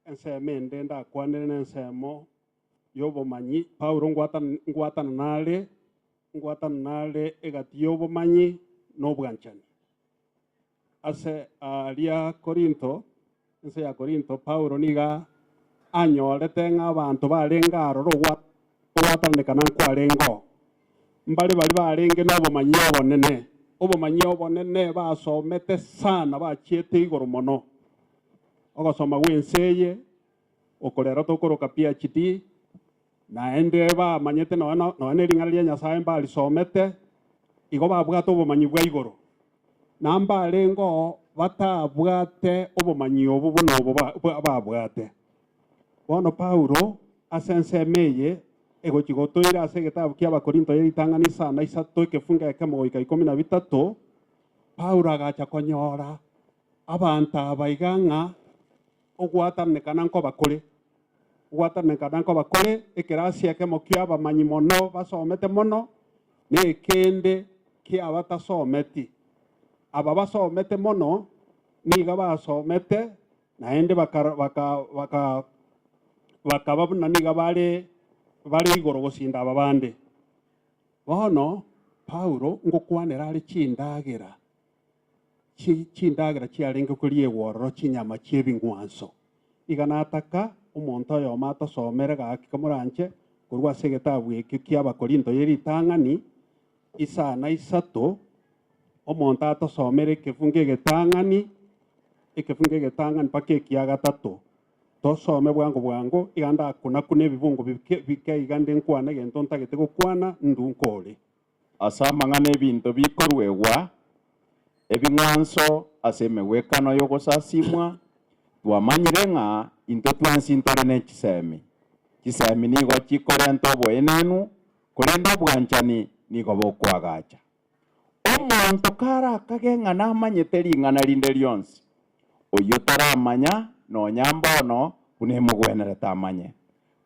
enseme ndenda kwanere n'ensemo y'obumanyi Paulo ngwatana nale egati y'obumanyi n'obwanchani ase alia Korinto ense ya Korinto Paulo niga anyorete ng'abantu barenga aroro ogwatanekana nkwarengo mbali bali barenge n'obumanyi obonene basomete sana bachiete igoro mono ogasoma gwenseye okorera tokoroka PhD naende bamanyete noone ring'ana ria Nyasaye mbalisomete igo babwate obumanyi bwa igoro nambarengo batabwate obumanyi obu buno obo babwate bono Paulo ase ensemeye egochigotoira ase egetabu kia Abakorinto eritang'ani sana isato ekefunga ekemo goika 13 Paulo agacha konyora abantu abaiga ng'a ogwatanekana nko bakore ekerasi ekemo kia abamanyi mono basomete mono nekende kia batasometi aba basomete mono niga basomete naende bakababuna niga bari igoro gosinda ababande bono Paulo ngokwanera ari chindagera chiarenge kuri egwororo chinyama chiebing'wanso iga nataka omonto oyomo atosomere gaki kamoranche korwa ase egetabu eki kia Abakorinto eritang'ani isana isato omonto atosomere ekefunga egetang'ani mpaka ekia gatato tosome bwango iga ndakuna ebibungo bike iga nkwana egento ntagete gokwana ndunkore ase amang'ana ebinto bikorwegwa ebing'wanso ase emegwekano y'ogosasimwa twamanyire ng'a into twansi ntore na chisemi nigo chikorenta oboenenu korenda obwanchani nigo bokwagacha omonto kara akage ng'a namanyete ring'ana rinde rionsi oyo taramanya nonya mbono buna emogwenerete amanye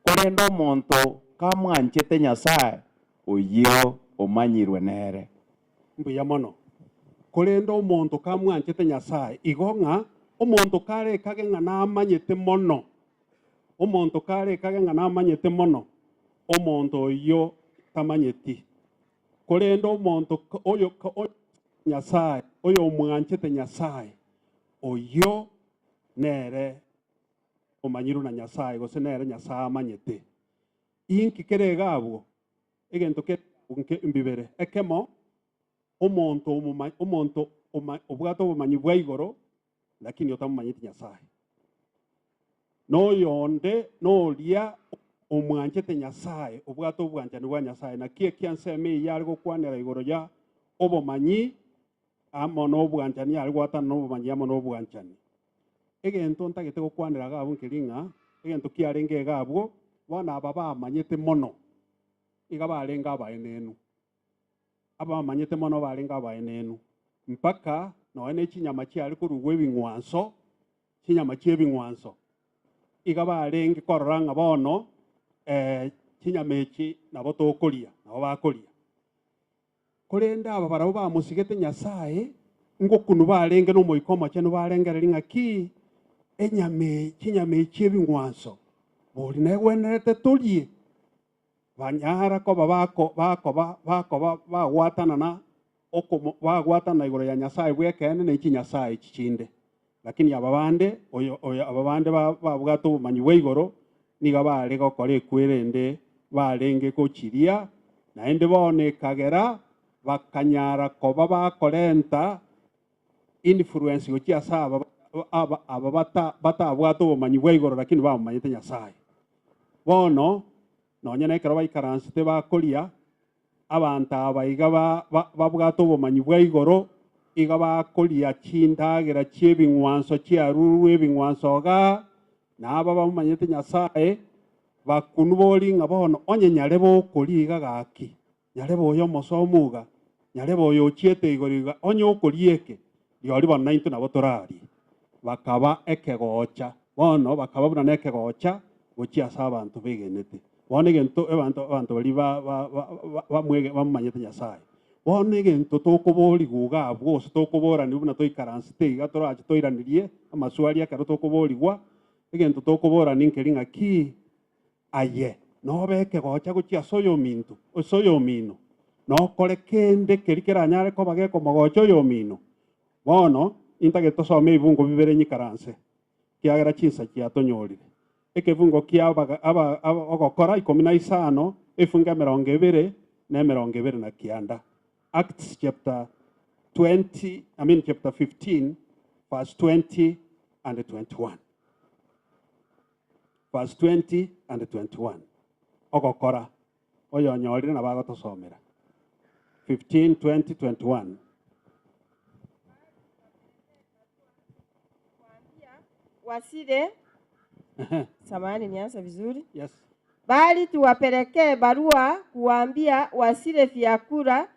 korenda omonto kamwanchete Nyasaye oyo omanyirwe nere mbuya mono korenda omonto kamwanchete Nyasaye igo ng'a omonto kare kage ng'a namanyete mono omonto oyo tamanyeti korenda omonto oyo Nyasaye oyo omwanchete Nyasaye oyo nere omanyiru na Nyasaye gose nere Nyasaye amanyete inki kerega abwo egento ke mbibere ekemo omonto obwate obumanyi bwa igoro lakini otamumanyete Nyasaye noyonde noria omwanchete Nyasaye obwate obwanchani bwa Nyasaye nakie kianseme yari gokwanera igoro ya obumanyi amo n'obwanchani yari gwatana n'obumanyi amo n'obwanchani egento ntagete gokwanera gabo nkiring'a egento kiarenge gabwo bona aba bamanyete mono iga barenga abaenenu abamanyete mono barenga abaenenu mpaka noone chinyama chiari korugwa ebing'wanso chinyama chiebing'wanso iga barenge korora ng'a bono chinyama echi nabo tokoria nabo bakoria korenda aba barabo bamusigete Nyasaye ngokunu barenge n'omoiko omochenu barengereri ng'aki chinyama echi ebing'wanso bori negwenerete torie banyara koba bagwatana igoro ya Nyasaye bwekene na ichi Nyasaye chichinde lakini ababande babwate obumanyi bwa igoro niga bare gokora ekwerende barenge gochiria naende bone kagera bakanyara koba bakorenta influence gochia saba aba batabwate obumanyi bwa igoro lakini bamanyete Nyasaye bono nonya nekero baikaransete bakoria abantu abaiga babwate obumanyi bwa igoro iga bakoria chindagera chiebing'wanso chiaruru ebing'wanso ga naba bamanyete Nyasaye bakunu bori ng'a bono onye nyare bokoria iga gaki nyare boyo mosomuga nyare boyo ochiete igoro iga onye okorieke riori bono nainto nabo torari bakaba ekegocha bono bakaba buna nekegocha gochia asa abantu begenete bono egento abantu bari bamanyete Nyasaye bono egento tokoborigwa gabwo gose tokoborani buna toikaransete iga torache toiranirie amaswali akero tokoborigwa egento tokobora ninkeri ng'aki aye nobeke gocha gochia soyo minto osoyo mino nokore kende keri keranyare koba gekomogocha oyo mino bono intagete tosome ibungo bibere nyikaranse kiagera chinsa kiatonyorire ekebungo kia ogokora 15 efunga 20 na 29 Acts chapter 15 verse 20 and 21 verse 20 and 21 ogokora oyo nyorire na bagotosomera 15 20 21 wasile samahani nianze vizuri. yes Bali tuwapelekee barua kuwaambia wasile vyakula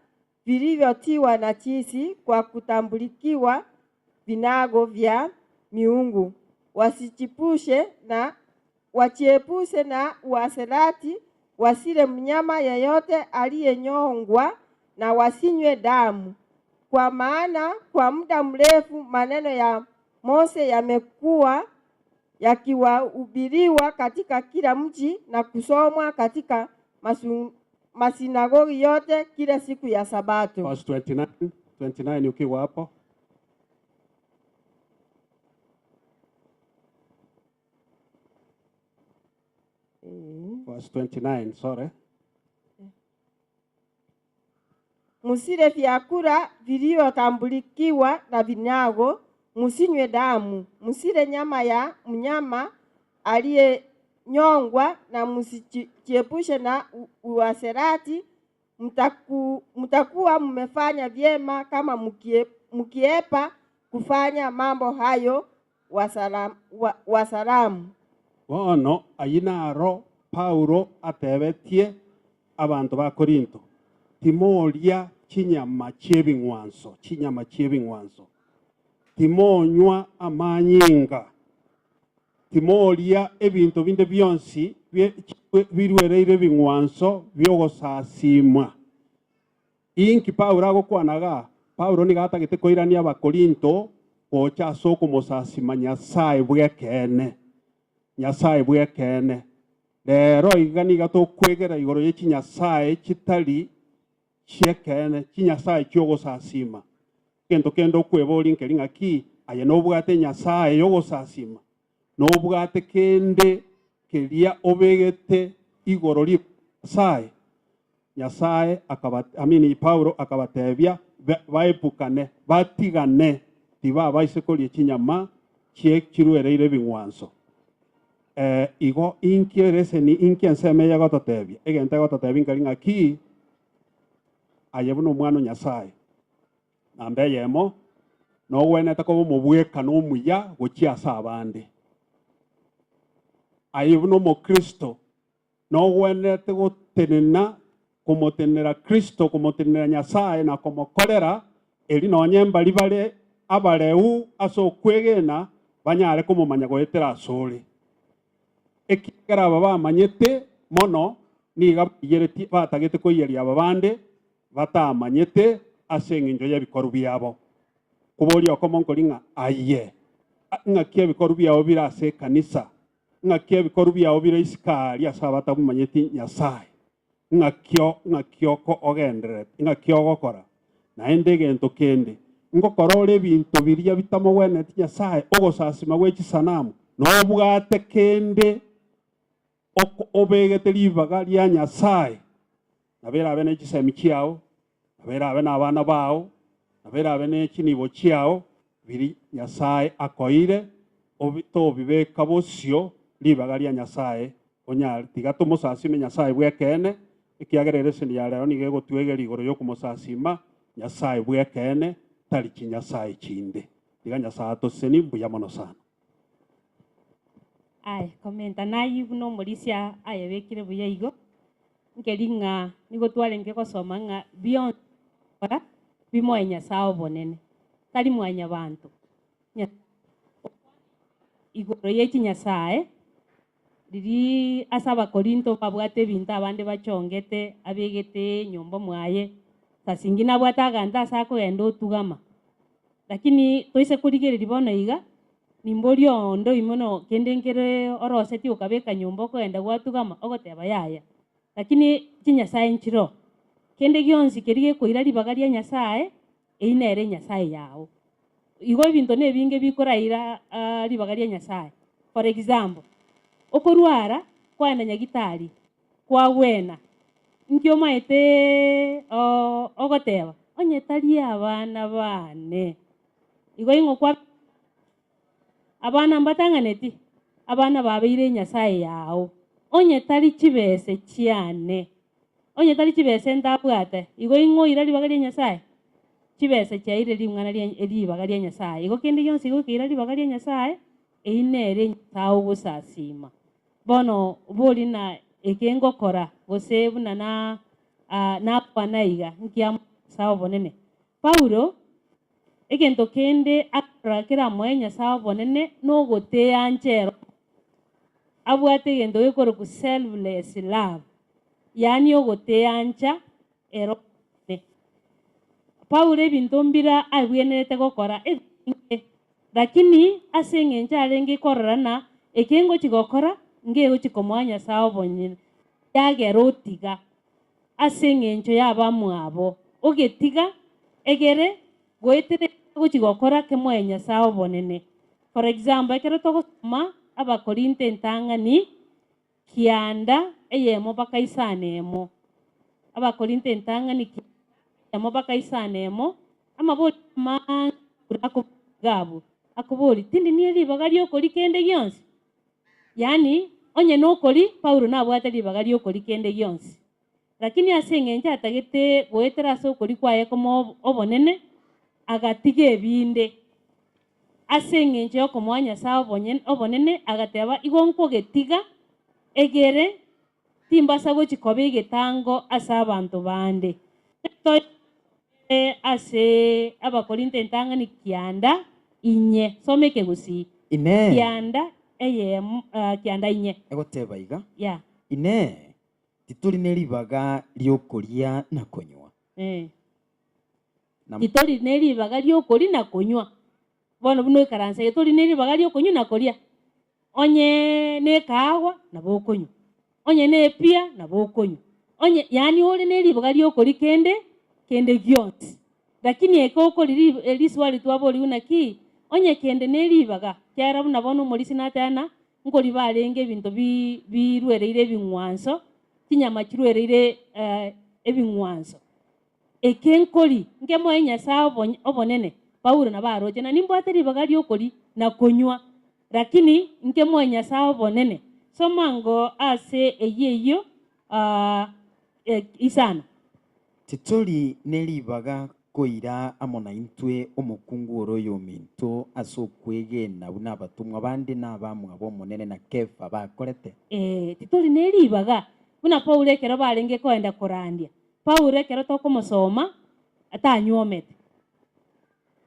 vilivyotiwa najisi kwa kutambulikiwa vinago vya miungu, wajiepushe na uasherati, wasile mnyama yeyote aliyenyongwa na wasinywe damu, kwa maana kwa muda mrefu maneno ya Mose yamekuwa yakiwahubiriwa katika kila mji na kusomwa katika masinagogi yote kila siku ya Sabato. verse 29 ukiwa hapo verse 29 sorry Musile vyakula vilivyotambulikiwa na vinago, musinywe damu, musile nyama ya mnyama aliyenyongwa, na musijiepushe na uasherati. Mtakuwa mmefanya vyema kama mkiepa kufanya mambo hayo wasalamu. bono ayinaro Paulo atebetie abantu ba Korinto timoria chinyama chiebing'wanso timonywa amanyinga timoria ebinto binde byonsi birwereire bing'wanso byogosasimwa inki Paulo agokwanaga Paulo nigatagete koirania abakorinto gocha ase okomosasima Nyasaye bwekene rero iga niga tokwegera igoro ya chinyasaye chitari chiekene chinyasaye chiogosasima gento kendo okwebori nkeri ng'aki aye nobwate Nyasaye yogosasima nobwate kende keria obegete igoro ria Nyasaye Paulo akabatebia baepukane batigane tibabaise koria chinyama chirwereire bing'wanso igo inki enseme yagototebia egente gototebia nkeri ng'aki aye buno omwana Nyasaye nambe yemo nogwenete koba omobweka n'omuya gochia ase abande aye buno omokristo nogwenete gotenena komotenera Kristo komotenera Nyasaye na komokorera eri nonye mbari bare abareu ase okwegena banyare komomanya goetera asore ekigera aba bamanyete mono niga batagete koiyeria aba bande batamanyete ase eng'encho ya ebikoru biabo koboria okoma nkori ng'a aye ng'aki ebikoru biao bire ase ekanisa ng'aki ebikoru biao bire isikari ase abatamanyeti Nyasaye ng'aki ogenderete ng'aki ogokora naende egento kende ngokora ore ebinto biria bitamogweneti Nyasaye ogosasima gwe chisanamu nobwate kende obegete ribaga ria Nyasaye nabera abe nechisemi chiao nabera abe n'abana bao nabera abe n'echinibo chiao biri Nyasaye akoire tobibeka bosio ribaga ria Nyasaye onyare tiga tomosasime Nyasaye bwekene ekiagerere seni ya lero nige gotwegera igoro yokumosasima Nyasaye bwekene tari chinyasaye chinde tiga Nyasaye atoseni mbuya mono sana. Ai komenta nayi buno morisia ayebekire buya igo nkeri ng'a nigo twarenge gosoma ng'a beyond ora bimoe Nyasaye obonene tari mwanya bantu igoro yechi Nyasaye riri ase abakorinto babwate ebinto abande bachongete abegete nyomba mwaye sasingi nabwate aganta ase akogenda otugama lakini toise korigereria bono iga nimbori ondo imono kende nkere oroseti ukabeka nyumba okoenda gwatugama ogoteba yaya lakini chinyasaye nchiro kende gionsi kerige koira ribaga ria nyasaye einere nyasaye yao igo ebinto na ebinge bikoraira ribaga ria nyasaye. For example okorwara kwaenda nyagitari kwagwena nkio maete ogoteba onyetari abana bane igo ingo kwa abana mbatang'aneti abana babeire nyasaye yao onyetari chibese chiane onyetari chibese ndabwate igo ingo ira ribaga ria nyasaye chibese chiaire rimwana ribaga ria nyasaye igo kende yonsi igo keira ribaga ria nyasaye einere nyasaye ogosasima bono bori na ekengokora gose buna na kwanaiga nkia sawa bonene Paulo egento kende akora kera moe nyasaye bonene no gotea nchero abwate egento gekoro ku selfless love yani ogotea ncha ero ne Paulo ebinto mbira abwenerete gokora lakini ase eng'encho arenge korora na ekengo chigokora ngego chikomoa nyasaye bonene yagera otiga ase eng'encho yabamwabo ogetiga egere goetere gochigokora kemoe nyasaye bonene. For example ekero togosoma abakorinte ntang'ani kianda eyemo mpaka isano emo abakorinte ntang'ani emo mpaka isano emo amabori gabu akobori tindi niye ribaga riokori kende gionsi yani onye nokori Paulo nabwate ribaga riokori kende gionsi lakini ase eng'encho atagete goetera ase okori kwaye komo obonene agatiga ebinde ase eng'encho ya okomoa nyasaye obonene agateba igo nkogetiga egere timbasa gochikoba egetango ase abanto bande ase abakorinte ntang'ani kianda inye some kegusi ine kianda eyemo kianda inye egoteba iga ya ine tituri neribaga riokoria na konywa itori neribaga riokori na konywa bono buno ekaranse itori neribaga riokonywa na koria onye nekagwa nabo okonywa onye nepia nabo okonywa onye yani ore neribaga riokori kende gionsi lakini ekokori eriswali twabori unaki onye kende neribaga kiara buna bono omorisi natana nkori barenge ebinto birwereire ebing'wanso chinyama chirwereire ebing'wanso ekenkori nkemoe nyasaye obonene Paulo nabaroche na nimbwate ribaga riokori na konywa lakini nkemoe nyasaye obonene somango ase eyeiyo isano tituri neribaga koira amo na intwe omokungu oro yominto ase okwegena buna abatumwa bande nabamwabo omonene na Kefa bakorete tituri neribaga buna Paulo ekero barenge koenda korandia Paulo ekero tokomosoma atanyomete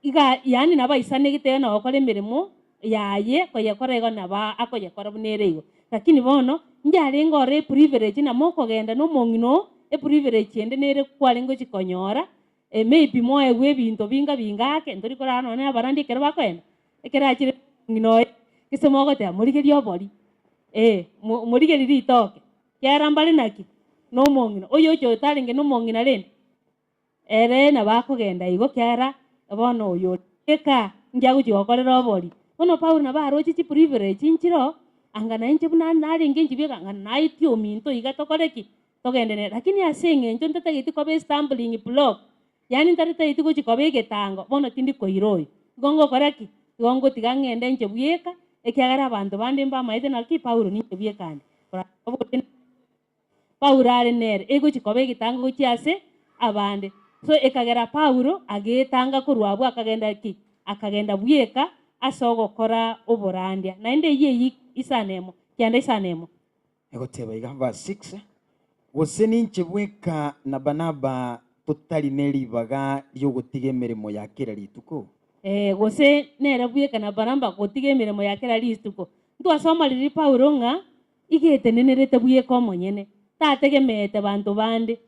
iga yani nabaisane giteo na okora emeremo yaye koyekora igo naba akoyekora buna ere igo lakini bono njarenga ore privilege na mokogenda n'omong'ino privilege ende nere kwarengo chikonyora maybe moe gwe binto binga ntori korana none abarandi ekero bakoenda ekero achire ng'ino kise mogotea morigeri obori morigeri ritoke kiara mbare naki n'omong'ina oyo ocho otarenge n'omong'ina rende ere nabakogenda igo kiara bono oyo eka ngiagochigokorera obori bono Paulo nabarochi chi privilege nchiro anga nainche buna narenge nchibieka anga naitio minto iga tokoreki togendene lakini ase eng'encho ntatageti koba stumbling block yani ntaretageti gochikoba egetango bono tindi koira oyo igo ngokoreki igo ngotiga ng'ende nche bweka ekiagera abanto bande mbamaete naki Paulo ninche bwekande Paulo are nere egochikoba egetango gochi ase abande so ekagera Paulo agetanga korwabwa akagenda bweka ase ogokora oborandia naende eyeiyi isanemo kianda isanemo egoteba iga verse 6 gose ninche bweka na Barnaba totari neribaga riogotiga emeremo ya kera rituko gose nere bweka na Barnaba gotiga emeremo ya kera rituko ntwasoma riri Paulo ng'a igetenenerete bweka omonyene tategemeete banto bande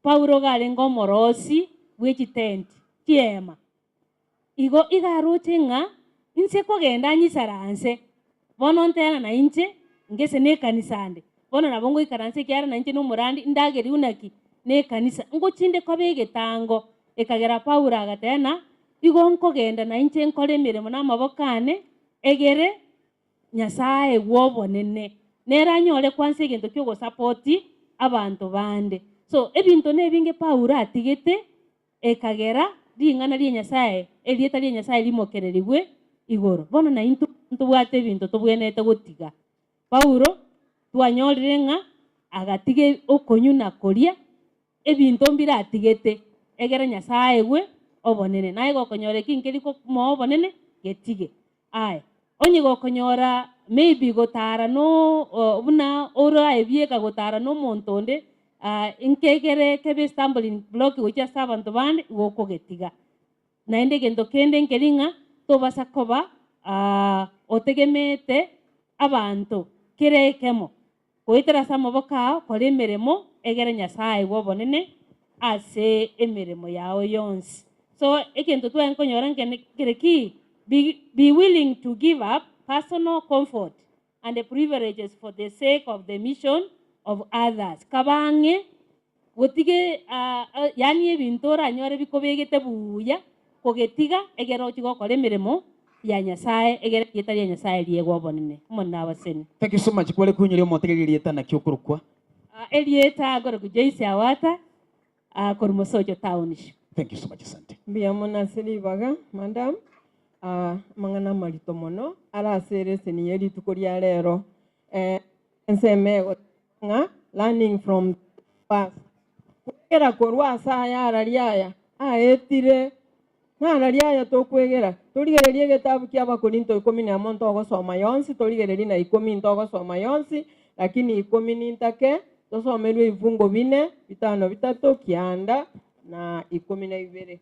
Paulo garenga omorosi bw'echitenti chiema igo igaroche ng'a inse kogenda nyisaranse bono ntena na inche ngese ne kanisande bono nabongo ikaranse kyara na inche no murandi ndageri unaki ne kanisa ngo chinde kobe getango ekagera Paulo agatena igo nkogenda na inche nkore mirimo n'amabokane egere Nyasaye gwobonene neranyore kwanse egento kyo support abantu bande so ebinto nebinge Paulo atigete ekagera ringana rie Nyasaye elieta rie Nyasaye limokererigwe igoro bono na into tubwate ebinto tubwenete gotiga Paulo twanyorire ng'a agatige okonyuna koria ebinto mbira atigete egere Nyasaye gwe obonene naye gokonyora kinkeri ko mo obonene getige aye onye gokonyora maybe gotara no buna ora ebieka gotara no montonde inkegere kebe stumbling block gocha sabantu bande goko getiga naende gendo kende nkeringa tobasa koba otegemete abantu kirekemo goitera samoboka kore emeremo egere Nyasaye gwobonene ase emeremo yao yonsi so ekento twankonyora nkereki be willing to give up personal comfort and the privileges for the sake of the mission of others kabange gotige yani ebintora nyore bikobegete buya kogetiga egero kigokora emeremo ya Nyasaye egere yetari ya Nyasaye liegwa bonene mona abaseni. Thank you so much kwale kunyiri omotegeri lieta na kyokurukwa elieta gore kujaisi awata korumosojo township. Thank you so much asante. Biamona silibaga madam mangana marito mono ala sere seniyeri tukoria lero enseme nga learning from past era korwa saya arariaya aetire na arariaya tokwegera torigererie getabu kia Abakorinto 11 ntogosoma yonsi torigererie na 10 ntogosoma yonsi lakini 10 ntake tosomerwe ifungo 4 5 3 kianda na 12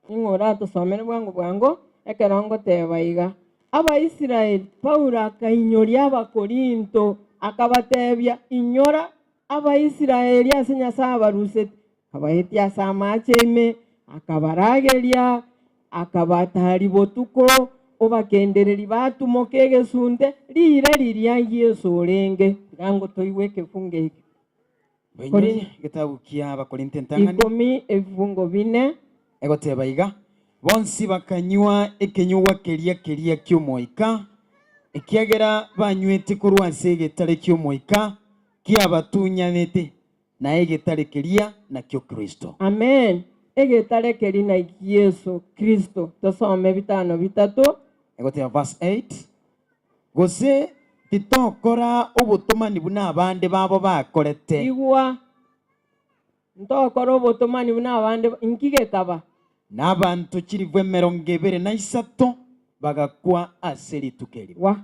ingora tusomere bwango ekerongo tebaiga Abaisiraeli Paulo akainyoria Abakorinto akabatebya inyora Abaisiraeli ase Nyasaye abarusete abaetia samacheme akabarageria akabatari botuko obakendereri batumoke gesunte lire liria Yesu orenge ngango toiweke funge iki Kori gitabu kia Abakorinto ntangani 10 efungo 4 egotebaiga bonsi bakanywa ekenywa keria kyomoika ekiagera banywete korwa segetare kyomoika kia batunyanete na egetare keria na kyo Kristo. Amen. Egetare keri na Yesu Kristo. Tosome 5:3 egoteba verse 8 gose titokora obutumani buna abande babo bakorete igwa ntokora obutumani buna abande inkige kaba n'abantu kirivwe 23 bagakwa aseri tukeri wa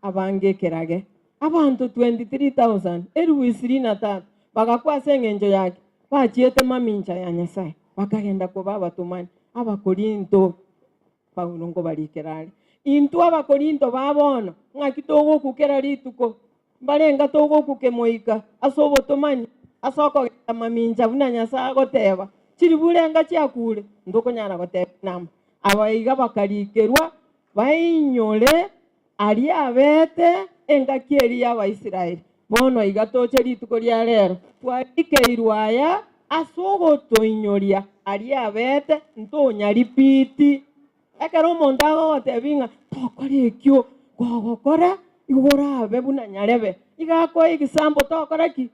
abange kerage abantu 23,000 eruwisiri na tatu bagakwa sengenjo yake bachiete mamincha ya Nyasaye bakagenda ko babatumani Abakorinto Paulo ngo balikerale intu Abakorinto babono ngakitogo kukera lituko balenga togo kukemoika asobotumani asoko mamincha buna Nyasaye goteba chiri bulenga chiakule ndoko nyana goteba nam abaiga bakalikerwa bainyole ali abete engakieri y'Abaisiraeli bono igatoche lituko lya lero twalikeirwaya asogotoinyoria ali abete ntonya lipiti ekero omonto agogotebinga tokora ekio gogokora igora abe buna nyarebe igako igisambo tokora ki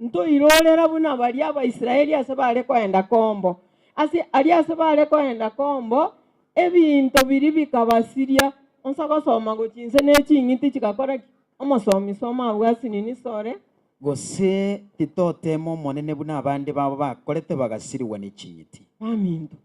ntoirorera buna bari Abaisiraeli ase bare koenda kombo ase ali ase bare koenda kombo ebinto biri bikabasiria onsagosoma gochinse n'eching'iti chigakora ki omosomi soma abwasi nini sore gose titotemo monene buna abande babo bakorete bagasiriwa n'echinyiti baminto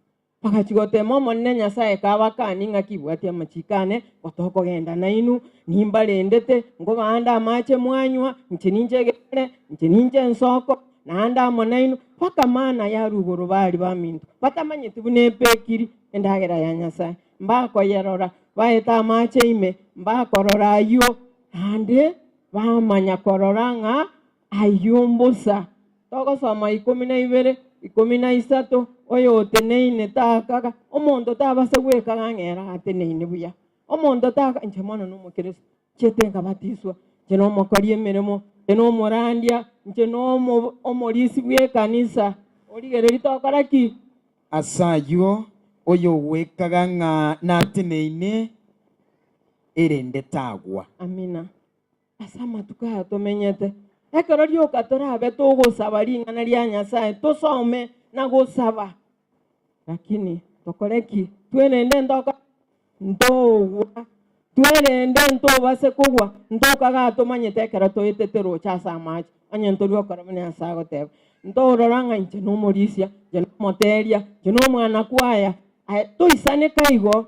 bakachigotema omonene Nyasaye kabakani ng'akibwatia amachikane gotokogenda nainu nimbalendete ngo banda amache mwanywa nchininchegere nchininche nsoko nanda amonainu paka mana ya rugoro bali baminto batamanyiti bunepekiri endagera ya Nyasaye mbakoyerora baeta amache ime mbakorora ayo ande bamanya korora ng'a ayumbusa togosoma 12 13 oyo teneine takaga omonto tabase gwekaga ng'era ateneine buya omonto taka inche mono n'omokristo chete nkabatiswa inche n'omokori emeremo inche n'omorandia inche omorisi bw'ekanisa origereri tokora ki asayo oyo wekaga ng'a nateneine erende tagwa. amina asa amatuko aya tomenyete ekero rioka torabe togosaba ring'ana ria nyasaye tosome na gosaba lakini tokore ki twerende ntoka ntogwa twerende ntobase kogwa ntokaga tomanyete ekero toetete rocha ase amache onye ntoriokora buna nyasaye goteba ntorora ng'a inche n'omorisia inche n'omoteria inche n'omwana kwaya toisane kaigo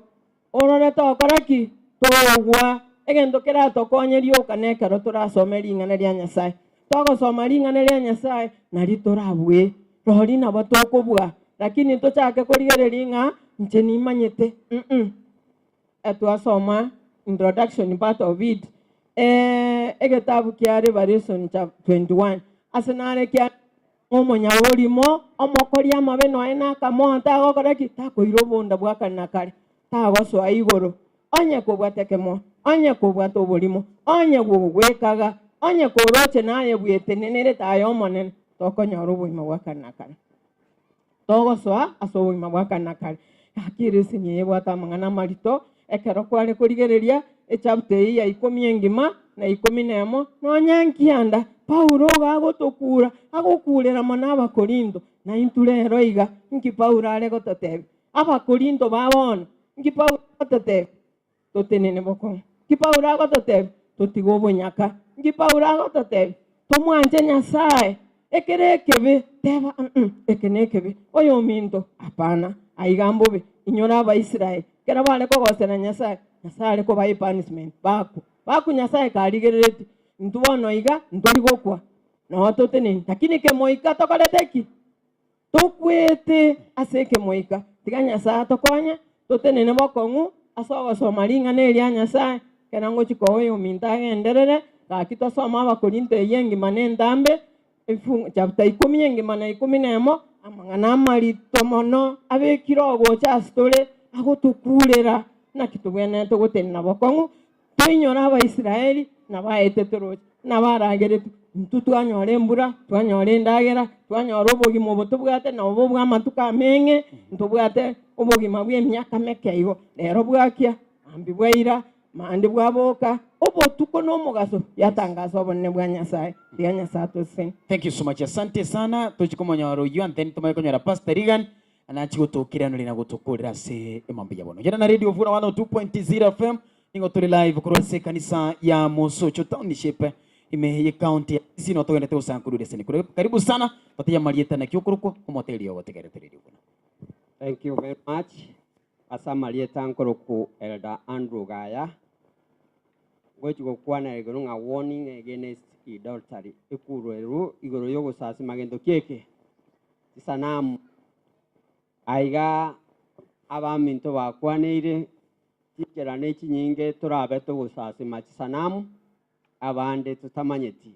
orore tokora ki togwa egento keratokonye rioka nekero torasome ring'ana ria nyasaye togosoma ring'ana ria nyasaye nari torabue rori nabo tokobua lakini tochake korigereria ng'a inche nimanyete twasoma introduction part of it egetabu kia Revelation chapter 21 ase nare kia omonyaborimo omokoria amabe noe nakamoa tagokora ki takoira obonda bwakare na kare tagosoa igoro onye kobwate kemo onye kobwate oborimo onye gwekaga onye koroche naye bwetenenere tayo omonene tokonyora obogima bwakare na kare togosoa ase obogima bwakare na kare akirisi nyebwata amang'ana amarito ekero kware korigereria echapter eye ya 10 engima na 11 nonyankianda Paulo gagotokura agokurera mana abakorindo na inturero iga nki Paulo are gototebe abakorindo babona nki Paulo gototebe totenene boko nki Paulo agototebe totigo obonyaka nki Paulo agototebe tomwanje nyasaye ekerekebe teba ekenekebe oyo minto apana aigambobe inyora abaisiraeli kera bale kogosera nyasaye nyasaye ko bai punishment baku nyasaye karigerereti ntubono iga ntorigokwa no totene lakini kemoika tokoreteki tokwete ase kemoika tiga nyasaye tokonye totenene bokong'u ase ogosoma ring'ana eria nyasaye kera ngochiko oyo minto agenderere gaki tosoma abakorinto eye engima na endambe chapter 10 engima na 11 amang'ana amarito mono abekire ogocha ase tore agotokurera naki tobwenete gotenena bokong'u toinyora abaisiraeli nabaetete roche nabarageretu ntu twanyora embura twanyora endagera twanyora obogima obo tobwate nabo bwa amatuko ameng'e ntobwate obogima bwa emiaka meke igo rero bwakia ambi bwaira mande bwaboka obotuko n'omugaso yatangaza obonene bwa nyasaye tiga nyasaye tosene. Thank you so much, asante sana tochikomonyoro you and then tumaye konyora Pastor Regan anachigotokira nori na gotokorera se emambe yabono yera na radio Vura 102.0 FM ningo turi live kurose kanisa ya Mosocho Township imeheye county sino togenete usankuru deseni karibu sana patia marieta na kyokuruko omoteli yo gotegerete radio. Thank you very much. Asa marieta nkoroku Elder Andrew Gaya gochiko kwana igorunga warning against adultery ekurueru igoro yogo sasi magendo keke sanamu aiga abaminto bakwaneire tikera neki nyinge turabe tugusasi machisanamu abande tutamanyeti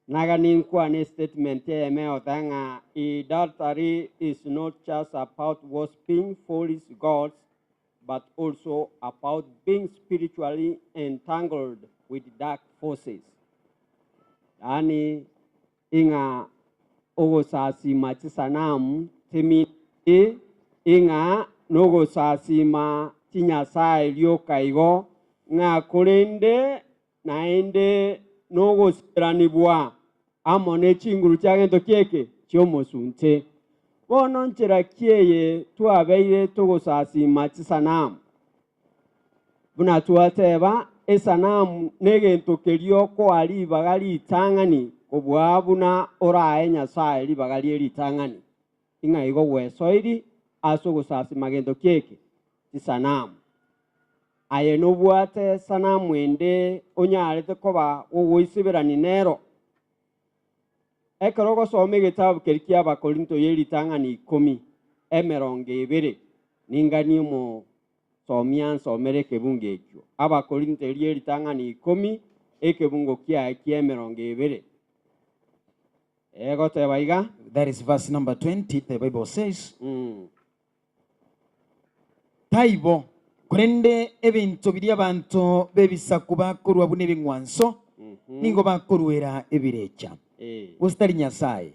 naga ninkwane statement eme otanga adultery is not just about worshiping false gods but also about being spiritually entangled with dark forces. Yani inga ogosasi machisanamu temi inga nogosasi ma tinyasaye lyokaigo nga kurende naende nogosiranibwa amone chinguru cyagento kieke cyomosunte bono nchera kieye twabeire tugosasi machisanamu buna twateba esanamu negento kerio ko ali bagali tangani obwabuna orae nyasaye li bagali eri tangani inga igo wesoiri asogosasi magento kieke sanamu aye nobwate sanamu ende onyarete koba wogoisibirani nero ekero gosoma egitabu kerikia abakorinto yeritang'ani 10 emerongo 2 ningani omo somia nsomere ekebungo ekio abakorinto yeritang'ani 10 ekebungo kiaye kia emerongo 2 Ego teba iga. That is verse number 20. The Bible says, Taibo, kurende ebintu biri abantu bebisaku bakorwa bune bingwanso ningo bakorwera ebirecha. Gustari Nyasaye.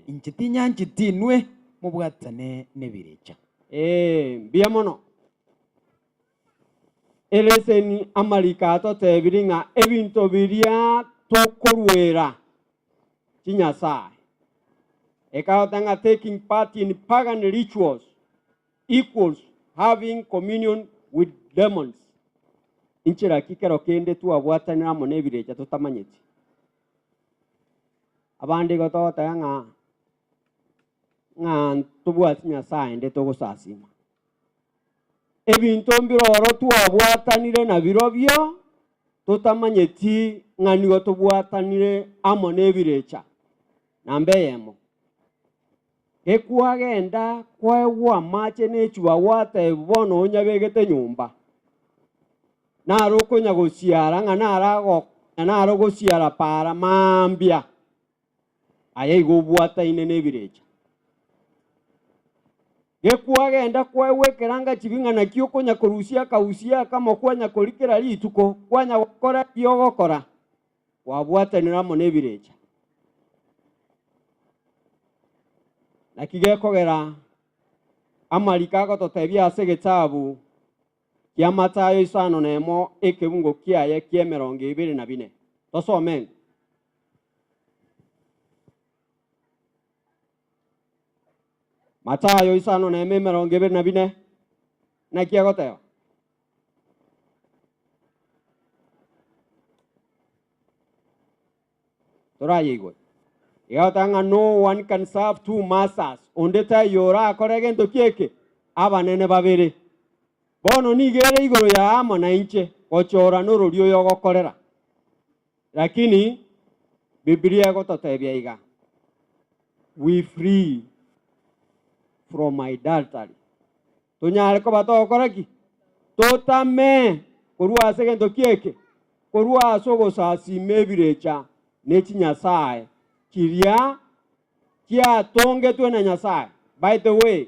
Inchitinya nchitinwe mubwatane nebirecha. Biamono. Eleseni amalikato tebiringa ebintu biria tokorwera Nyasaye. Ekaotanga taking part in pagan rituals equals having communion with demons. Inchira kikero kende tu abwatanira mo nebirecha tutamanyeti. Abandi gotota nga tubwati Nyasaye nde togosasima. Ebintu mbiroro tu abwatanire na birobyo tutamanyeti ngani gotubwatanire amo nebirecha. Nambeyemo. Ekuagenda kwewa mache nechuwa wate bono onyabegete nyumba. Naruko nyagosiara nga narago siara para mambia. Aye gobwata inene birecha. Ekuagenda kwewe keranga chibinga na kioko nyakorusia kausia kama kwa nyakolikera lituko kwa nyakora kiyogokora. Wabwata niramo nebirecha. Nakigekogera amalikago totebia ase getabu kia Matayo 5:1 ekebungo kiaye kie 24. Tosome. Matayo 5:24 na kiagoteo. Torayigo. Yautanga no one can serve two masters. Ondeta yora koregento kieke. Abanene babere. Bono nigere igoro ya ama na inche. Kochora nuru liyo yogo korera. Lakini Biblia gototebia iga. We free from idolatry. Tunyare ko bato koraki. Totame. Korua segento kieke. Korua sogo sasi mebirecha. Nechi Nyasaye. Kiria kia tonge tu na Nyasaye. By the way,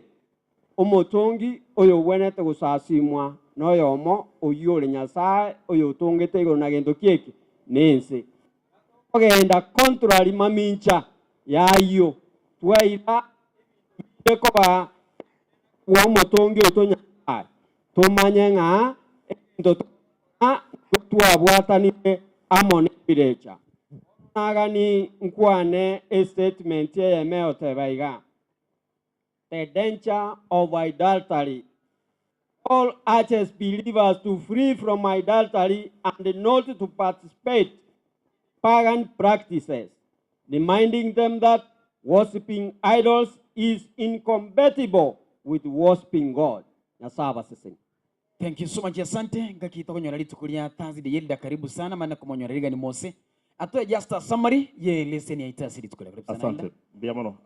omotongi oyo wenete gusasimwa no yomo oyore Nyasaye oyo tonge tego na gendo kieki nense. Ogenda contrary mamincha yayo twaira ekoba wa motongi oto Nyasaye. Tomanyenga ndo tuabwatani amone birecha. Nagani nkwane a statement ye meo tebaiga. The danger of idolatry. All urges believers to free from idolatry and not to participate in pagan practices, reminding them that worshipping idols is incompatible with worshipping God. Nasaba sisi. Thank you so much, asante. Ngakito konyora litukulia tanzi de yelda karibu sana maana kumonyora liga ni Mose. Atoe just a summary ye lesson ya itasiri tukule. Asante. Biamono.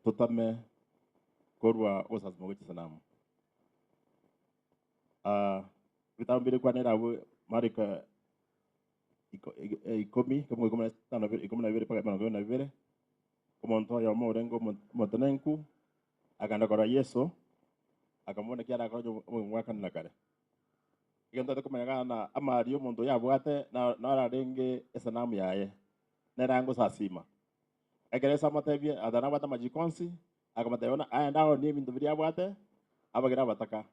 Totame korwa osas mogochi sanamu. Vitambire kwa nera marika ikomi kama kama tano ikomi na vile paka mano na vile kama nto ya morengo motenenku akanda kora Yesu akamwona kiara kwa mwaka na kare. Igenda kumenya na amario muntu yabwate na ararenge esanamu yaye nerango sasima egeresa matebye adana bata majikonsi akamatebona aenda ni bintu bya bwate abagira bataka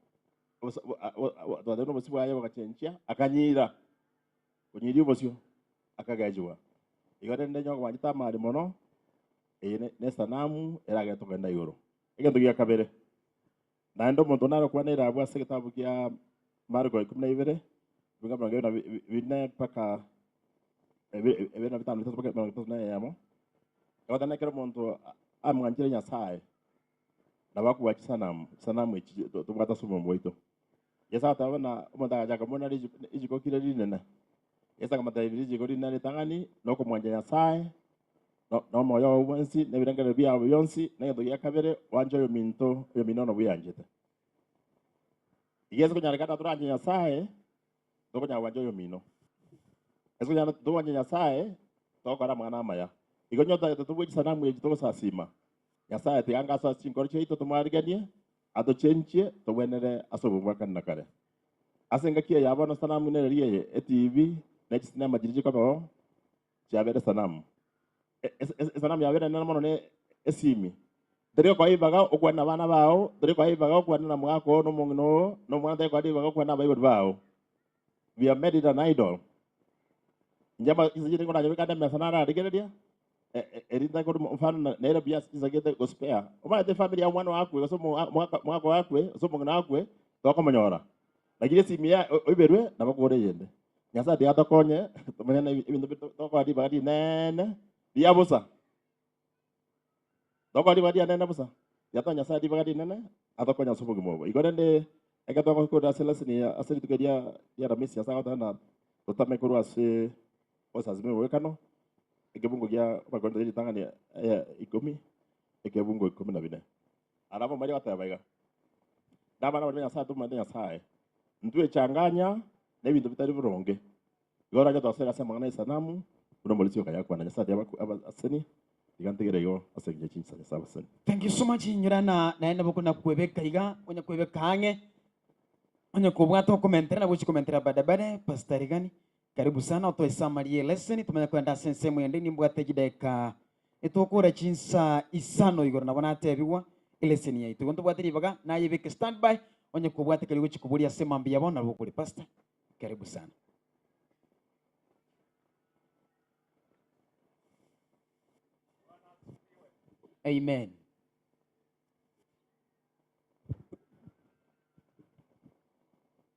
twadeno bosibu yaye bakachenchia akanyira kunyiri bosio akagajwa igore ndenyo kwa njita mari mono ne sanamu erage tugenda yoro igendo gya kabere na ndo muntu naro kwa nera bwase kitabu kya Marko 12 bunga bunga na vine paka evena vitano vitatu paka vitatu na yamo kawata na kero muntu amwanjire Nyasaye na baku wachi sanamu ichi tubata sumo mboito yesa tabana umuntu ajaga mona ijiko kile linene yesa kama tayi ijiko linene tangani noko mwanja Nyasaye no moyo wensi ne birangere bya byonsi ne ndo yakabere wanje yo minto yo minono buyanjete Yesu kunyara kata turanje Nyasaye doko nya wanje yo mino Yesu kunyara turanje Nyasaye tokora mwana maya igonyota tutubwe sanamu yitoko sasima nyasaye tiganga sa chinkoro cheito tumariganie atochenchie tuwenere asobumwaka nakare asenga kia yabona sanamu nereriye TV next cinema jirije kama chabere sanamu sanamu yabere nana mono ne esimi dere ko ibaga okwana bana bao dere ko ibaga okwana na mwako no mungno no mwana dere ko ibaga okwana bible bao we are made an idol njama izijire ngona nyabe kada mesanara rigeredia erinda ko mfano na era bias izagete gospel oma de familia mwana wakwe so mwako wakwe so mungna wakwe to ko monyora lakini simia oiberwe na bakore yende nyasa dia tokonye tumenya ibintu toko adi badi nene dia bosa toko adi badi nene bosa ya to nyasa adi badi nene atokonya subugi mobo igorende ekatoko ko da selasini asali tukadia ya ramisi yasa ota na totame ko ase osazime wekano ekebungo gya bakonde ndi tangani ikomi ekebungo 14 arabo mali watayabaiga ndabana banya sa tu mande nyasa ntwe changanya na ibintu bitari buronge igora ryo twasera sema ngana sanamu uno mulisi kaya kwa na sadi abaseni igantegere yo asengije chinsa sabaseni. Thank you so much nyurana naenda bukuna kwebeka iga onya kwebeka hange onya kubwato komentera na buchi komentera badabade pastor gani karibu sana utoe summary lesson tumenya kwenda sense mwende ni mbwate gideka etokora chinsa isano igora nabona atebiwa lesson yaitu gonto bwate ribaga na yebeke standby onye kubwate kali guchi kuburia sema mbia bona bukuri pastor karibu sana. Amen.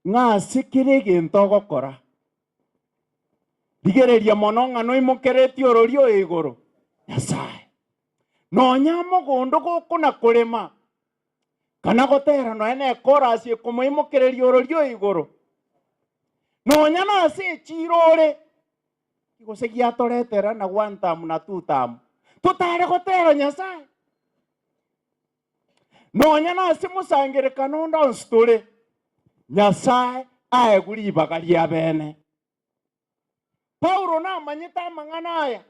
Ng'asikire ginto gokora digereria mono ng'ano imukereti ororio iguru Nyasaye nonya mugundu gukuna kurima kana gotera no ene korasi kumuimukereria ororio iguru nonya nase chirore igosegia toretera na gwantamu na tutamu tutare gotera Nyasaye nonya nase musangire kanondo nsture Nyasaye aeguri bagaria bene Paulo na manyita mang'ana aya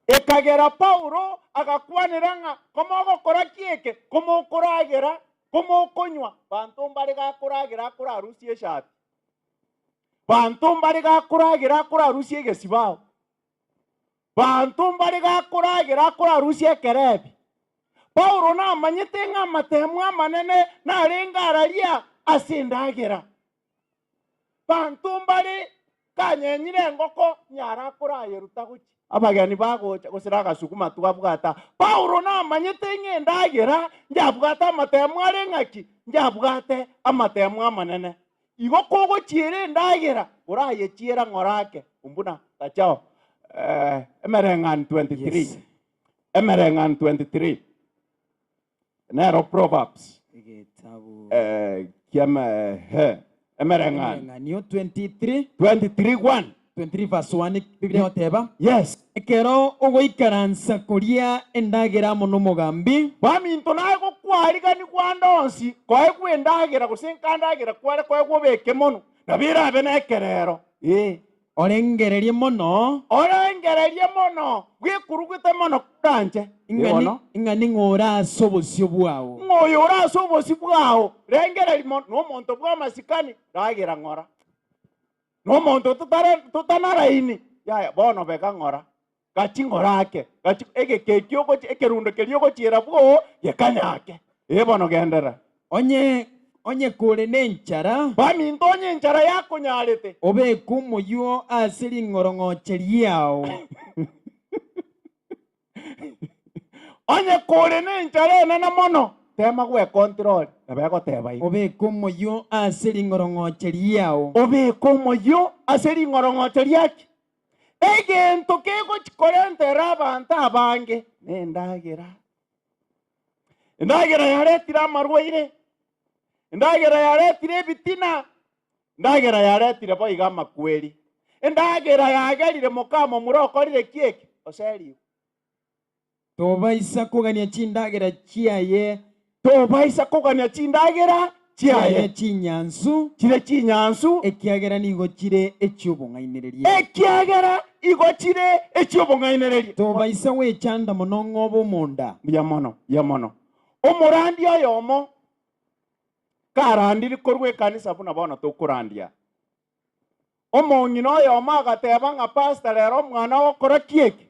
ekagera Paulo agakwanira ng'a komo gokora kieke komo kuragera komo konywa bantu mbari gakuragira kurarusie shati bantu mbari gakuragira kurarusie gesibao bantu mbari gakuragira kurarusie kerebi Paulo na manyite ng'a matemwa manene na rengararia asindagira bantu mbari kanyenyire ngoko nyara kurayeruta guki abagani bagocha gusiraga sukuma tugabwata Paulo na manyite ngendagira njabwata amatemu arengaki njabwate amatemu amanene igo kogo chire ndagira uraye chira ngorake umbuna tachao emerengan 23 yes. Emerengan 23 nero Proverbs kiama emerengan niyo 23 1 23 verse 1 Biblia oteba yes ekero ogoikaransa koria endagira mono mogambi baminto nago kwarigani kwandonsi koe kwendagira gusinkandagira kware koe gobeke mono nabira benekerero orengererie mono gwikurugite mono kanje ing'ani ng'ora ase obosio bwao ng'oyora ase obosi bwao rengereri mono nomonto bwa masikani ragira ng'ora nomonto tutanaraini yaya bono beka ng'ora gachi ng'orake gachi egekeki ekerundo keri ogochira bwo gekanyake bono gendera onye kore nenchara baminto onye nchara yakonyarete obeka omoyo ase ring'orong'oche riao onye kore nenchara enene mono tema gwe control nabegoteba igo obeka omoyo ase ring'orong'oche riao obeka omoyo ase ring'orong'oche riaki egento kegochikorentera abanto abange nendagira yaretire amarwaire endagera yaretire ebitina endagera yaretire boiga amakweri endagera yagerire mukamo murokorire kieke oseri tobaisa kogania chindagera chiaye tobaisa kogania chindagera chiaye chinyansu chire chinyansu ekiagera nigo chire echiobong'ainereria ekiagera igochire echiobong'ainereria tobaisa wechanda mono ng'obo omonda ya mono omorandi oyomo karandiri korwa ekanisa buna bono tokorandia omong'ina oyomo agateba ng'a pastor rero omwana okora kieki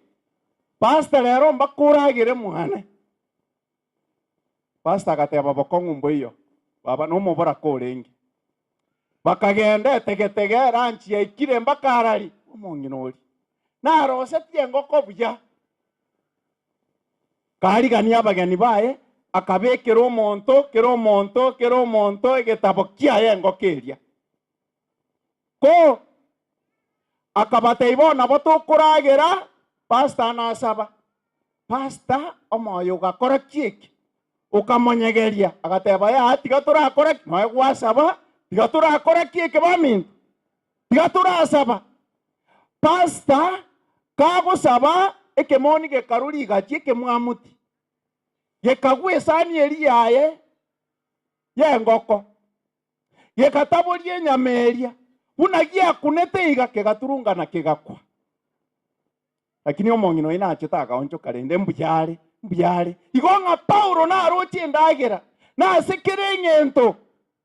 pastor rero mbakoragire mwana pastor agateba bokong'umbo iyo baba nomobora korenge bakagenda etegetege ranchi yaikire mbakarari omong'ina ori narosetie engoko buya karigania abageni baye akabekera omonto egetabo kiaye engoko eria ko akabateiba nabo tokoragera pastor nasaba pastor omoyo ugakora kieki ukamonyegeria agateba ya tiga turakora noe gwasaba tiga turakora kieki baminto tiga turasaba pastor kagosaba ekemoni gekaruri gachi ekemwamuti gekagwa esani eri yaye yengoko gekataboria enyama eria buna giakunete iga kegaturungana kegakwa lakini omong'ina oyo nachete agaonchoka rende mbuyare igo ng'a Paulo narochie endagera nasekere eng'ento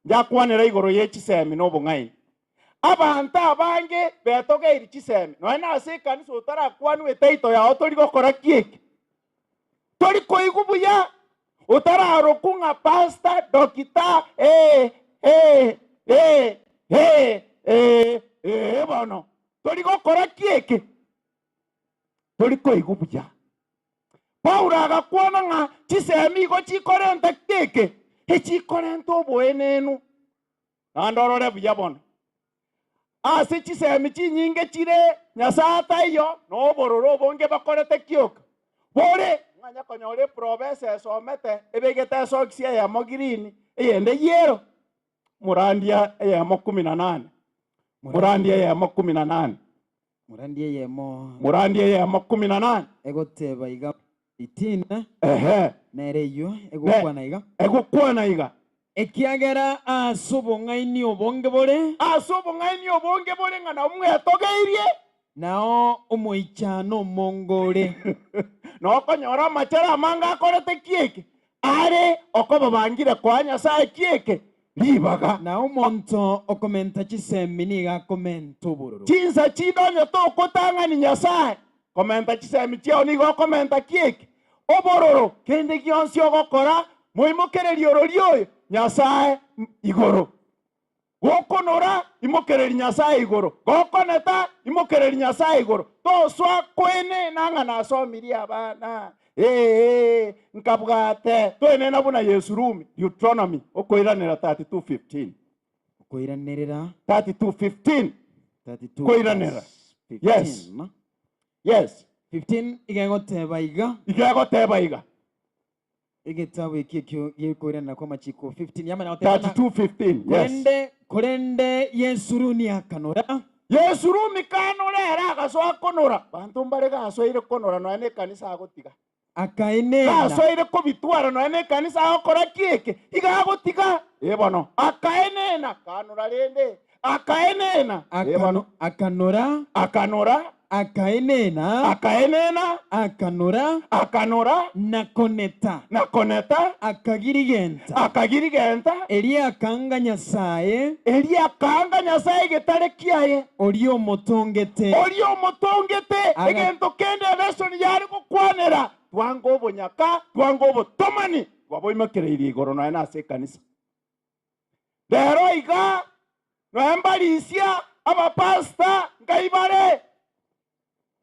njakwanera igoro ya echisemi na obong'aini abanto abange betogeiri chisemi noe nase ekanisa otarakwanwa etaito yao tori gokora kieki tori koigwa buya otararoku ng'a pastor dokita bono tori gokora kieki tori koigwa buya Paulo agakwana ng'a chisemi igo chikorenta kieki echikorenta oboenenu nandorore buya bono ase chisemi chinyinge chire Nyasaye ataiyo nobororo obonge bakorete kioka bore ng'anya konyore province esomete ebegete esokisia eyemo green eyende yero murandia eyemo 18 murandia eyemo 18 murandia eyemo 18 egoteba iga 18 nereyo egokwana iga ekiagera ase obong'aini obonge bore ng'ana omwetogeirie nao omoichano omongore nokonyora amachera amange akorete kieki are okobabangire kwa Nyasaye kieki ribaga nao omonto okomenta chisemi niga akomenta obororo chinsa chidonyo tokotang'ani Nyasaye komenta chisemi chiao nigo okomenta kieki obororo kende gionsi ogokora moimokereria orori oyo Nyasaye igoro gokonora imokereri Nyasaye igoro gokoneta imokereri Nyasaye igoro toswa kwene nanga nasomirie abana nkabwate twene nabuna Yesu rumi Deuteronomy okoiranira 32:15 okoiranirira 32:15 koiranira yes 15 igegoteba iga egetabu ekio yekoirana kwa machiko 15 yama na 32:15 yes korende Yesu runi akanora era agasoa konora bantu mbare gasoire konora no ane kanisa agotiga akaenena gasoire ko bitwara no ane kanisa agokora kieke iga agotiga bono akaenena kanora rende akaenena akanora nakoneta akagirigenta eria akanga Nyasaye getare kiaye ori omotongete egento kende lesoni yari gukwanera twango obonyaka twango obotomani bwaboimakereirie igoro noe nase ekanisa rero iga noe mbarisia abapasta ngaibare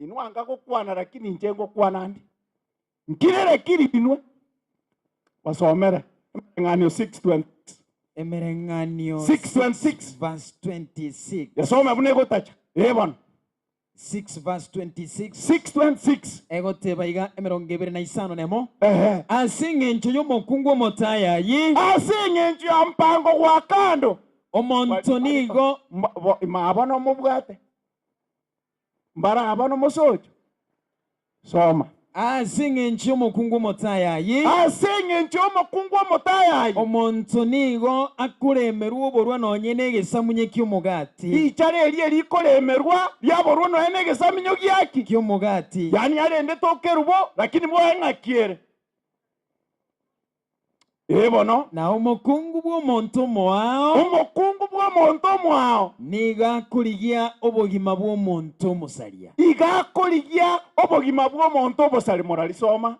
inwanga gukwana lakini nje gukwana ndi nkirere kiri inwe basomere Emereng'anio 6:26 Emereng'anio 6:26 verse 26 yasome bune gotacha bono 6 verse 26 6:26 egoteba iga 25 nemo ase eng'encho y'omokungu omotayayi ase eng'encho ya mpango gwa kando omonto nigo maabona omobwate mbara abana omosocho soma Asing'encho omokungu omotayayi. Aseng'encho omokungu omotayayi. Omonto nigo akuremerwa oborwa nonye na egesamunye kiomogati. Ichare erie rikoremerwa riaborwa noe na egesamunyo giaki. Kiomogati. Yani arende tokerubo lakini mwoe ng'akiere. Bono. Na omokungu bw'omonto omoao. Omokungu bw'omonto omoao. Niga akorigia obogima bw'omonto omosaria. Iga akorigia obogima bw'omonto obosari moralisoma.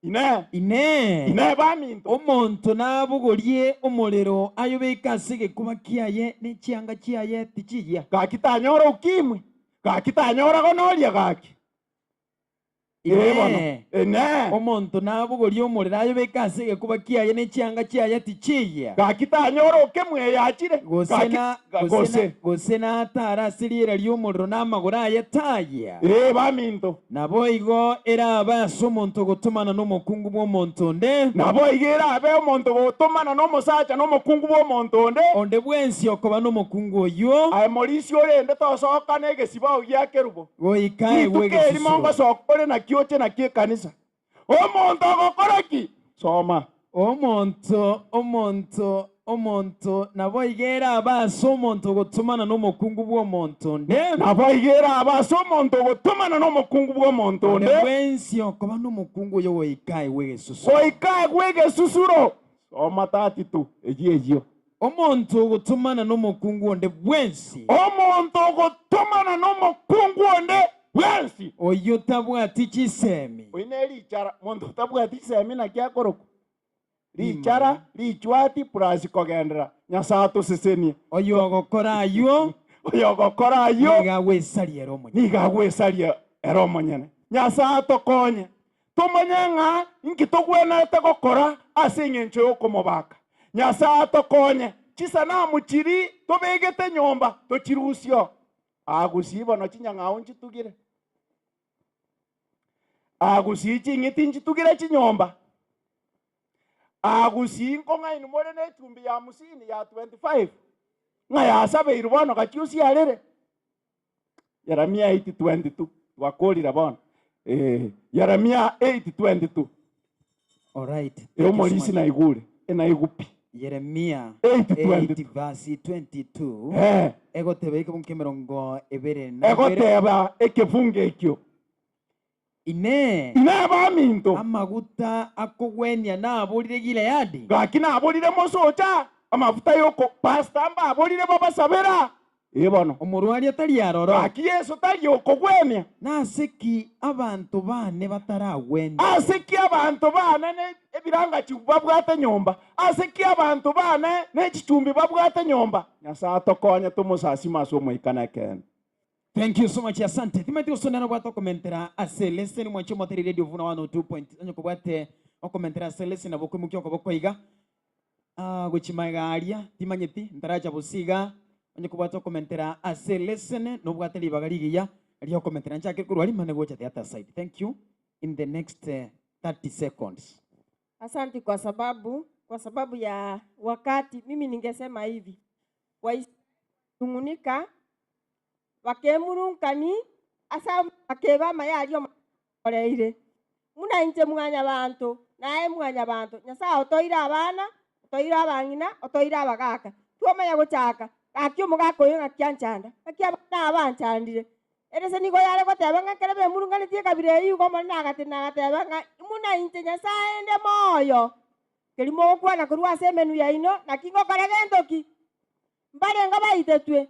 Ine baminto. Omonto nabogorie omorero ayobeka ase egekuba kiaye n'echianga chiaye tichiya. Gaki tanyora ukimwi. Gaki tanyora gonoria gaki. Ine. Omonto nabogorie omorero ayobeka ase egekuba kiaye n'echianga chiaye tichiya. Gaki tanyora ukemwe yachire. Gose natara ase riera riomorero n'amagoro aye taya. Baminto. Nabo igo eraba ase omonto gotomana n'omokungu bw'omonto onde. Nabo igo erabe omonto gotomana n'omosacha n'omokungu bw'omonto onde. Onde bwensi okoba n'omokungu oyo. Aye morisi orende tosoka n'egesiba ogiakerubo. Goikae gwegesusu. Mongo sokore na kioche na kie kanisa. Omonto gokora ki? Soma. Omonto nabo igera abaso omonto gotumana n'omokungu bw'omonto onde. Nabo igera abaso omonto gotumana n'omokungu bw'omonto onde. Bwensi okoba n'omokungu oyo goikae wegesusu. Goikae wegesusuro. Soma 32 egio. Omonto gotumana n'omokungu onde bwensi. Omonto gotumana n'omokungu onde bwensi. Oyo tabwati chisemi. Oine lichara monto tabwati chisemi na kiakoroko. Lichara lichwati plus kogendera. Nyasato seseni. Oyo gokorayo. Niga wesaria eromo nyene. Nyasato konye. Tumanye nkitogwenete gokora ase eng'encho y'okomobaka. Nyasato konye. Chisanamu chiri tobegete nyomba tochirusio. Agusiba no chinyang'ao nchitugire. Agusi ching'iti nchitugire chinyomba. Agusi nkonga inumore ne chumbi ya musini ya 25. Nga ya sabe irubono kachiusi alere. Yeremia 8:22. Wakolira bono. Yeremia 8:22. All right. Omolisi na igure. Na igupi. Yeremia 8 verse 22. Egoteba ikerongo ebere na egoteba ekefunge ekyo. Ine baminto. Amaguta akogwenia nabolire Gileadi. Gaki nabolire mosocha. Amavuta yoko pastamba abolire babasabera. Bono. Omurwari atari aroro. Gaki Yesu tari okogwenia. Naseki abantu bane batarawenia. Aseki abantu bane ne ebiranga chibabwate nyomba. Aseki abantu bane ne chichumbi babwate nyomba. Nyasato konya tumusasi maso moikana ken. Thank you so much, asante. Timati usonana bwata komentera aselese ni mwacho moteri radio vuna 102. Onyo kubwate okomentera aselese na bokwe mukyo koboko iga. Guchimaiga aria timanyeti ntaraja busiga. Onyo kubwate okomentera aselese no bwate libagarigiya. Rio komentera nchake kurwali mane gocha the other side. Thank you. In the next 30 seconds. Asante kwa sababu ya wakati mimi ningesema hivi. Waisumunika wakemurunkani asa akeba mayalio oreire muna inche mwanya bantu nae mwanya bantu nyasa otoira abana otoira abangina otoira abagaka twomanya gochaka akyo mugako yo ngakyanchanda akya abanchandire erese nigo yale goteba ngakerebe murungani tie kabire yugo mona agatina gateba muna inche nyasa ende moyo kelimo kwana kurwa semenu ya ino na kingo karagendoki mbale ngabaitetwe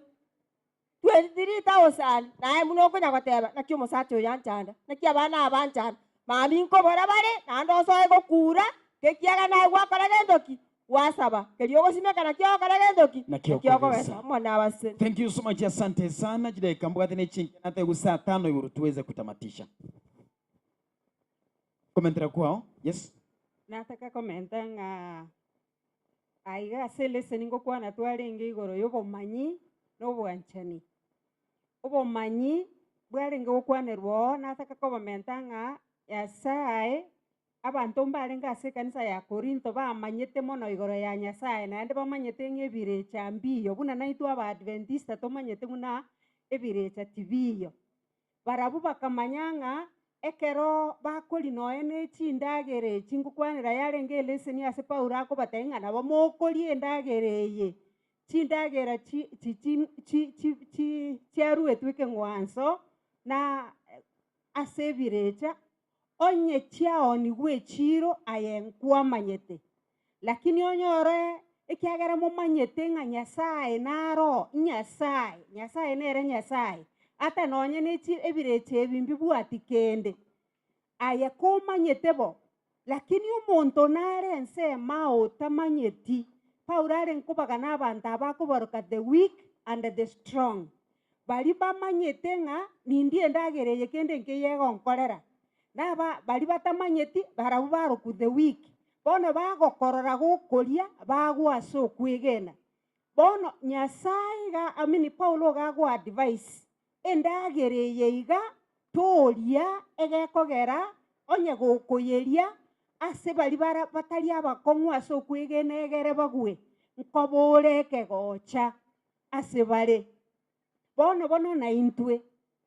23,000 nae munoko nyagoteba nakyo musati oyanchanda nakyo abana abanchanda mami nkobora bare nando soe gokura kekiaga nae gwakaragendoki wasaba kelio gosimeka nakyo karagendoki nakyo kogesa mwana abase. Thank you so much, asante sana. Jide kambugate ne chinki nate gusa 5 iburu tuweze kutamatisha. Komentera kwao. Yes. Nataka komenta nga aiga selese ningo kwana twarenge igoro yobomanyi n'obwanchani. Obomanyi bwarenge gokwanerwo nataka komenta nga Nyasaye abantu mbarenga ase kanisa ya Korinto bamanyete mono igoro ya Nyasaye naende bamanyete ng'ebirecha mbiyo buna naitwa Abadventista tomanyete ng'una ebirecha tibiyo barabu bakamanya nga ekero bakori noe na echindagera echi ngokwanera yarenge eleseni ase Paulo akobatebia ng'a nabo mokoria endagera eye chindagera chiaruetwe ekeng'wanso na ase ebirecha onye chiaonigwa echiro aye nkwamanyete, lakini onyore ekiagera momanyete ng'a Nyasaye naro Nyasaye, Nyasaye nere Nyasaye, ata nonye na ebirecha ebi mbibwati kende aye komanyete bo, lakini omonto narense emao tamanyeti. Paulo are nkobagana abantu abakoboroka the weak and the strong, bari bamanyete ng'a nindi endagera eye kende nkeyegonkorera, naba bari batamanyeti barabo baroku the weak, bono bagokorora gokoria bagwa ase okwegena. Bono Nyasaye Paulo gagwa advice endagera eye iga toria egekogera onye gokoyeria ase bari batari abakong'u ase okwegena egere bagwe nkobore ekegocha ase bare. Bono na intwe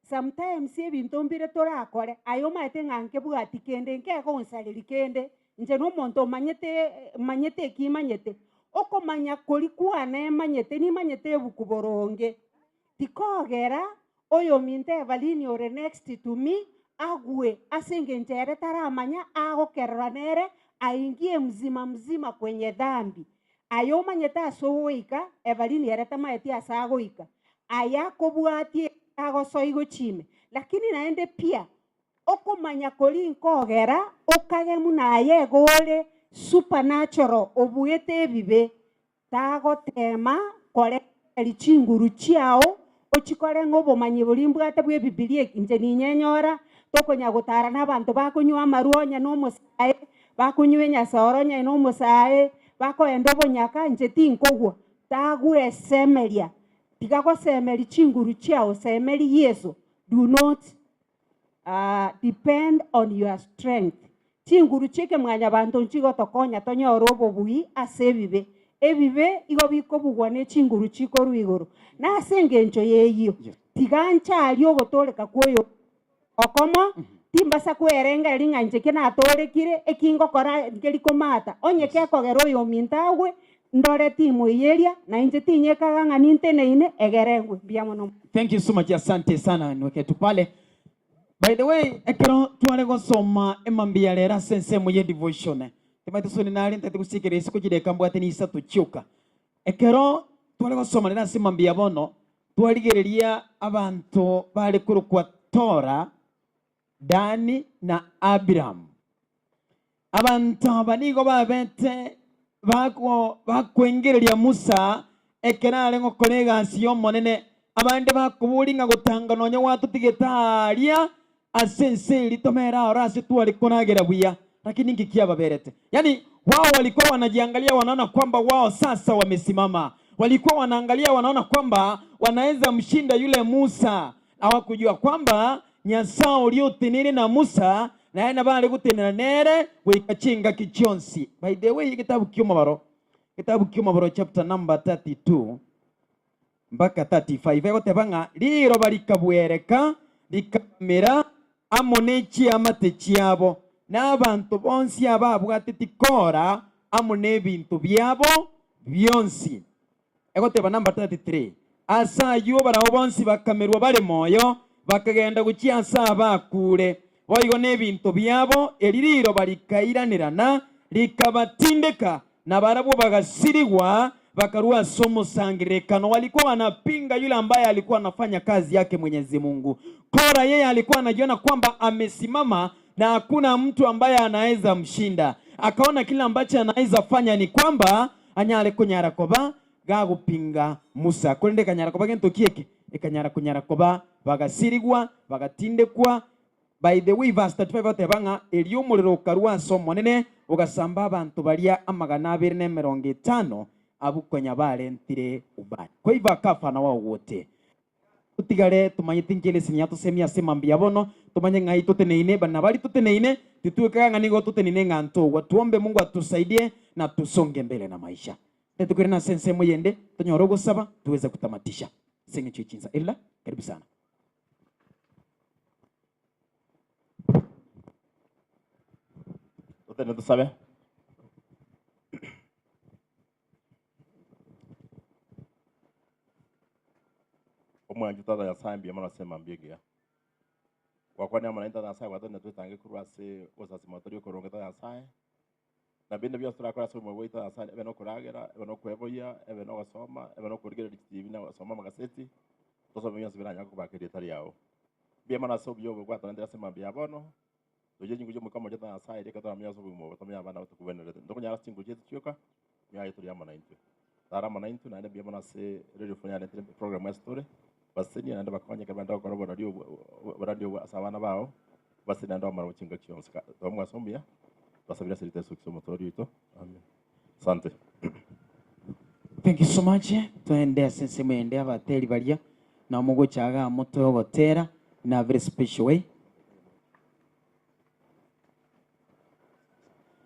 sometimes ebinto mbire torakore ayo maete ng'a nkebwati kende nkegonsareri kende nche nomonto manyete ekimanyete okomanya kori kwana emanyete nimanyete ebuku boronge tikogera oyo minte Evalini ore next to me agwe ase engenche ere taramanya agokerera nere aingie mzima kwenye dhambi ayo manyete ase ogoika Evalini ere tamaeti ase agoika aya kobwatie agosoigo chime, lakini naende pia okomanya kori nkogera okagemu naye gore supernatural obuete ebibe tagotema kore chinguru chiao ochikore ng'obomanyi borimbwate bwa ebibilia nche ninyenyora tokonya gotara n'abanto bakonywa amaru onya n'omosae bakonywa enyasoro onya n'omosae bakoenda obonyaka nche tinkogwa tagwesemeria tiga gosemeri chinguru chiao semeri Yesu. Do not depend on your strength. Chinguru chike mwanya bantu nchigo tokonya tonyora obobui ase ebibe igo bikobugwa ne chinguru chiko ruigoro na asengencho yeyo tiga nchari ogotoreka kwoyo okomo timbasa kwerenga eringa nche kenatorekire ekingo kora ngerikomata onye kekogera oyo mintagwe ndore timu yeria na inje tinyekaga ng'a ninteneine egerengwe biamono. Thank you so much, asante sana nweketu pale. By the way, ekero twale gosoma emambia lera sense moye devotion. Temate soni nari ntete kusikire siku jide kambwate ni isa tuchuka. Ekero twale gosoma lera simambia bono twaligereria abantu bali kurukwa Tora, Dani na Abraham. Abantu banigo babete bakwengereria Musa ekerare ngokorega asiyo monene abande bakuburinga gutanga nonye watutigetaria asense litomera orase tu alikonagera buya lakini ngikia baberete. Yani wao walikuwa wanajiangalia wanaona kwamba wao sasa wamesimama. Walikuwa wanaangalia wanaona kwamba wanaweza mshinda yule Musa. Hawakujua kwamba Nyasaye uliotenene na Musa na yana bali gutenera nere wikachinga kichonsi. By the way, kitabu Kiomabaro chapter number 32 mpaka 35 ego tebanga liro balikabwereka likamera amonechi amatechi abo n'abantu bonsi ababwate tikora amone ebintu byabo byonsi. Ego teba number 33 asa yo baraho bonsi bakamerwa bale moyo bakagenda gukiasa abakure boigo n'ebintu byabo eliriro balikairanirana likabatindeka na barabo bagasirigwa bakarua somo sangirekano. Walikuwa wanapinga yule ambaye alikuwa anafanya kazi yake Mwenyezi Mungu. Kora yeye alikuwa anajiona kwamba amesimama na hakuna mtu ambaye anaweza mshinda. Akaona kila ambacho anaweza fanya ni kwamba anyale kunyarakoba gagupinga Musa. Kwende kanyarakoba gento kieke ekanyara kunyarakoba bagasirigwa bagatindekwa. By the way, verse 35 tebanga eliyo muliro karua somo nene ugasamba abantu balia 250 abukonya balentire ubani. Kwa hivyo akafa na wao wote. Tutigare tumanyite ngele sinya tusemia semambia bono tumanye ngai tuteneine bana bali tuteneine tituka nganigo tuteneine nganto watuombe Mungu atusaidie na tusonge mbele na maisha. Tukire na sense moyende tonyorogo saba tuweze kutamatisha. Senye chichinza ila karibu sana. Watene tusabe. Omwanju tata ya sambi amana sema mbigia. Wakwa ni amana tata sai watene tutange kurwase osasi motorio koronga tata sai. Na binde bya sura kwa somo wita sai ebe no kuragera, ebe no kweboya, ebe no gasoma, ebe no kurigera TV na gasoma magaseti. Toso bya sibira nyako bakiri tari yao. Bia mana so byo kwa tanda sema bia bono. Doje nyingu mu kama jata sai de kata mya so mo tamya bana to kuvenere. Ndoko nyara singu jetu chioka. Mya yetu ya mana into. Tara mana into na bia mana se radio phone ya program ya story. Basini naenda bakanya kama ndao kwa radio sawana bao. Basini ndao mara uchinga chio sika. Tomwa sombia. Basabira silite sukso motori ito. Amen. Asante. Thank you so much. Tuendea sense muendea bateri baria na mugo chaga moto yo gotera na very special way.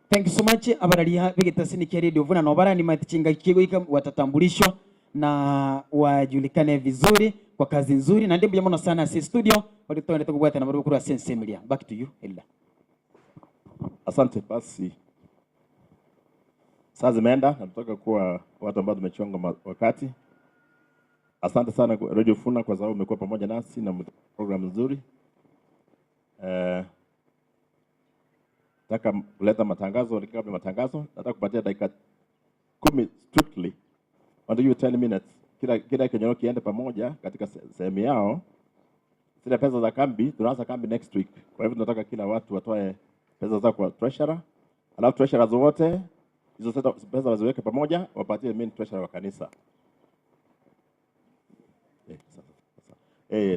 Thank you so much. Abararia bigitasini kia radio vuna na bara ni matichinga kigo ika watatambulishwa na wajulikane vizuri kwa kazi nzuri na ndimbo jamono sana si studio walitoenda tukubwata na barukuru wa sense media. Back to you Ella. Asante basi. Saa zimeenda na tutaka kuwa watu ambao tumechonga wakati. Asante sana Radio Funa kwa sababu umekuwa pamoja nasi na program nzuri. Nataka kuleta matangazo, kabla matangazo, nataka kupatia dakika 10 strictly. Under you 10 minutes. Kila kenyoro kiende pamoja katika sehemu yao. Zile pesa za kambi, tunaanza kambi next week. Kwa hivyo tunataka kila watu watoe pesa zao kwa treasurer. Alafu treasurer zote hizo pesa waziweke pamoja, wapatie main treasurer wa kanisa.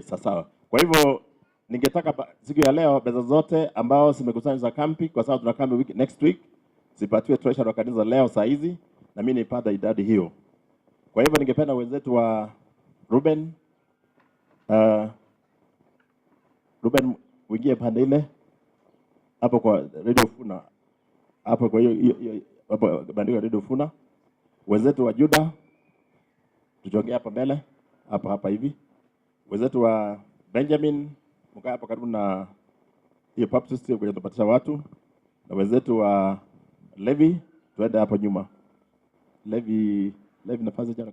Sasa. Kwa hivyo ningetaka siku ya leo pesa zote ambao zimekusanywa za kambi kwa sababu tuna kambi next week zipatiwe treasurer wa kanisa leo saa hizi na mimi nipata idadi hiyo. Kwa hivyo ningependa wenzetu wa Ruben uingie pande ile hapo kwa Radio Funa. Hapo kwa hiyo hapo bandiko Radio Funa. Wenzetu wa Juda tujongea hapa mbele hapa hivi. Wenzetu wa Benjamin mkaa hapa karibu na hiyo pub system kwa kupatisha watu. Na wenzetu wa Levi tuende hapo nyuma. Levi nafasi jana.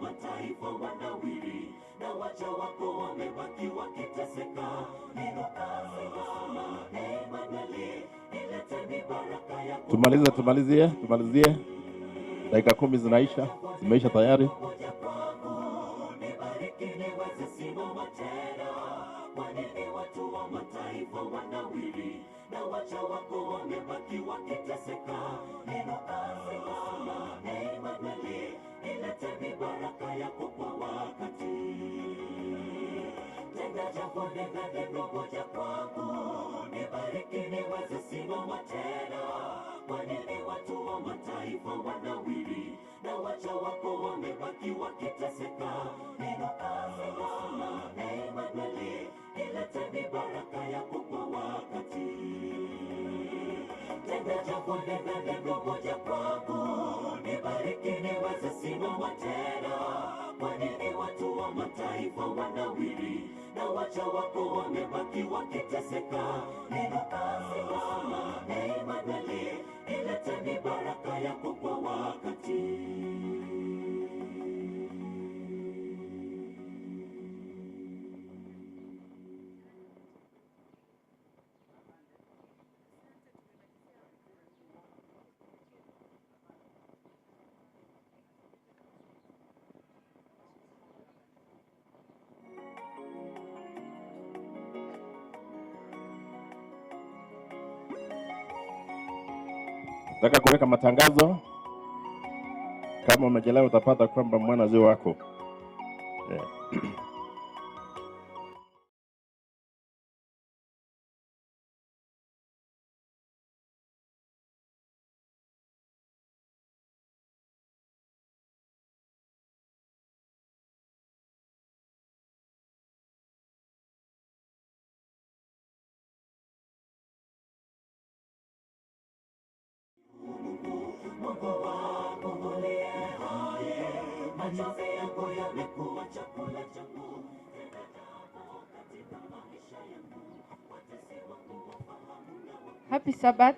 mataifa wanawiri, na waja wako wamebaki wakiteseka. Inuka simama, Emanueli, ileteni baraka yako. Tumalizie. Dakika 10 zinaisha, zimeisha tayari. Nibariki niweze simama tena. Kwa nini watu wa mataifa wanawiri, na waja wako wamebaki wakiteseka? Inuka simama, Emanueli, ileteni baraka yako kwa wakati. Tenda jambo neno moja kwangu, nibariki niweze simama tena. Kwa nini watu wa mataifa wanawiri, na waja wako wamebaki wakiteseka? Inuka simama, Emanueli, ileteni baraka yako kwa wakati. Tenda jambo neno moja kwangu, nibariki niweze simama tena. Kwa nini watu wa mataifa wanawiri, na waja wako wamebaki wakiteseka? Inuka simama, Emanueli, ileteni baraka yako kwa wakati. Nataka kuweka matangazo. Kama umejelewa utapata kwamba mwana zio wako. Machozi yako yamekuwa chakula changu. Happy Sabbath.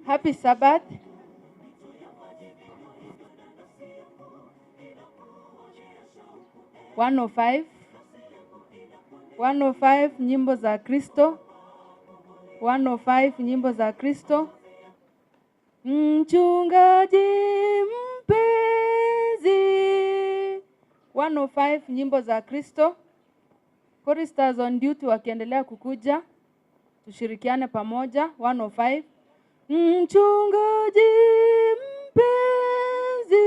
Happy Sabbath. (105) 105 nyimbo za Kristo. 105 nyimbo za Kristo. Mchungaji mpenzi. 105 nyimbo za Kristo. Choristers on duty wakiendelea kukuja, tushirikiane pamoja. 105. Mchungaji mpenzi,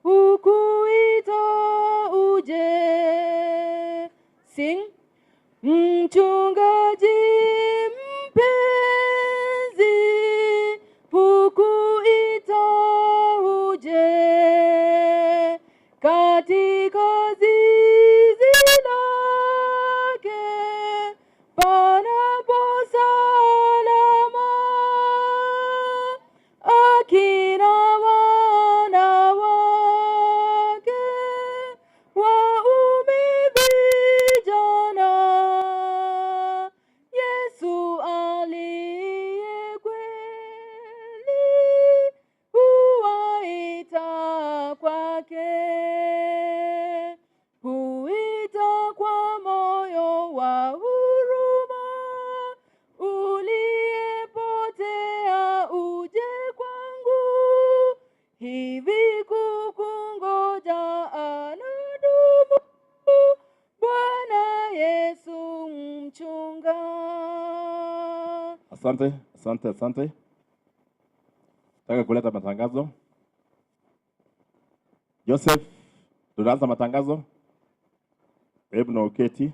ukuita uje. Sing. Mchungaji mpenzi, ukuita uje. Katika zizi lake panapo salama, akina wana wake waume vijana. Yesu aliye kweli huwaita kwake, huita kwa moyo wa huruma. Uliyepotea uje kwangu, hivi kukungoja anadumu. Bwana Yesu mchunga. Asante. Nataka kuleta matangazo. Joseph, tunaanza matangazo. Hebu na uketi.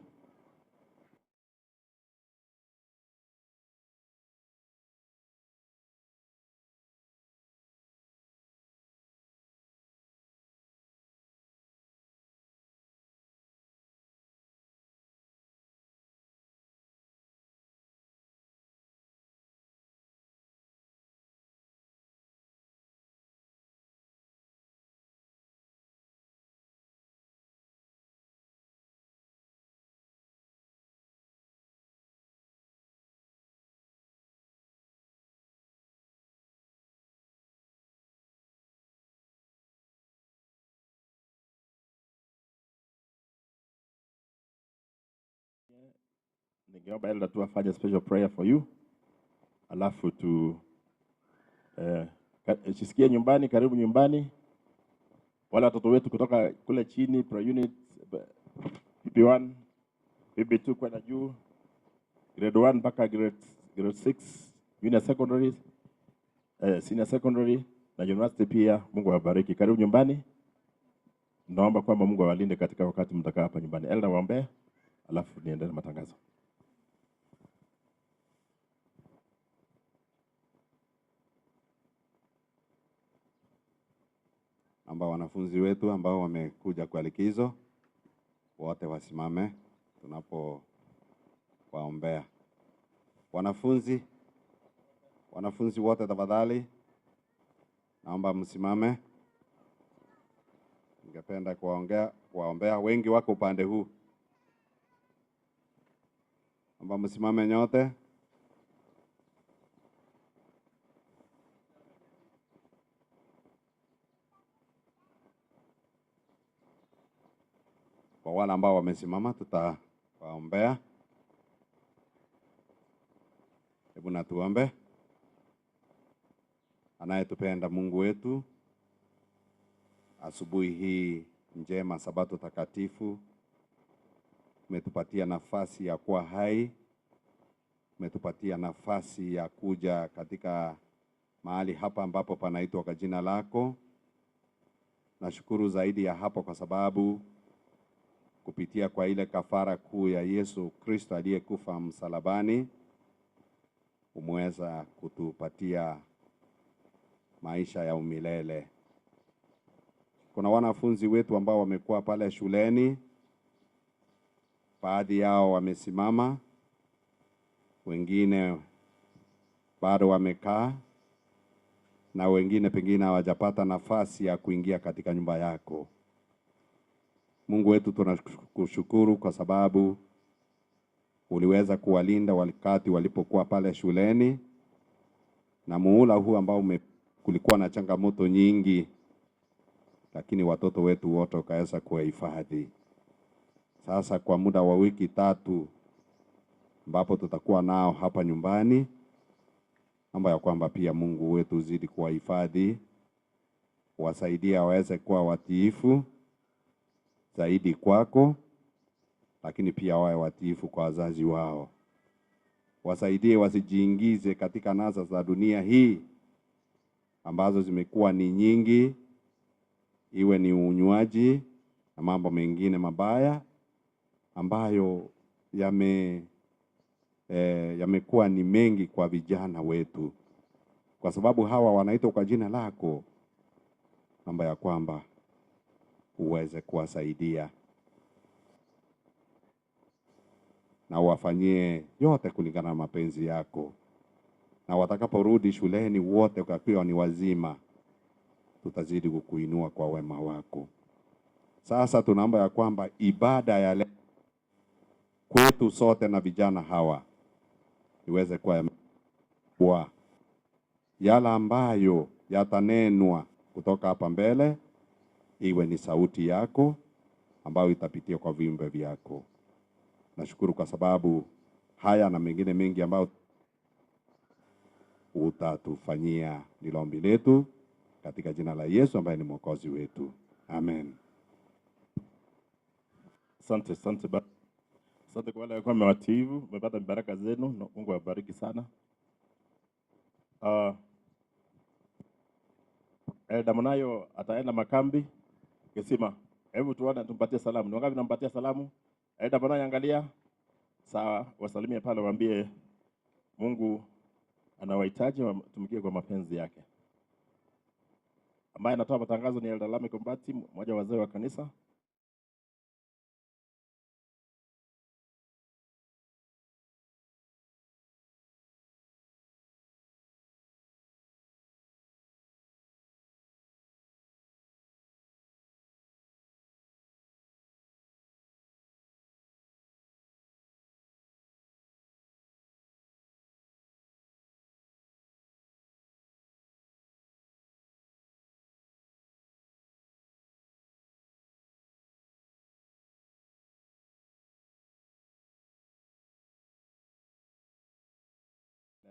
ningeomba Elda tu afanye special prayer for you, alafu jisikie nyumbani, karibu nyumbani. Wale watoto wetu kutoka kule chini pro unit PP1, PP2 kwenda juu, grade 1 mpaka grade 6, junior secondary, senior secondary na university pia. Mungu awabariki. Karibu nyumbani. Naomba kwamba Mungu awalinde katika wakati mtakaa hapa nyumbani. Elda waombee, alafu niendelee matangazo. Ambao wanafunzi wetu ambao wamekuja kwa likizo wote wasimame tunapo waombea. Wanafunzi wote tafadhali, naomba msimame. Ningependa kuwaombea, wengi wako upande huu. Naomba msimame nyote. Kwa wale ambao wamesimama tutawaombea. Hebu na tuombe. Anayetupenda Mungu wetu, asubuhi hii njema, sabato takatifu, umetupatia nafasi ya kuwa hai, umetupatia nafasi ya kuja katika mahali hapa ambapo panaitwa kwa jina lako. Nashukuru zaidi ya hapo kwa sababu kupitia kwa ile kafara kuu ya Yesu Kristo aliyekufa msalabani, umeweza kutupatia maisha ya umilele. Kuna wanafunzi wetu ambao wamekuwa pale shuleni, baadhi yao wamesimama, wengine bado wamekaa, na wengine pengine hawajapata nafasi ya kuingia katika nyumba yako. Mungu wetu, tunakushukuru kwa sababu uliweza kuwalinda wakati walipokuwa pale shuleni, na muhula huu ambao kulikuwa na changamoto nyingi, lakini watoto wetu wote ukaweza kuwahifadhi. Sasa kwa muda wa wiki 3 ambapo tutakuwa nao hapa nyumbani, naomba ya kwamba pia Mungu wetu uzidi kuwahifadhi, wasaidia waweze kuwa watiifu zaidi kwako, lakini pia wawe watiifu kwa wazazi wao. Wasaidie wasijiingize katika nasa za dunia hii ambazo zimekuwa ni nyingi, iwe ni unywaji na mambo mengine mabaya ambayo yamekuwa ni mengi kwa vijana wetu. Kwa sababu hawa wanaitwa kwa jina lako, naomba ya kwamba uweze kuwasaidia na wafanyie yote kulingana na mapenzi yako, na watakaporudi shuleni wote wakiwa ni wazima, tutazidi kukuinua kwa wema wako. Sasa tunaomba ya kwamba ibada ya leo kwetu sote na vijana hawa iweze kuwa yala ambayo yatanenwa kutoka hapa mbele, iwe ni sauti yako ambayo itapitia kwa viumbe vyako. Nashukuru kwa sababu haya na mengine mengi ambayo utatufanyia, ni ombi letu katika jina la Yesu ambaye ni Mwokozi wetu. Amen. Asante kwa wale walikuwa mmewativu, mmepata baraka zenu. Mungu awabariki sana. Elda Munayo ataenda makambi Kisima. Hebu tuone, tumpatie salamu. Ni wangapi nampatia salamu? Elda Munayo, angalia. Sawa, wasalimie pale, waambie Mungu anawahitaji, watumikie kwa mapenzi yake. Ambaye anatoa matangazo ni Elda Lame Kombati, mmoja wa wazee wa kanisa.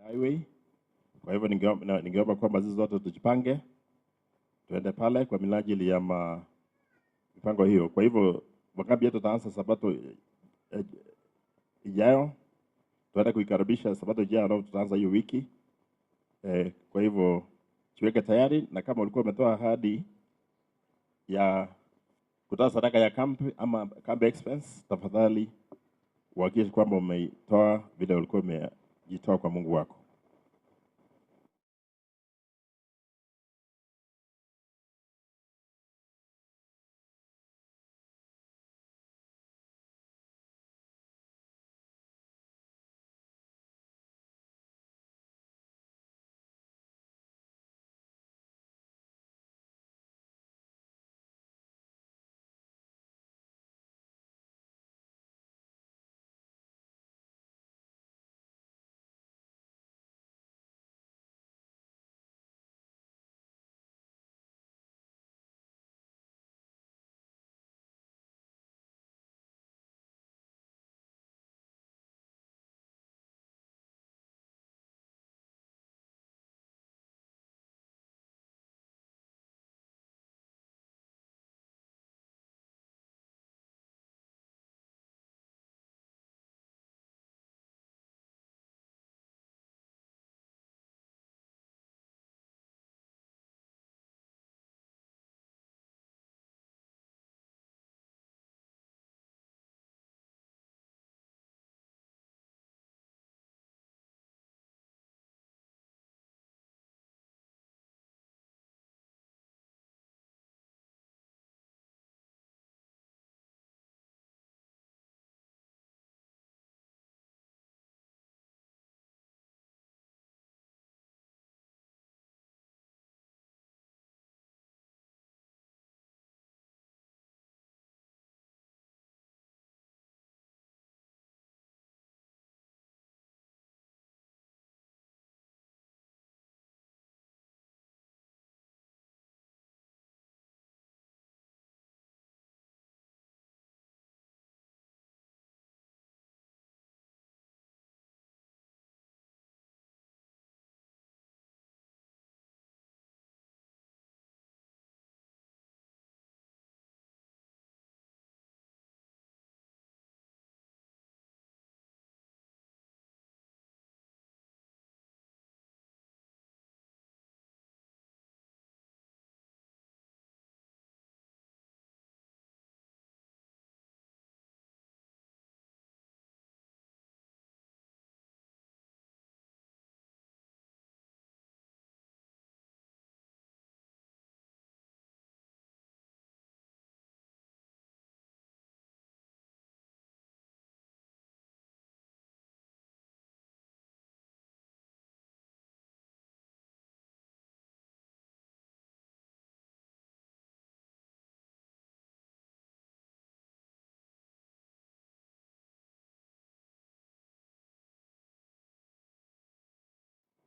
highway. Kwa hivyo ningeomba kwamba sisi zote tujipange tuende pale kwa minajili ya mipango hiyo. Kwa hivyo makambi yetu tutaanza Sabato ijayo, tuende kuikaribisha Sabato ijayo, alafu tutaanza hiyo wiki. Kwa hivyo tuweke tayari, na kama ulikuwa umetoa ahadi ya kutoa sadaka ya kambi ama kambi expense, tafadhali uhakikishe kwamba umeitoa vile ulikuwa umejitoa kwa Mungu wako.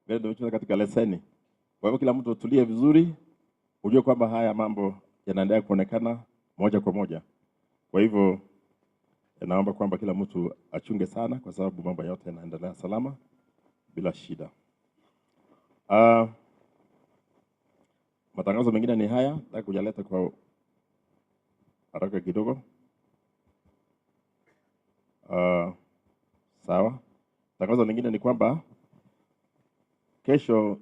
Vile tumecheza katika leseni. Kwa hivyo kila mtu utulie vizuri, ujue kwamba haya mambo yanaendelea kuonekana moja kwa moja. Kwa hivyo naomba kwamba kila mtu achunge sana, kwa sababu mambo yote yanaendelea salama bila shida. Matangazo mengine ni haya, nataka kujaleta kwa haraka kidogo. Sawa. Tangazo lingine ni kwamba kesho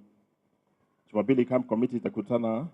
Jumapili camp committee itakutana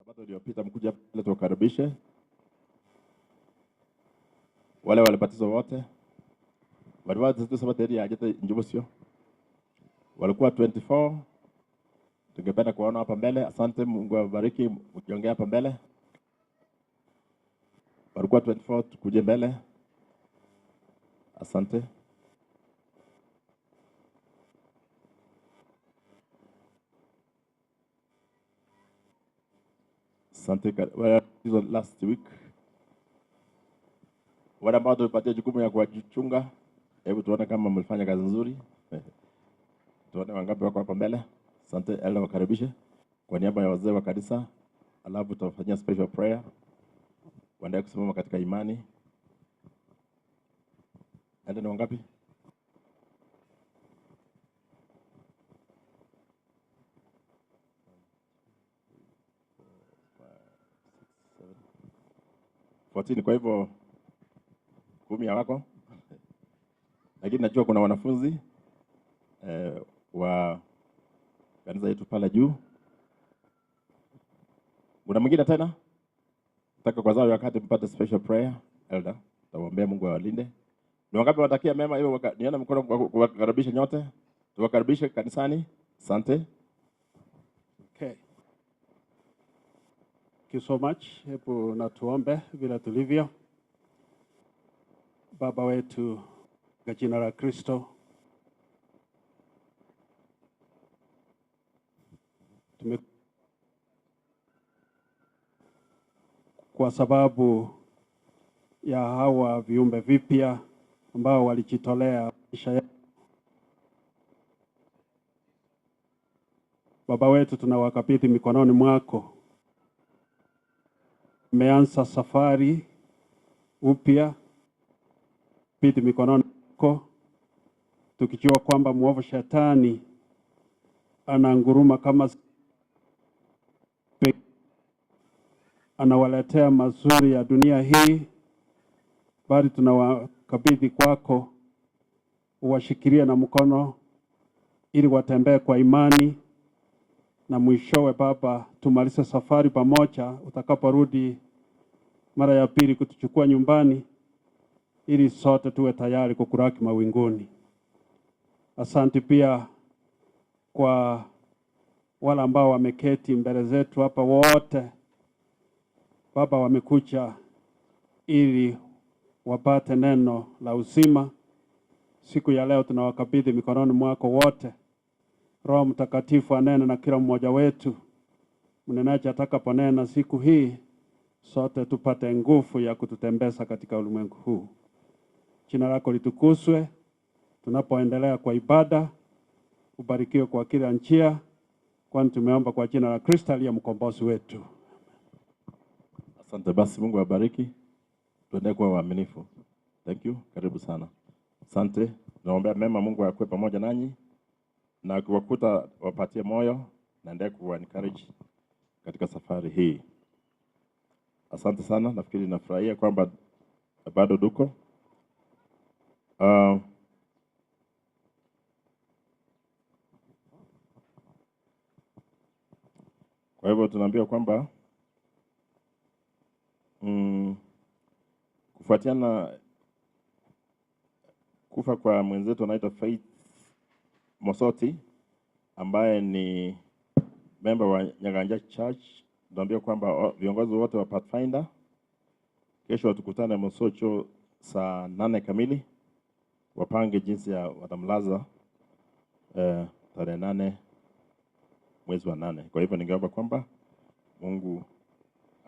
Sabato iliyopita, mkuja pale tuwakaribishe wale walibatizwa wote. Walibatizwa Sabato ile ajete njubusio. Walikuwa 24. Tungependa kuona hapa mbele. Asante, Mungu awabariki mkiongea hapa mbele. Walikuwa 24, tukuje mbele. Asante. Asante. Hizo last week. Wale ambao tulipatia jukumu ya kuwachunga, hebu tuone kama mlifanya kazi nzuri. Tuone wangapi wako hapa mbele. Asante, Elda wakaribishe kwa niaba ya wazee wa kanisa, alafu tutafanyia special prayer. Waendelee kusimama katika imani. Elda ni wangapi? Kwa hivyo 10 hawako, lakini najua kuna wanafunzi wa kanisa yetu pale juu. Kuna mwingine tena? Nataka kwa sababu wakati mpate special prayer, Elder, tawaombea Mungu awalinde. Ni wangapi watakia mema hiyo? Niona mkono kuwakaribisha nyote. Tuwakaribishe kanisani. Asante. Okay. Thank you so much. Hebu na tuombe vile tulivyo. Baba wetu, kwa jina la Kristo, kwa sababu ya hawa viumbe vipya ambao walijitolea maisha yao. Baba wetu, tunawakabidhi mikononi mwako. Umeanza safari upya, piti mikononi mwako, tukijua kwamba mwovu shetani ananguruma kama anawaletea mazuri ya dunia hii, bali tunawakabidhi kwako, uwashikilie na mkono ili watembee kwa imani, na mwishowe Baba tumalize safari pamoja utakaporudi mara ya pili kutuchukua nyumbani, ili sote tuwe tayari kukuraki mawinguni. Asante pia kwa wale ambao wameketi mbele zetu hapa wote. Baba, wamekuja ili wapate neno la uzima. Siku ya leo tunawakabidhi mikononi mwako wote. Roho Mtakatifu anene na kila mmoja wetu. Mnenaji atakaponena siku hii, sote tupate nguvu ya kututembeza katika ulimwengu huu. Jina lako litukuzwe tunapoendelea kwa ibada. Ubarikiwe kwa kila njia, kwani tumeomba kwa jina la Kristo aliye mkombozi wetu. Asante. Basi Mungu awabariki. Tuendelee kuwa waaminifu. Thank you. Karibu sana. Asante. Naombea mema, Mungu akue pamoja nanyi, na akiwakuta wapatie moyo, na endelee kuwa encourage katika safari hii. Asante sana. Nafikiri nafurahia kwamba bado duko. Kwa hivyo tunaambiwa kwamba kufuatiana kufa kwa mwenzetu anaitwa Faith Mosoti, ambaye ni member wa Nyaganja Church. Tunaambiwa kwamba viongozi wote wa Pathfinder kesho tukutane Mosocho saa 8 kamili, wapange jinsi ya watamlaza tarehe 8 mwezi wa 8. Kwa hivyo ningeomba kwamba Mungu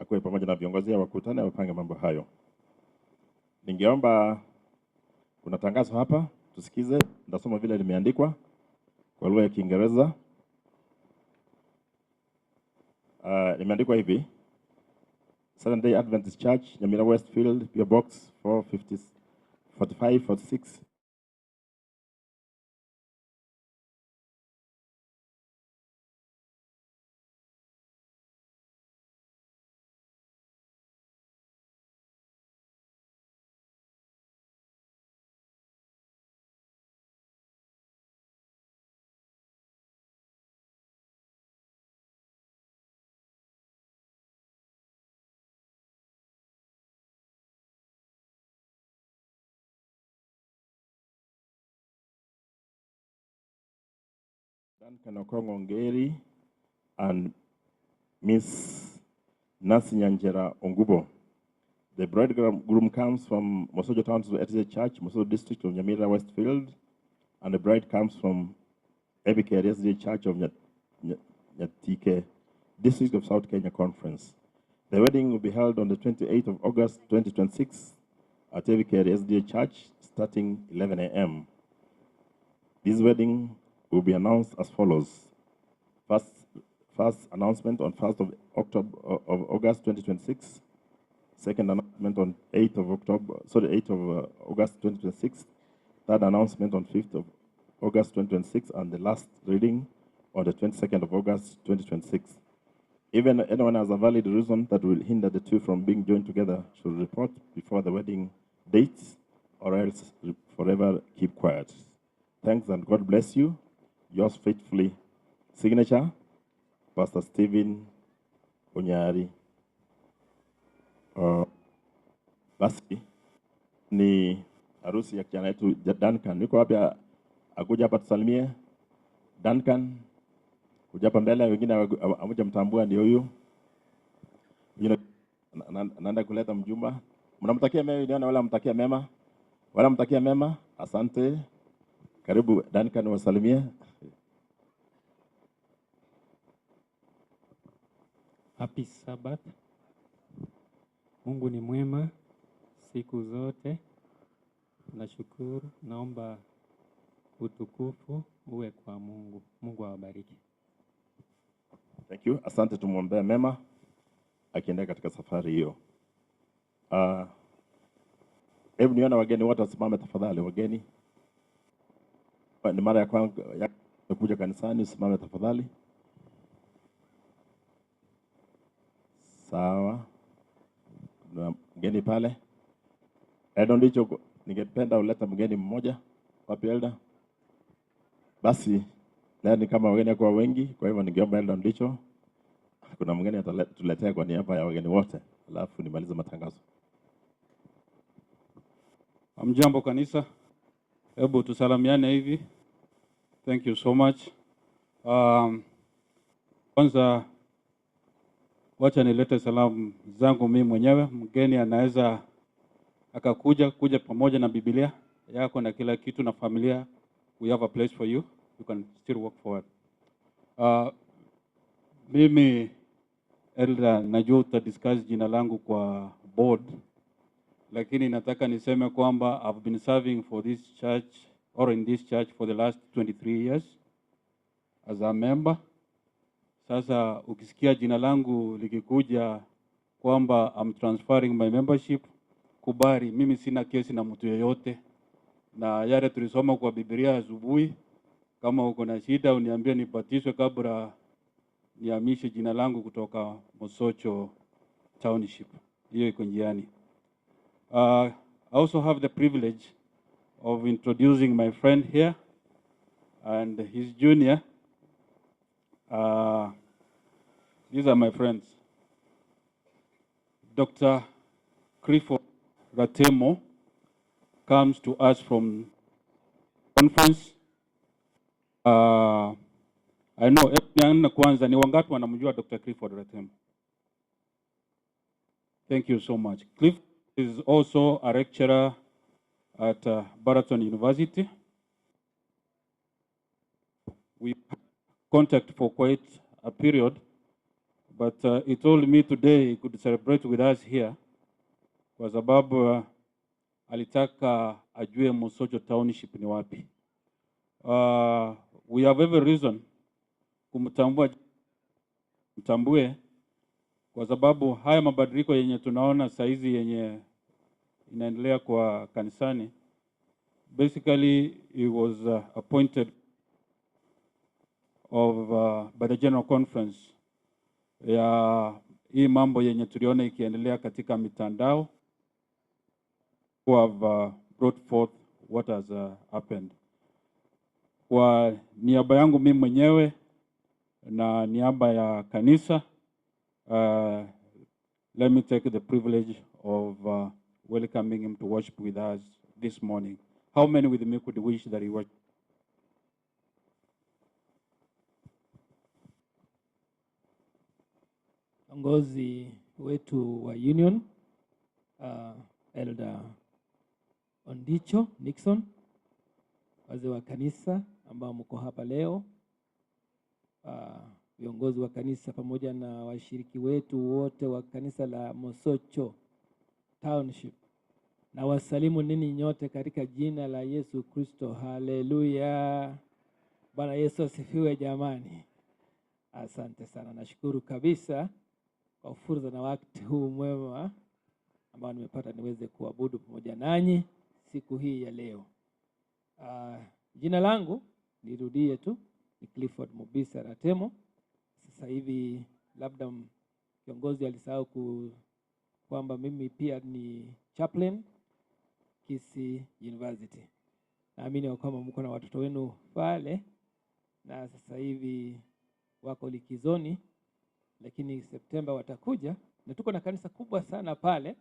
akuwe pamoja na viongozi wakutane wapange mambo hayo. Ningeomba kuna tangazo hapa tusikize, ndasoma vile limeandikwa kwa lugha ya Kiingereza. Limeandikwa hivi: Seventh Day Adventist Church, Nyamira Westfield, PO Box 44546. Duncan Okongo Ngeri and Miss Nancy Nyanjera Ongubo. The bridegroom comes from Mosojo Town to ETC Church, Mosojo District of Nyamira Westfield, and the bride comes from Ebike SDA Church of Nyatike, District of South Kenya Conference. The wedding will be held on the 28th of August 2026 at Ebike SDA Church, starting 11 a.m. This wedding will be announced as follows. First announcement on 1st of August 2026. Second announcement on 8th of August 2026. Third announcement on 5th of August 2026, and the last reading on the 22nd of August 2026. Even anyone has a valid reason that will hinder the two from being joined together should report before the wedding dates, or else forever keep quiet. Thanks and God bless you. Yours faithfully, signature, Pastor Stephen Onyari. Basi ni harusi ya kijana yetu Duncan. Yuko wapi akuja hapa tusalimie? Duncan, kuja hapa mbele, wengine amuja mtambua, ndio huyu. Naenda kuleta mjumba. Mnamtakia mema, ndio wala mtakia mema? Wala mtakia mema? Asante. Karibu Duncan, wasalimie. Happy Sabbath. Mungu ni mwema siku zote. Nashukuru, naomba utukufu uwe kwa Mungu. Mungu awabariki. Thank you. Asante, tumwombee mema akiendea katika safari hiyo. Hebu niona wageni wote wasimame tafadhali. Wageni, ni mara ya kwanza kuja kanisani, usimame tafadhali. Sawa. Na mgeni pale. Elda Ndicho, ningependa uleta mgeni mmoja. Wapi Elda? Basi, leo ni kama wageni kwa wengi, kwa hivyo ningeomba Elda Ndicho. Kuna mgeni atatuletea kwa niaba ya wageni wote. Alafu nimalize matangazo. Amjambo kanisa. Hebu tusalamiane hivi. Thank you so much. Kwanza wacha nilete salamu zangu mimi mwenyewe. Mgeni anaweza kuja pamoja na Biblia yako na kila kitu na familia. We have a place for you. You can still walk forward. Mimi Elda, najua utadiscuss jina langu kwa board, lakini nataka niseme kwamba I've been serving for this church or in this church for the last 23 years as a member. Sasa ukisikia jina langu likikuja kwamba I'm transferring my membership, kubali, mimi sina kesi na mtu yeyote, na yale tulisoma kwa Biblia asubuhi. Kama uko na shida uniambie nibatizwe kabla nihamishe jina langu kutoka Mosocho Township. Hiyo iko njiani. I also have the privilege of introducing my friend here and his junior. These are my friends. Dr. Clifford Ratemo comes to us from conference. I know kwanza ni wangapi wanamjua Dr. Clifford Ratemo? Thank you so much. Cliff is also a lecturer at Baraton University. We contact for quite a period, but he told me today he could celebrate with us here kwa sababu alitaka ajue Mosocho Township ni wapi. We have every reason kumtambue kwa sababu haya mabadiliko yenye tunaona saizi yenye inaendelea kwa kanisani. Basically he was appointed by the General Conference ya hii mambo yenye tuliona ikiendelea katika mitandao, who have brought forth what has happened. Kwa niaba yangu mimi mwenyewe na niaba ya kanisa, let me take the privilege of welcoming him to worship with us this morning. How many with me could wish that he worship? Viongozi wetu wa union, Elder Ondicho Nixon, wazee wa kanisa ambao mko hapa leo, viongozi wa kanisa pamoja na washiriki wetu wote wa kanisa la Mosocho Township, na wasalimu nini nyote katika jina la Yesu Kristo. Haleluya. Bwana Yesu asifiwe jamani. Asante sana. Nashukuru kabisa kwa fursa na wakati huu mwema ambao nimepata niweze kuabudu pamoja nanyi siku hii ya leo. Jina langu nirudie tu ni Clifford Mobisa Ratemo. Sasa hivi labda kiongozi alisahau kwamba mimi pia ni chaplain Kisii University. Naamini kwamba mko na watoto wenu pale na sasa hivi wako likizoni, lakini Septemba watakuja, na tuko na kanisa kubwa sana pale,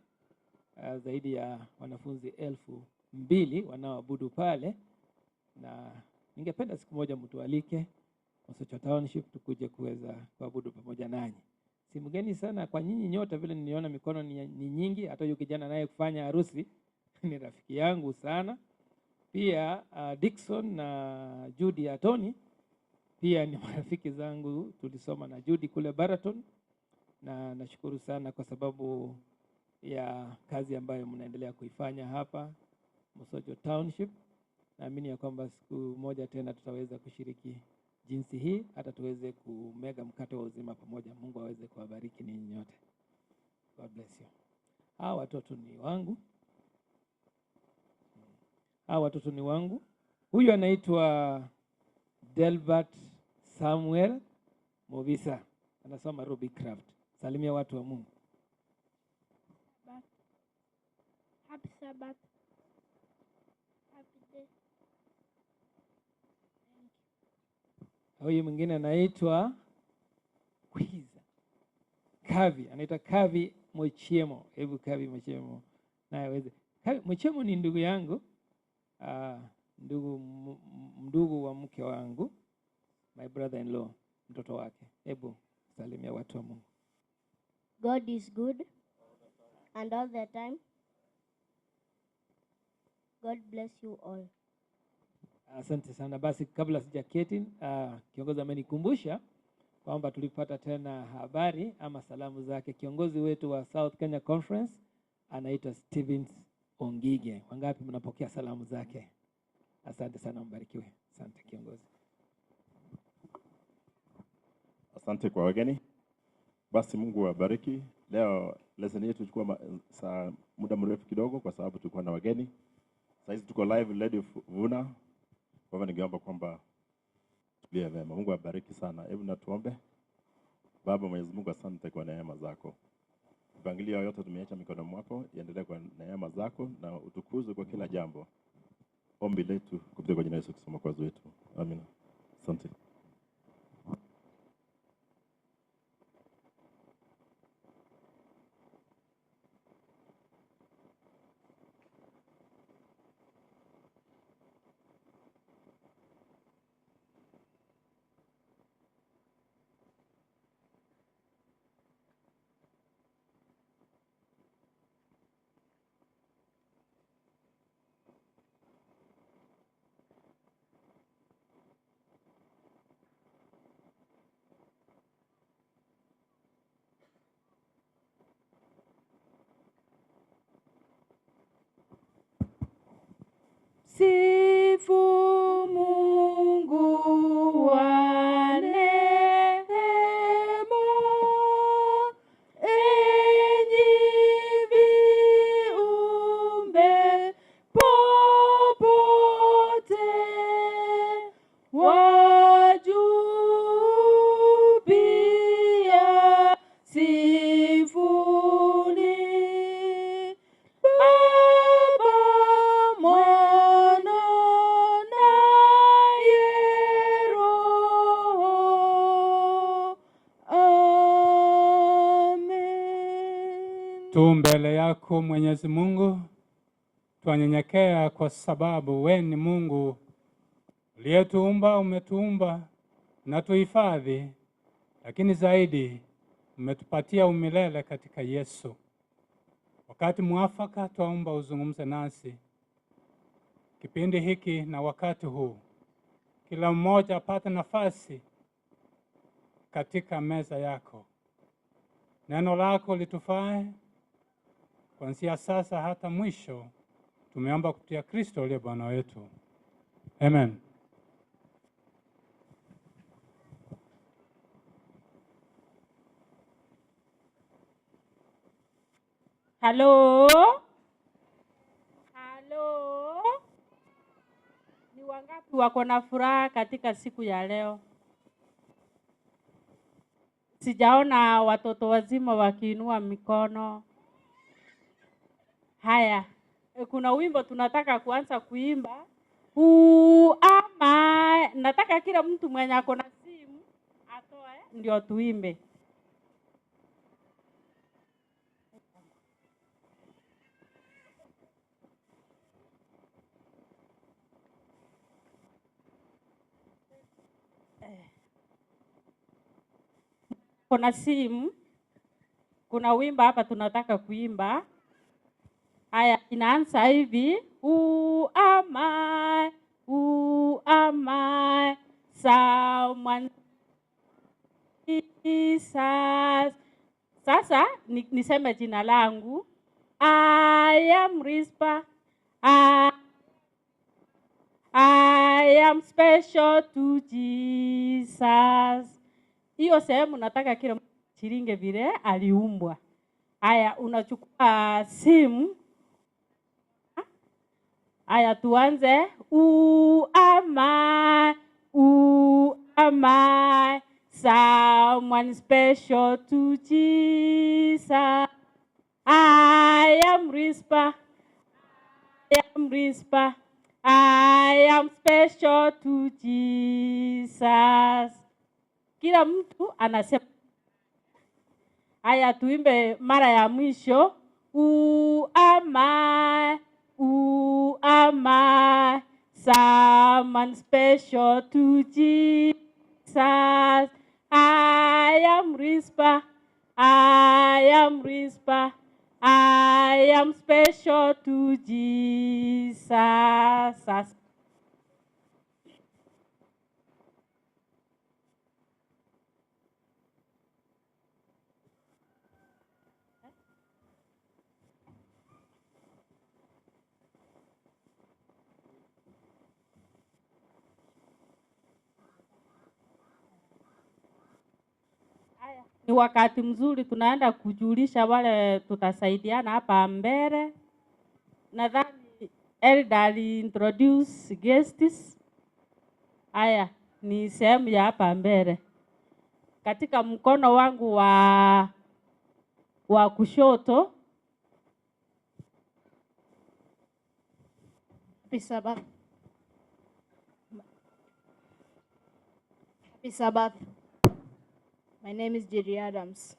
zaidi ya wanafunzi 2,000 wanaoabudu pale, na ningependa siku moja mtualike Mosocho Township tukuje kuweza kuabudu pamoja nanyi. Si mgeni sana kwa nyinyi nyote, vile niliona mikono ni nyingi. Hata yule kijana naye kufanya harusi ni rafiki yangu sana. Pia Dickson na Judy Atoni pia ni marafiki zangu, tulisoma na Judy kule Baraton, na nashukuru sana kwa sababu ya kazi ambayo mnaendelea kuifanya hapa Mosocho Township. Naamini ya kwamba siku moja tena tutaweza kushiriki jinsi hii, hata tuweze kumega mkate wa uzima pamoja. Mungu aweze kuwabariki ninyi nyote. God bless you. Hawa watoto ni wangu. Huyu anaitwa Delbert Samuel Mobisa, anasoma Ruby Craft. Salimia watu wa Mungu. Happy Sabbath. Happy day. Huyu mwingine anaitwa Kavi, anaitwa Kavi Mochiemo. Hebu Kavi Mochiemo naye aweze. Kavi Mochiemo ni ndugu yangu, ndugu wa mke wangu, my brother-in-law, mtoto wake. Hebu salimia watu wa Mungu. God is good and all the time. God bless you all. Asante sana. Basi kabla sijaketi, kiongozi amenikumbusha kwamba tulipata tena habari ama salamu zake. Kiongozi wetu wa South Kenya Conference anaitwa Stevens Ongige. Wangapi mnapokea salamu zake? Asante sana, mbarikiwe. Asante kiongozi. Asante kwa wageni. Basi Mungu awabariki. Leo lesson yetu ilikuwa muda mrefu kidogo kwa sababu tulikuwa na wageni. Sasa hizi tuko live Radio Vuna. Kwa hivyo ningeomba kwamba tulie vema. Mungu awabariki sana. Hebu na tuombe. Baba Mwenyezi Mungu, asante kwa neema zako. Mipangilio yote tumeacha mikono mwako, iendelee kwa neema zako na utukuzwe kwa kila jambo. Ombi letu kupitia kwa jina la Yesu Kristo Mwokozi wetu. Amina. Asante. Sifu Mungu wa neema, enyi viumbe popote, wajuu pia sifuni. Baba, Mwana naye Roho. Amen. Tu mbele yako Mwenyezi Mungu, twanyenyekea kwa sababu we ni Mungu uliyetuumba, umetuumba na tuhifadhi, lakini zaidi umetupatia umilele katika Yesu. Wakati mwafaka twaomba uzungumze nasi kipindi hiki na wakati huu, kila mmoja apate nafasi katika meza yako. Neno lako litufae kuanzia sasa hata mwisho. Tumeomba kupitia Kristo aliye Bwana wetu. Amen. Halo? Halo? Ni wangapi wako na furaha katika siku ya leo? Sijaona watoto wazima wakiinua mikono. Haya, kuna wimbo tunataka kuanza kuimba. Ama nataka kila mtu mwenye ako na simu atoe ndio tuimbe. Kuna simu, kuna wimbo hapa tunataka kuimba. Haya, inaanza hivi. Who am I? Who am I? Someone Jesus. Sasa niseme jina langu. I am Rispa. I am special to Jesus. Hiyo sehemu nataka kila mtu chiringe vile aliumbwa. Haya, unachukua simu. Haya, tuanze. Who am I? Who am I? Someone special to Jesus. I am Rispa. I am Rispa. I am special to Jesus. Kila mtu anasema. Haya, tuimbe mara ya mwisho. Who am I? Who am I? Someone special to Jesus. I am Rispa. I am Rispa. I am special to Jesus. Ni wakati mzuri tunaenda kujulisha wale tutasaidiana hapa mbele. Nadhani Elda aliintroduce guests. Haya, ni sehemu ya hapa mbele. Katika mkono wangu wa kushoto. Happy Sabbath. Happy Sabbath. My name is Jerry Adams.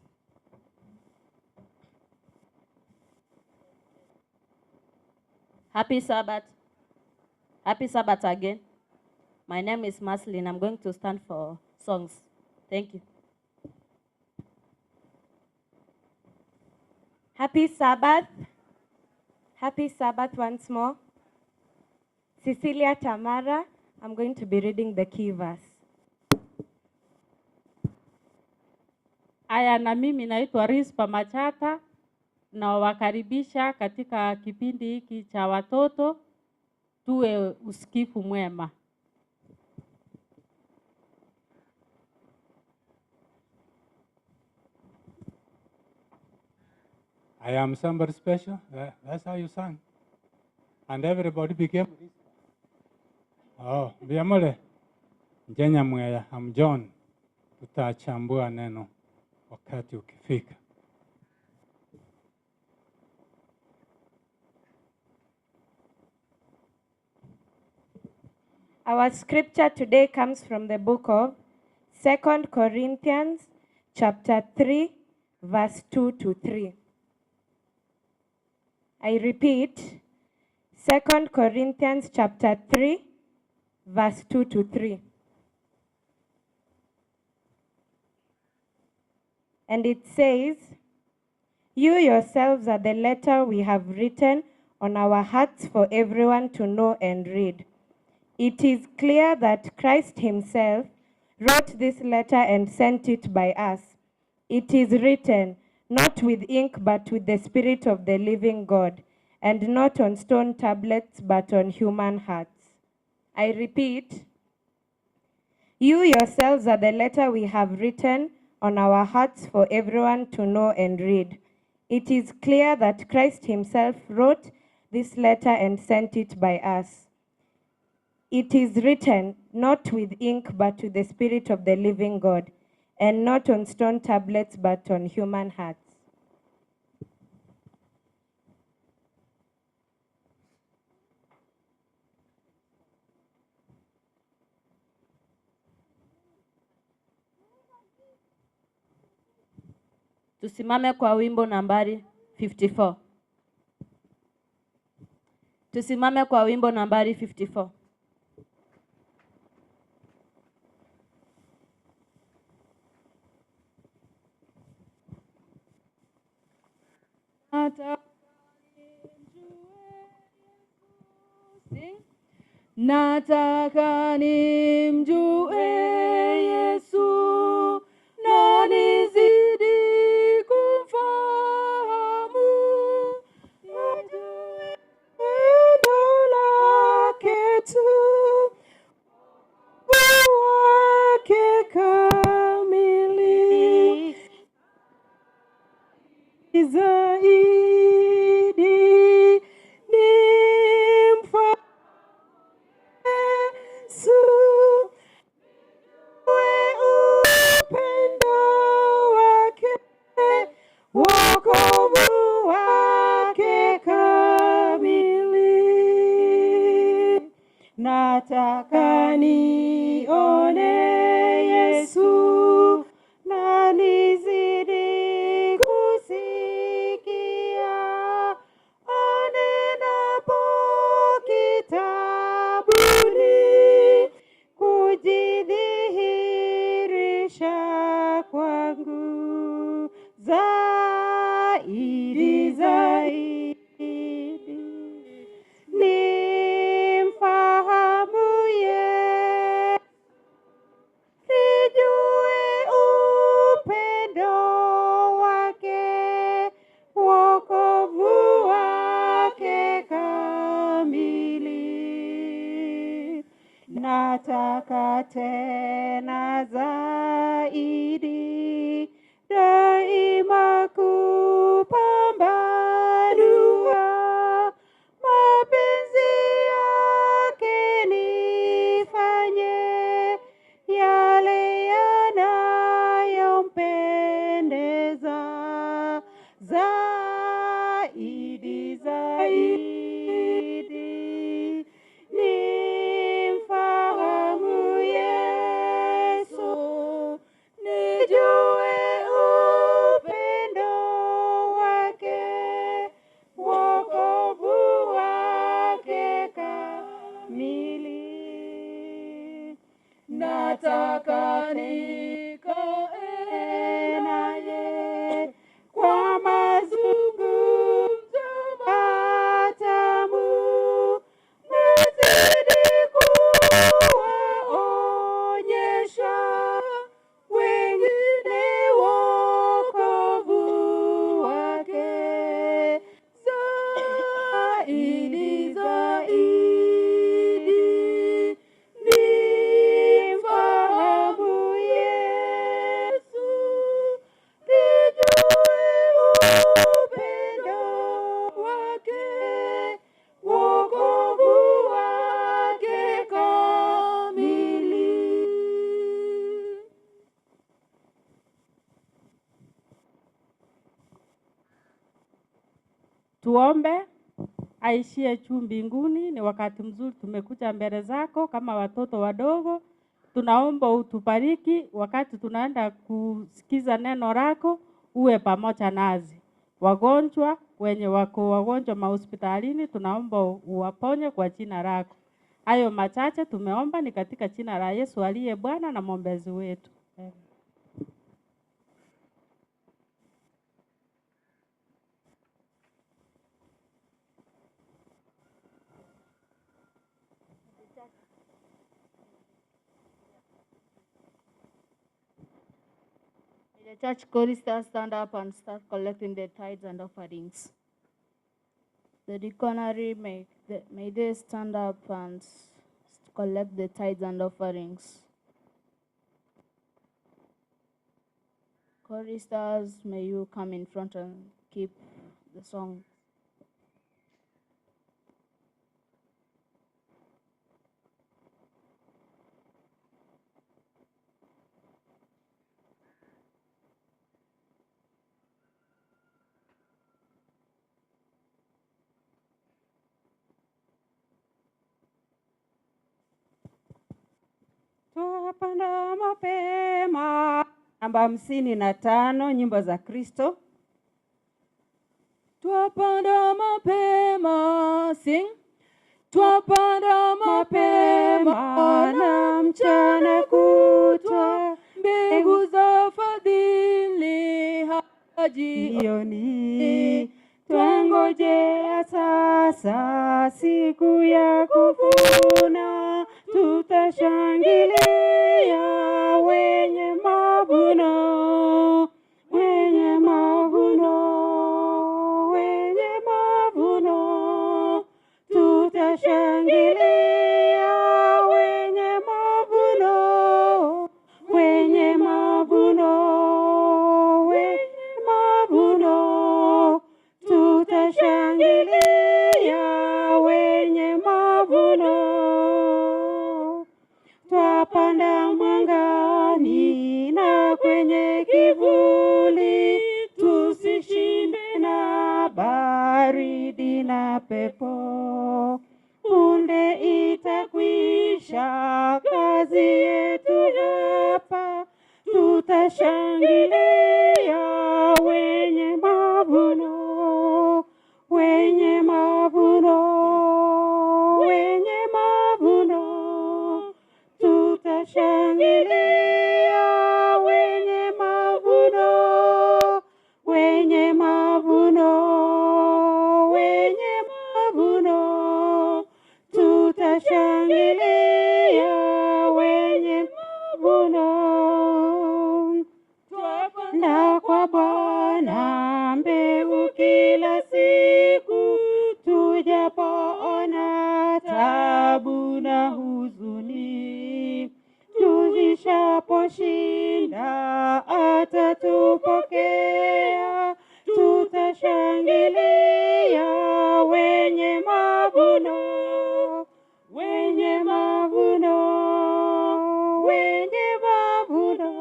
Happy Sabbath. Happy Sabbath again. My name is Maslin. I'm going to stand for songs. Thank you. Happy Sabbath. Happy Sabbath once more. Cecilia Tamara. I'm going to be reading the key verse. Aya, na mimi naitwa Rispa Machata na wakaribisha katika kipindi hiki cha watoto. Tuwe usikifu mwema. I am somebody special. That's how you sang. And everybody became. Oh, biamole. Njenya mwaya. I'm John. Tutachambua neno wakati ukifika. Our scripture today comes from the book of 2 Corinthians chapter 3 verse 2 to 3. I repeat, 2 Corinthians chapter 3 verse 2 to 3. And it says, "You yourselves are the letter we have written on our hearts for everyone to know and read." It is clear that Christ himself wrote this letter and sent it by us. It is written, not with ink, but with the Spirit of the living God, and not on stone tablets, but on human hearts. I repeat, you yourselves are the letter we have written on our hearts for everyone to know and read. It is clear that Christ himself wrote this letter and sent it by us. It is written, not with ink, but with the Spirit of the living God, and not on stone tablets, but on human hearts. Tusimame kwa wimbo nambari 54. Tusimame kwa wimbo nambari 54. Nataka nimjue Yesu na nizidi kumfahamu, nijue pendo lake tu, wake kamili zaidi nimfahamu Yesu, upendo wake, wokovu wake kamili. Nataka nione Yesu na nizidi kusikia anenapo kitabuni, kujidhihirisha kwangu zaidi zaidi, nimfahamu Yesu, nijue upendo wake, wokovu wake kamili. Nataka tena zaidi daima kupambanua mapenzi yake, nifanye yale yanayompendeza zaidi zaidi, nimfahamu Yesu, nijue upendo wake, wokovu wake kamili. Nataka nikae naye kwa mazungumzo matamu, nizidi kuwaonyesha wengine wokovu wake zaidi zaidi, nimfahamu Yesu, nijue upendo wake, wokovu wake kamili. Tuombe. Aishie juu mbinguni, ni wakati mzuri tumekuja mbele zako kama watoto wadogo. Tunaomba utubariki wakati tunaenda kusikiza neno lako, uwe pamoja nazi. Wagonjwa wenye wako wagonjwa mahospitalini, tunaomba uwaponye kwa jina lako. Hayo machache tumeomba ni katika jina la Yesu aliye Bwana na mwombezi wetu. Amen. May the church choristers stand up and start collecting the tithes and offerings. The deaconry may they stand up and collect the tithes and offerings. Choristers, may you come in front and keep the song. Twapanda mapema. Namba 55, nyimbo za Kristo. Twapanda mapema, sing. Twapanda mapema na mchana kutwa, mbegu za fadhili haji jioni. Twangojea sasa siku ya kuvuna, tutashangilia wenye mavuno, wenye mavuno, wenye mavuno, tutashangilia wenye mavuno, wenye mavuno, wenye mavuno, tutashangilia wenye mavuno. Twapanda mwangani na kwenye kivuli, tusishinde na baridi na pepo. Punde itakwisha kazi yetu hapa, tutashangilia wenye mavuno, wenye mavuno, wenye mavuno, tutashangilia wenye mavuno, wenye mavuno, wenye mavuno, tutashangilia wenye mavuno. Twapanda kwa Bwana mbegu kila siku, tujapoona tabu na huzuni, tuzishaposhinda atatupokea, tutashangilia wenye mavuno, wenye mavuno, wenye mavuno,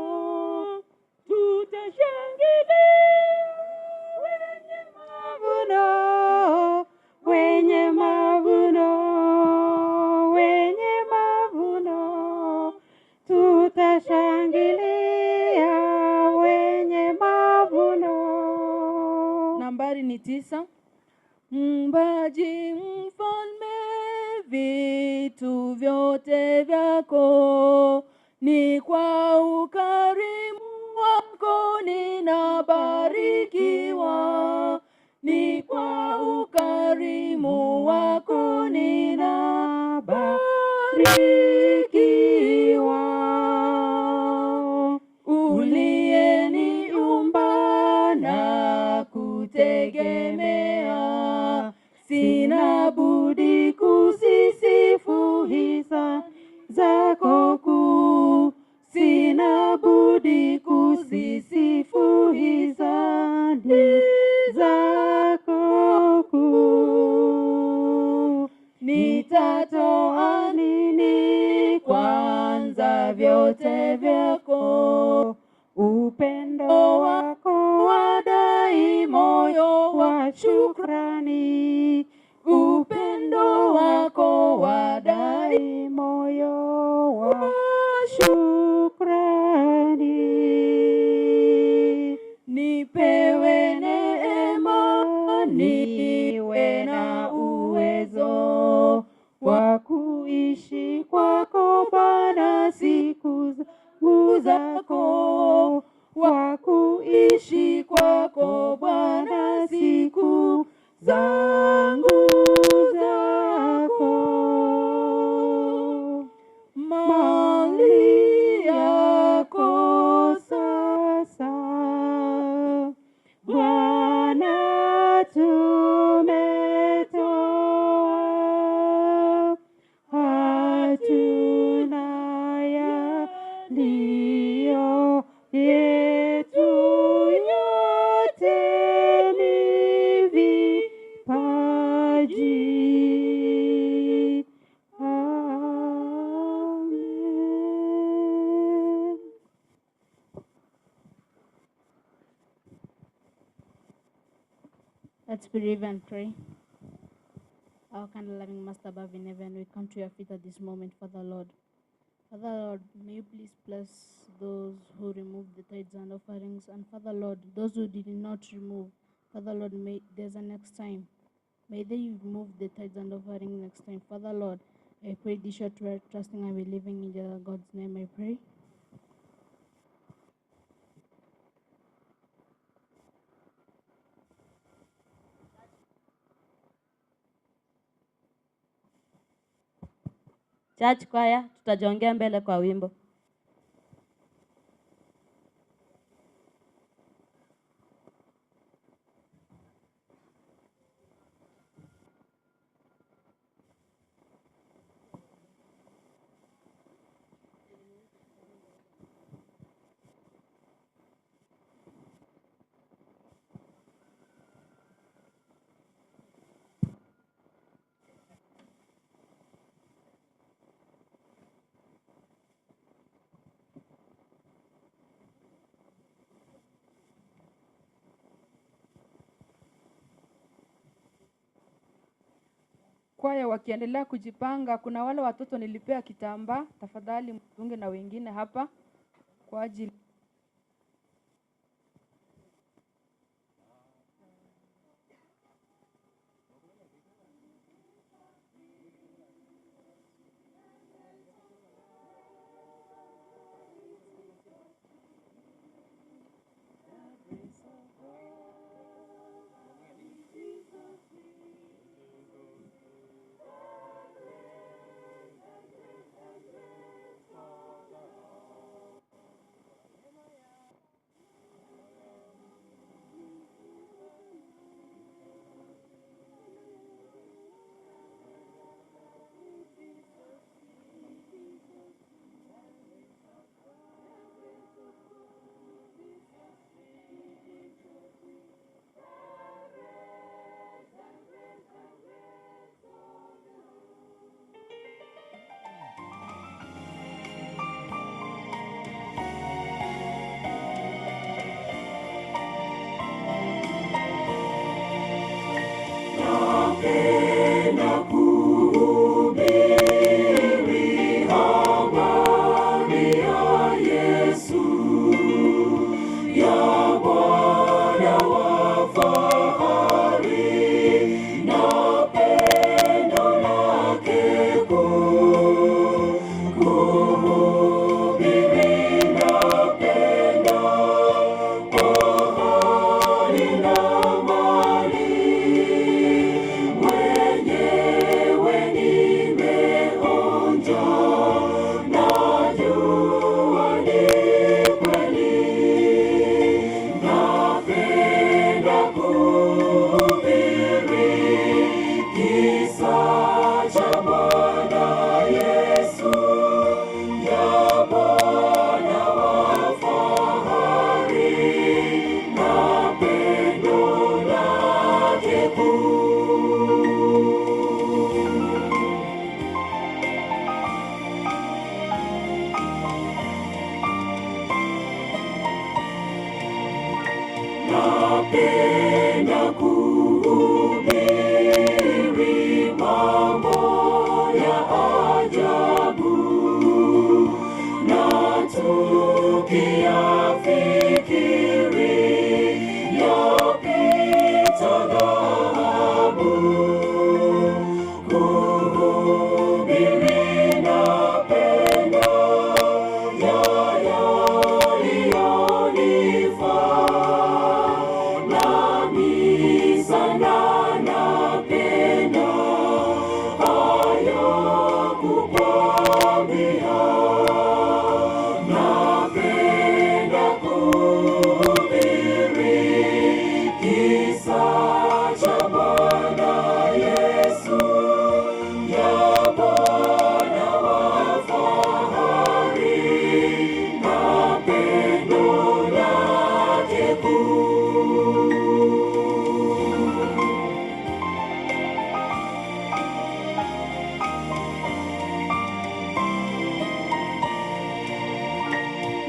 tutashangilia wenye mavuno, wenye mavuno, wenye mavuno, tutashangilia wenye mavuno. Nambari ni 9. Mbaji mfalme, vitu vyote vyako ni kwa ukarimu wako ninabarikiwa, ni kwa ukarimu wako ninabarikiwa. Uliyeniumba na kutegemea, sina budi kusisifu hisani zako kuu, sina budi kusisifu hisani zako kuu. Nitatoa nini kwanza vyote vyako, upendo wako wadai moyo wa shukrani, upendo wako wadai moyo wa shukrani. Nipewe neema, niwe na uwezo wa kuishi kwako Bwana siku zangu zako, wa kuishi kwako Bwana siku zangu zako. Let's believe and pray. Our kind of loving Master above in heaven, we come to your feet at this moment, Father Lord. Father Lord, may you please bless those who removed the tithes and offerings, and Father Lord, those who did not remove, Father Lord, may there's a next time. May they remove the tithes and offering next time. Father Lord, I pray this short prayer, trusting and believing in your God's name, I pray. Church choir, tutajongea mbele kwa wimbo. Kwaya wakiendelea kujipanga, kuna wale watoto nilipea kitambaa, tafadhali mtunge na wengine hapa kwa ajili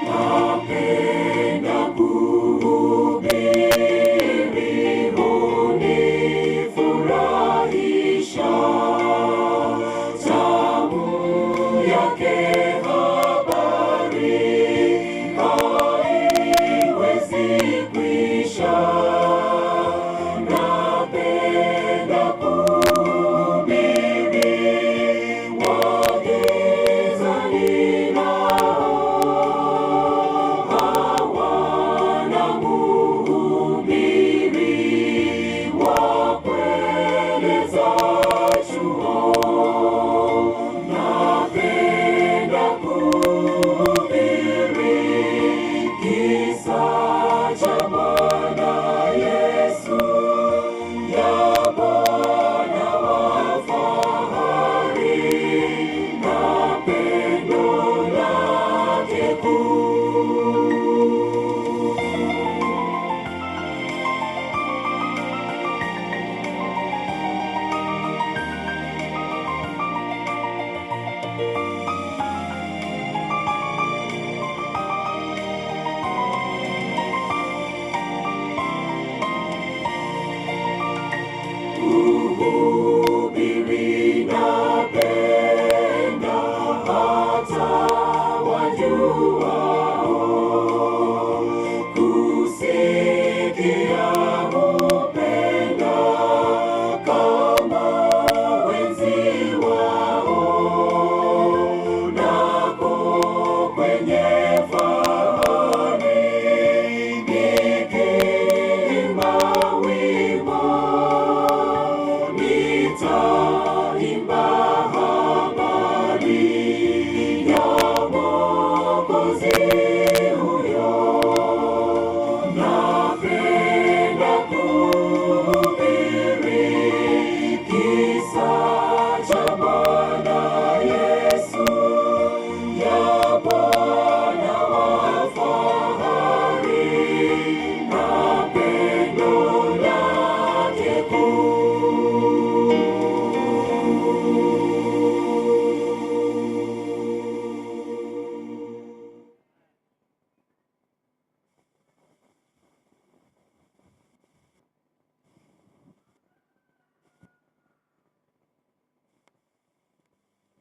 Napenda kuhubiri huni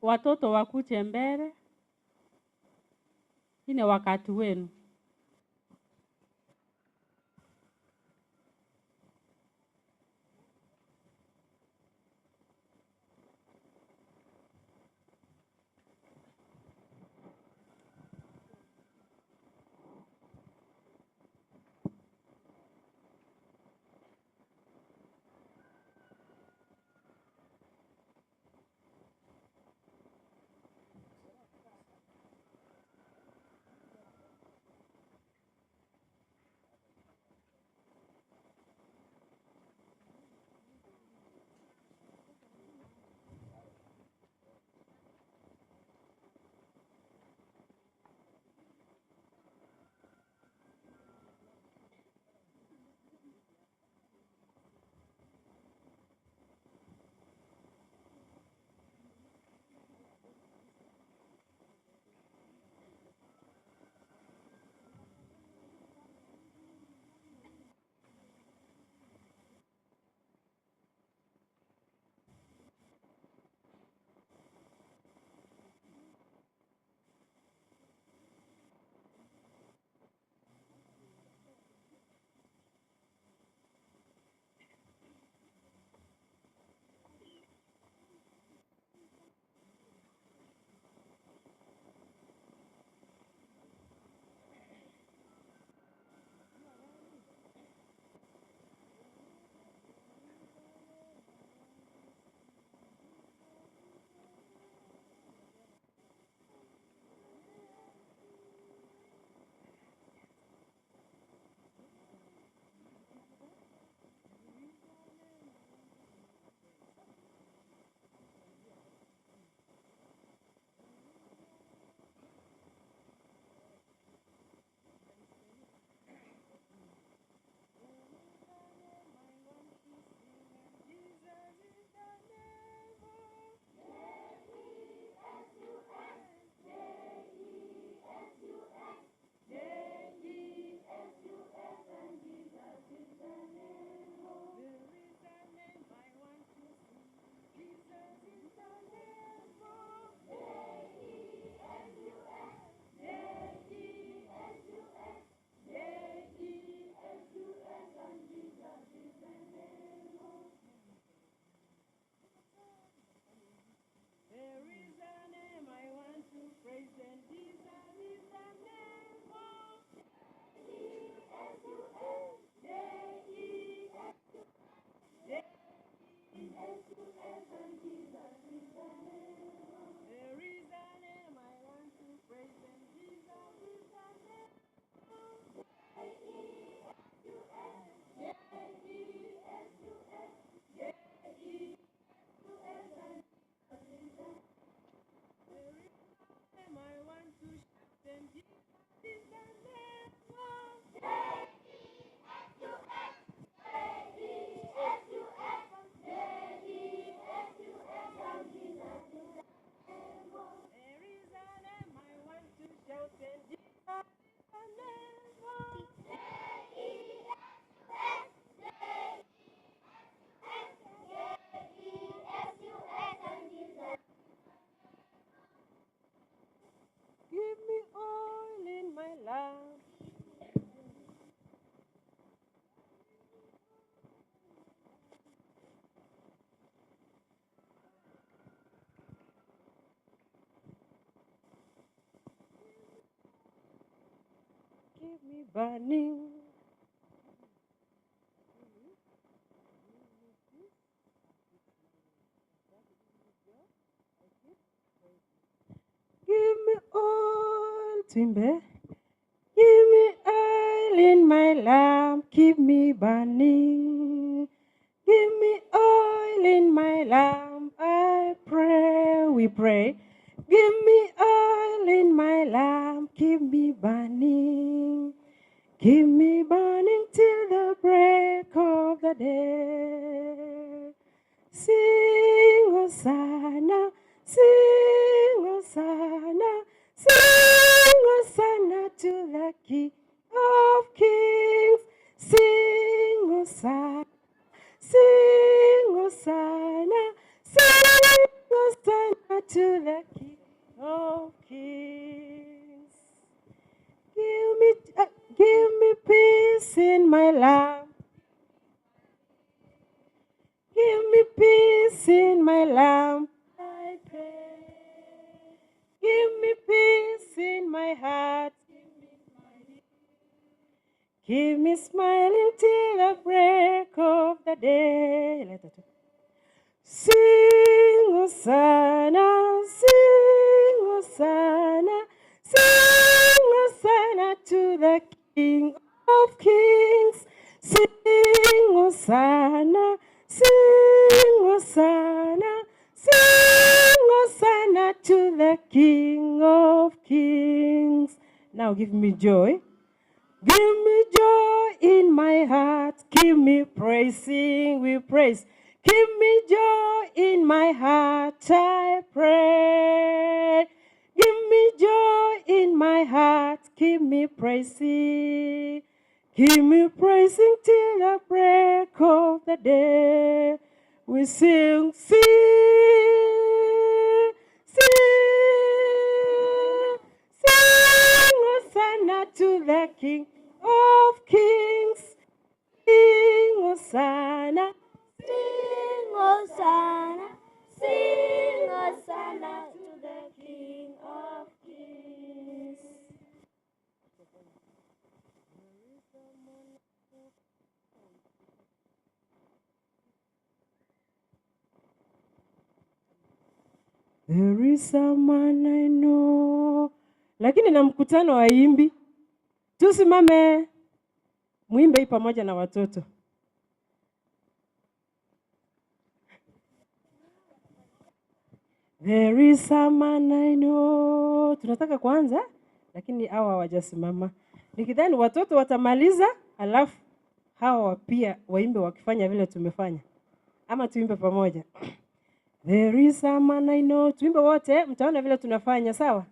watoto wakuje mbele, hii ni wakati wenu. Keep me burning. Give me oil, Timber. Give me oil in my lamp. Keep me burning. Give me oil in my lamp. I pray, we pray. Give me oil in my lamp. Keep me burning. Keep me burning till the break of the day. Sing Hosanna, sing Hosanna, sing Hosanna to the King of Kings. Sing Hosanna, sing Hosanna, sing Hosanna to the King of Kings. Give me peace in my life. Give me peace in my life. I pray. Give me peace in my heart. Give me smiling till the break of the day. Sing, Hosanna, sing, Hosanna, sing, Hosanna to the King of Kings. Sing, Hosanna, sing, Hosanna, sing, Hosanna to the King of Kings. Now give me joy. Give me joy in my heart. Give me praising, we praise. Give me joy in my heart, I pray. Give me joy in my heart. Give me praising. Give me praising till the break of the day. We sing, sing, sing, sing, Hosanna to the King of Kings. Sing, Hosanna, Sing Hosanna, sing Hosanna to the King of Kings. There is a man I know. Lakini na mkutano wa imbi. Tusimame muimbe hii pamoja na watoto. There is a man I know. Tunataka kwanza, lakini hawa hawajasimama. Nikidhani watoto watamaliza, alafu hawa pia waimbe wakifanya vile tumefanya. Ama tuimbe pamoja. There is a man I know. Tuimbe wote, mtaona vile tunafanya, sawa?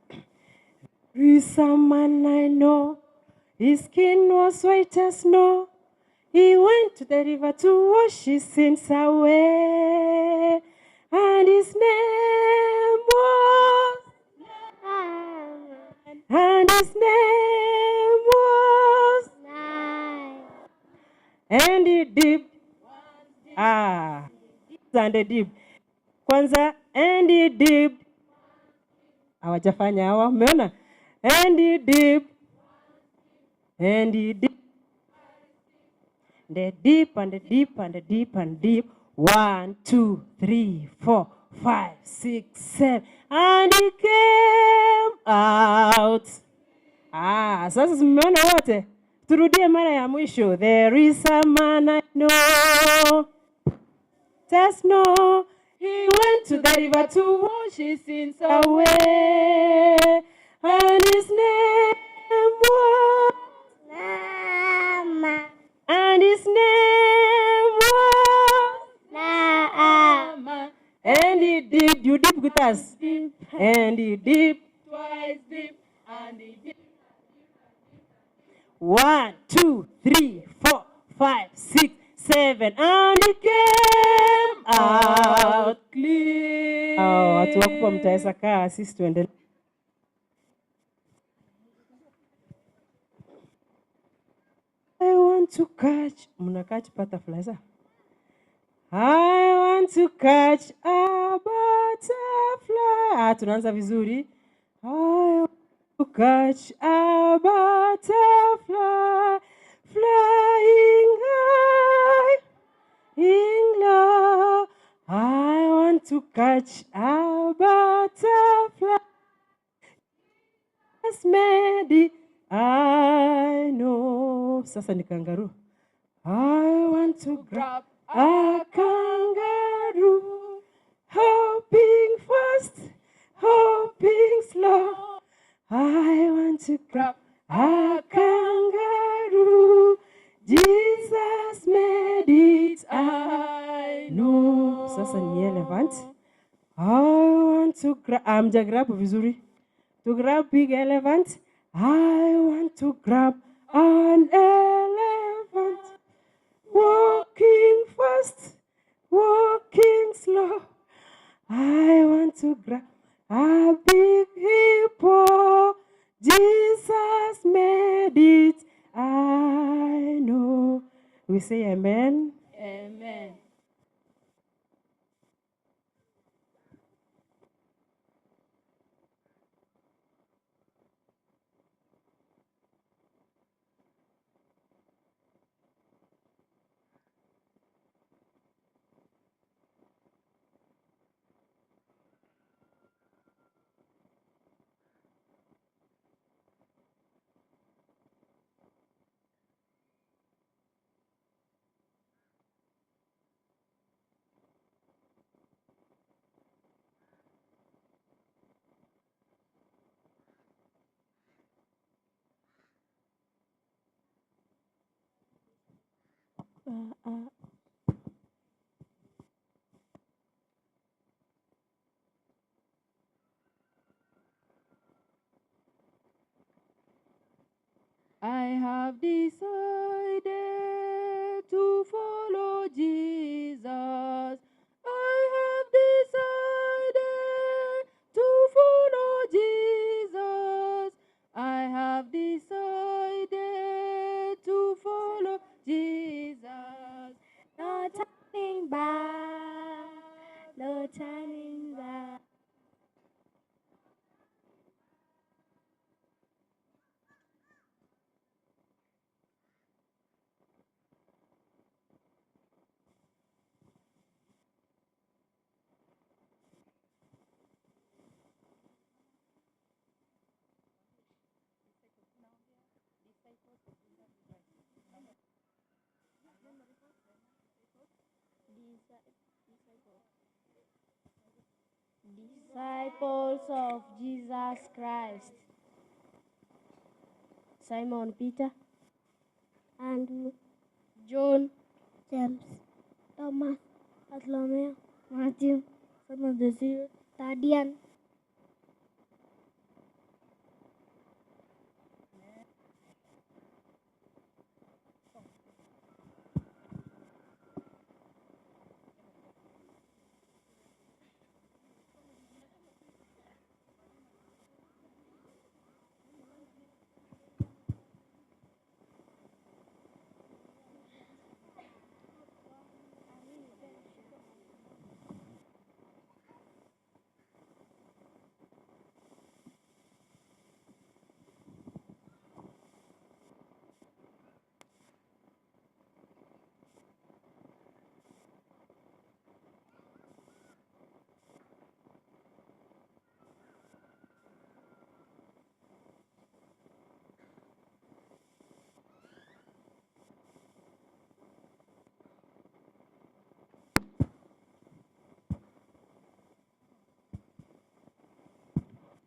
There is a man I know. His skin was white as snow. He went to the river to wash his sins away. And his name was, and his name was, and he dipped, and he dipped. Kwanza, and he dipped. Hawajafanya hawa, umeona? And he dipped, and he dipped. The deep and the deep and the deep and deep. 1, 2, 3, 4, 5, 6, 7. And he came out. Sasa zimeona wote. Turudie mara ya mwisho. There is a man I know. Just know. He went to the river to wash his sins away. And his name was Nama. And his name was Nama. And he did, you dip with us. And he did twice deep. And he did 1, 2, 3, 4, 5, 6, 7. And he came out clean. Watu wakupa mtaesa kaa, sisi tuendelee. I want to catch, muna catch butterflies. I want to catch a butterfly. Tunaanza vizuri. I want to catch a butterfly, flying high in love. I want to catch a butterfly. Yes, Medi, I know. Sasa ni kangaroo. I want to grab a kangaroo, hopping fast, hopping slow. I want to grab a kangaroo. Jesus made it, I know. Sasa ni elephant. I want to grab, grab vizuri. To grab big elephant. I want to grab an elephant. Walking fast, walking slow. I want to grab a big hippo. Jesus made it, I know. We say amen. Amen. I have decided to follow Jesus. I have decided to follow Jesus. I have decided to follow Jesus. No turning back, no turning back. Disciples of Jesus Christ. Simon Peter, Andrew, John, James, Thomas, Bartholomew, Matthew, Simon the Zealot, Thaddeus.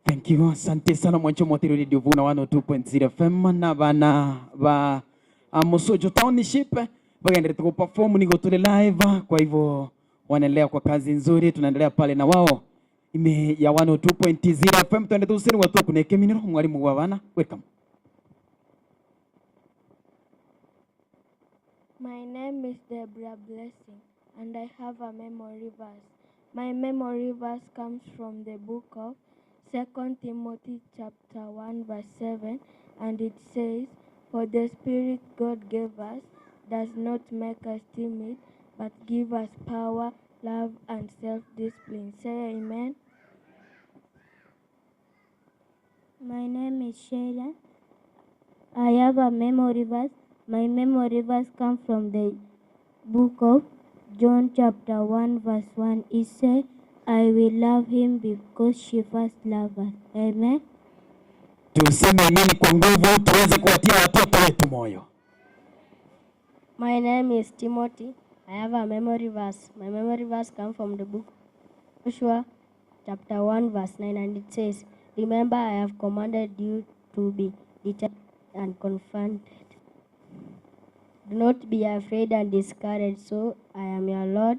Thank you. Asante sana mwancho mwatiro Radio Vuna 102.0 FM na bana ba Musojo Township bagaendelea tu perform niko tule live, kwa hivyo wanaendelea kwa kazi nzuri, tunaendelea pale na wao ime ya 102.0 FM. Tuende tu sini watu kuneke minero mwalimu wa bana, welcome. My name is Deborah Blessing, and I have a memory verse. My memory verse comes from the book of 2 Timothy chapter 1 verse 7, and it says, "For the Spirit God gave us does not make us timid, but give us power, love, and self-discipline." Say amen. My name is Shayla. I have a memory verse. My memory verse comes from the book of John chapter 1 verse 1. It says, "I will love him because she first loved us." Amen. Tuseme nini kwa nguvu tuweze kuwatia watoto wetu moyo. My name is Timothy. I have a memory verse. My memory verse comes from the book Joshua chapter 1 verse 9, and it says, "Remember, I have commanded you to be determined and confident. Do not be afraid and discouraged, so I am your Lord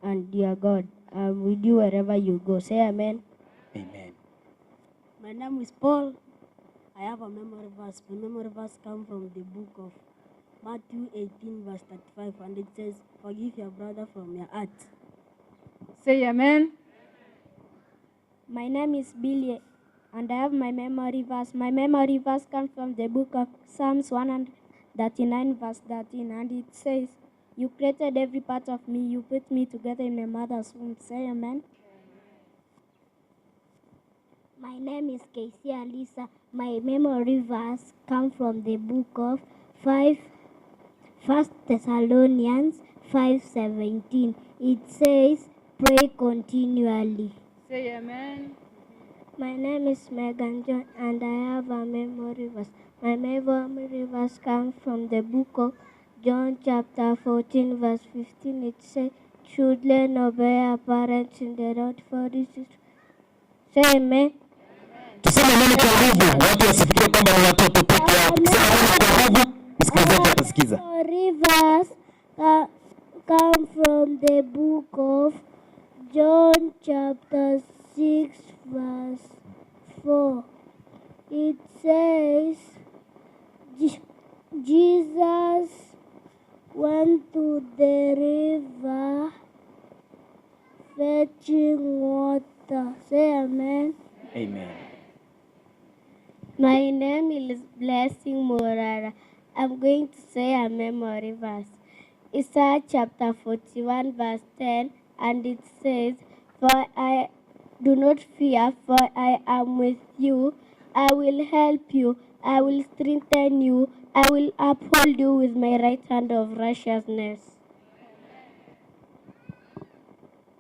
and your God. I am with you wherever you go." Say amen. Amen. My name is Paul. I have a memory verse. My memory verse comes from the book of Matthew 18 verse 35, and it says, "Forgive your brother from your heart." Say amen. My name is Billy, and I have my memory verse. My memory verse comes from the book of Psalms 139, verse 13, and it says, "You created every part of me. You put me together in my mother's womb." Say amen. My name is Casey Alisa. My memory verse comes from the book of 1 Thessalonians 5:17. It says, "Pray continually." Say amen. My name is Megan John, and I have a memory verse. My memory verse comes from the book of John chapter 14, verse 15. It says, "Children, obey your parents in the Lord, for this is..." Say amen. Tuseme neno kwa nguvu, watu wasifikirie kwamba ni watoto peke yao. Tuseme neno kwa nguvu, msikilizaji atasikiza. Rivers come from the book of John chapter 6, verse 4. It says, Jesus went to the river fetching water. Say amen. Amen. My name is Blessing Morara. I'm going to say a memory verse. Isaiah chapter 41, verse 10, and it says, "For I do not fear, for I am with you. I will help you. I will strengthen you. I will uphold you with my right hand of righteousness."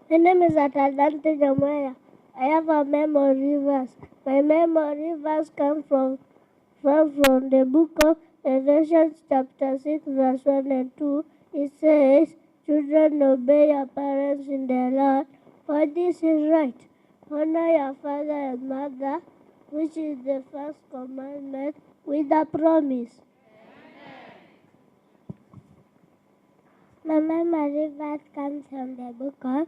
My name is Atadante Jamaya. I have a memory verse. My memory verse comes from the book of Ephesians chapter 6, verse 1 and 2. It says, "Children, obey your parents in the Lord, for this is right. Honor your father and mother, which is the first commandment, with a promise." My memory verse comes from the book of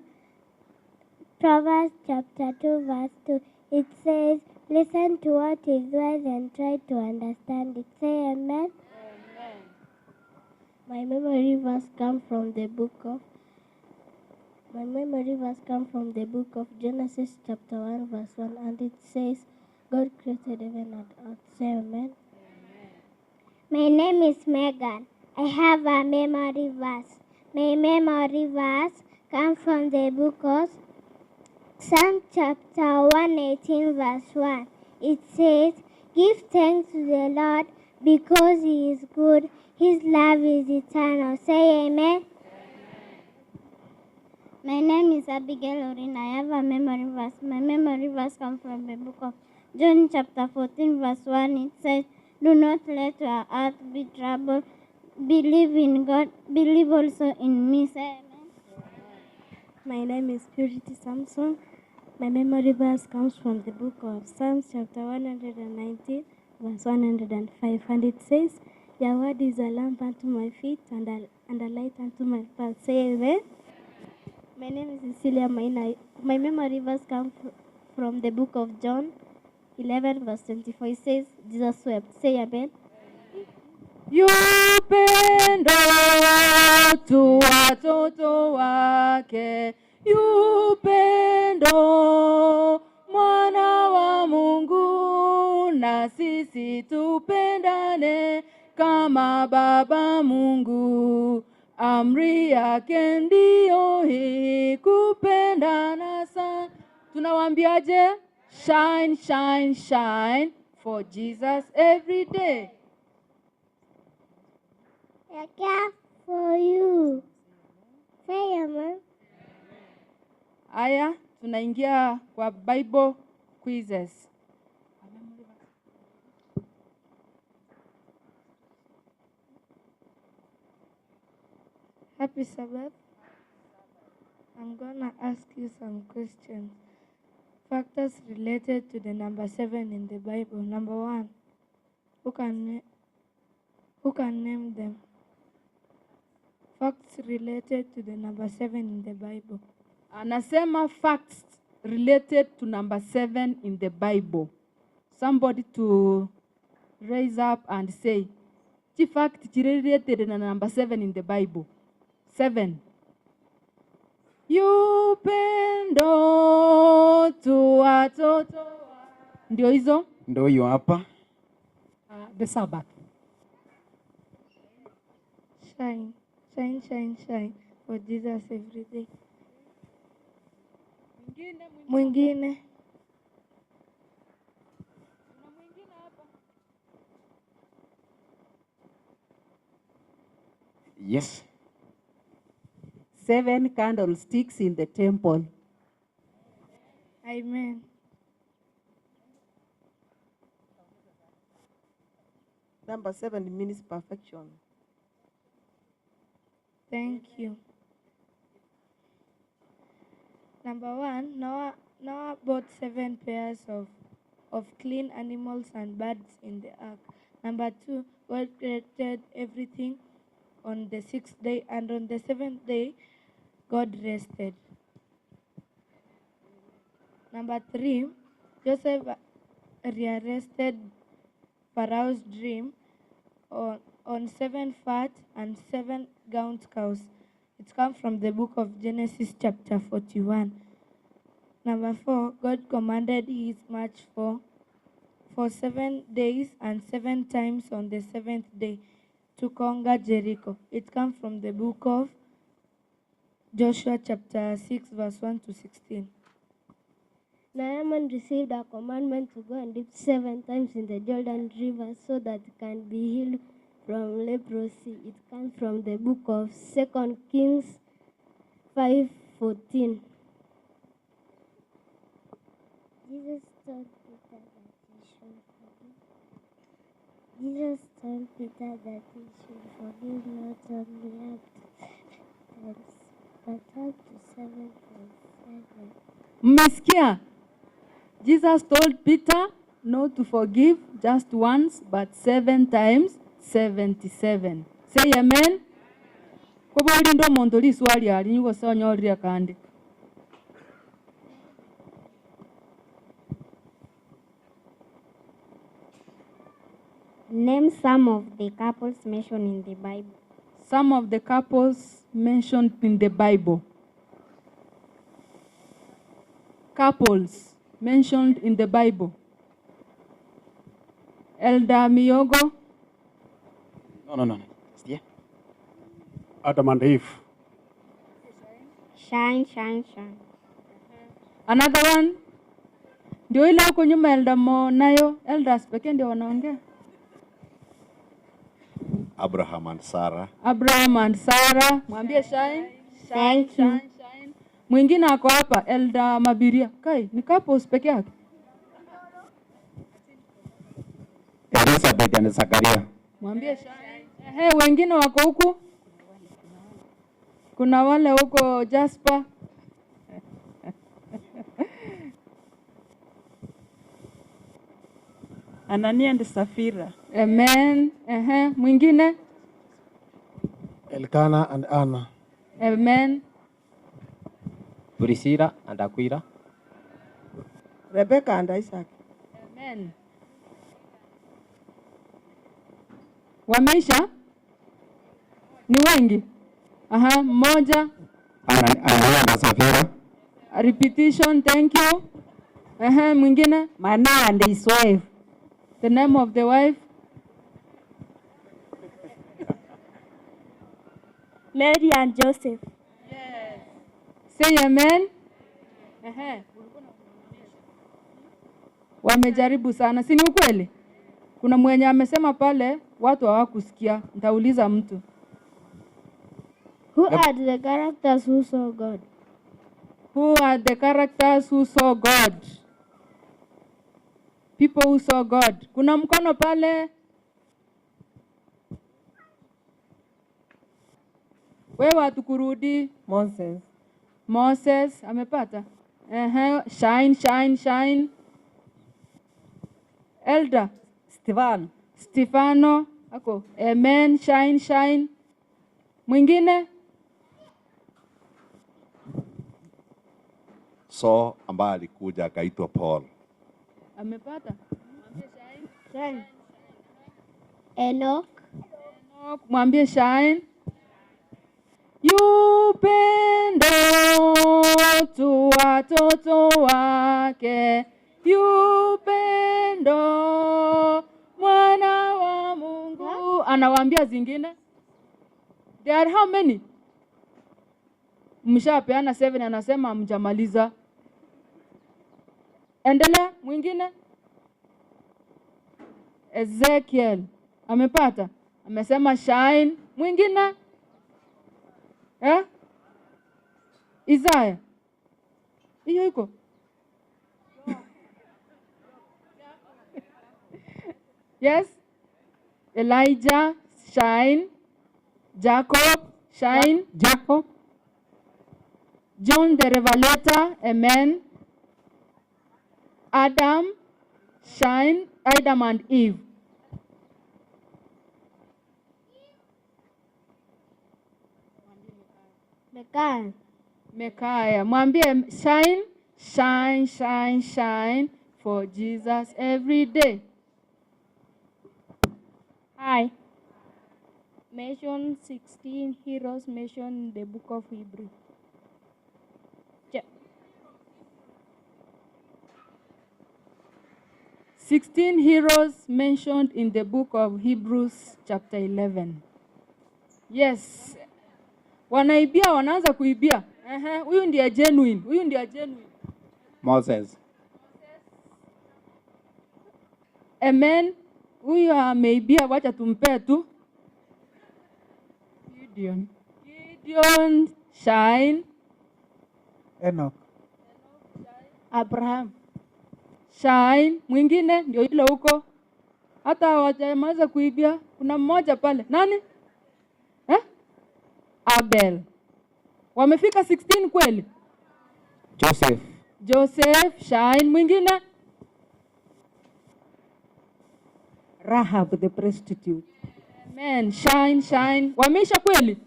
Proverbs chapter 2, verse 2. It says, "Listen to what is wise and try to understand it." Say amen. Amen. My memory verse comes from the book of Genesis chapter 1, verse 1, and it says, "God created heaven and earth." Say amen. Amen. My name is Megan. I have a memory verse. My memory verse comes from the book of Psalm chapter 118, verse 1. It says, "Give thanks to the Lord because He is good. His love is eternal." Say amen. My name is Abigail Orin. I have a memory verse. My memory verse comes from the book of John chapter 14, verse 1. It says, "Do not let your heart be troubled. Believe in God. Believe also in me." Say amen. My name is Purity Samson. My memory verse comes from the book of Psalms chapter 119, verse 105. And it says, "Your word is a lamp unto my feet and a light unto my path." Say amen. My name is Cecilia Maina. My memory verse comes from the book of John 11, verse 24. It says, "Jesus wept." Say amen. Yupendo tu watoto wake, yupendo mwana wa Mungu, na sisi tupendane kama Baba Mungu. Amri yake ndiyo hii, kupendana sana. Tunawaambiaje? Shine, shine, shine for Jesus every day. I care for you. Say amen. Aya, tunaingia kwa Bible quizzes. Happy Sabbath. I'm gonna ask you some questions. Factors related to the number 7 in the Bible. Number 1. Who can name them? Facts related to the number 7 in the Bible. Anasema facts related to number 7 in the Bible. Somebody to raise up and say, "Chi fact related to number 7 in the Bible." 7. Upendo tu watoto. Ndio hizo. Ndio hiyo hapa. The Sabbath. Shine, shine, shine, shine for Jesus every day. Mwingine. Yes. 7 candlesticks in the temple. Amen. Number 7 means perfection. Thank you. Number 1, Noah bought 7 pairs of clean animals and birds in the ark. Number 2, God created everything on the 6th day, and on the 7th day, God rested. Number 3, Joseph rearrested Pharaoh's dream on 7 fat and 7 gaunt cows. It comes from the book of Genesis chapter 41. Number 4, God commanded his march for 7 days and 7 times on the 7th day to conquer Jericho. It comes from the book of Joshua chapter 6 verse 1 to 16. Naaman received a commandment to go and dip 7 times in the Jordan River so that he can be healed from leprosy. It comes from the book of 2 Kings 5:14. Jesus told Peter that he should forgive. Jesus told Peter that he should forgive not only up to 7 times, but up to 7 times 7. Mmesikia? Jesus told Peter not to forgive just once, but 7 times 77. Say amen. Kwa bali ndo muntu li swali ali nyugo sonyo ria kandi. Name some of the couples mentioned in the Bible. Some of the couples mentioned in the Bible. Couples mentioned in the Bible. Elder Miogo. No. Yeah. Adam and Eve. Shine, shine, shine. Another one. Ndio ile huko nyuma Elder Mo nayo elders pekee ndio wanaongea. Abraham and Sarah. Abraham and Sarah. Mwambie shine. Thank you. Mwingine ako hapa Elder Mabiria. Kai, ni couples peke yake. Elizabeth and Zakaria. Mwambie shine. Wengine wako huku. Kuna wale huko Jasper. Anania and Safira. Amen. Mwingine? Elkanah and Anna. Amen. Priscilla and Aquila. Rebecca and Isaac. Amen. Wameisha? Ni wengi? Mmoja. Anania and Safira. Repetition, thank you. Mwingine? Manoah and his wife. The name of the wife? Mary and Joseph. Yes. Say amen. Wamejaribu sana, si ni ukweli? Kuna mwenye amesema pale watu hawakusikia. Nitauliza mtu. Who are the characters who saw God? Who are the characters who saw God? People who saw God. Kuna mkono pale. Wewe hatukurudi. Moses amepata. Shine. Elder Stefano ako. Amen. Shine. Mwingine? So ambaye alikuja akaitwa Paul. Amepata. Shine. Enoch. Mwambie shine. Yupendo tu watoto wake, yupendo mwana wa Mungu. Anawaambia zingine. There are how many? Mshapeana 7, anasema mjamaliza. Endelea mwingine. Ezekiel amepata, amesema shine. Mwingine Isaiah, hiyo iko. Yes, Elijah shine. Jacob shine. Jacob. John the Revelator, amen. Adam shine. Adam and Eve. Mekaya. Mekaya. Mwambie shine, shine, shine, shine for Jesus every day. Hi. Mention 16 heroes mentioned in the book of Hebrew. 16 heroes mentioned in the book of Hebrews chapter 11. Yes. Wanaibia, wanaanza kuibia. Huyu ndiye genuine. Huyu ndiye genuine. Moses. Amen. Huyu ameibia, wacha tumpe tu. Gideon. Gideon shine. Enoch. Abraham shine. Mwingine ndio ile huko. Hata hawajamaliza kuibia, kuna mmoja pale. Nani? Abel. Wamefika 16 kweli? Joseph. Joseph shine. Mwingine? Rahab the prostitute. Amen. Shine, shine. Wameisha kweli?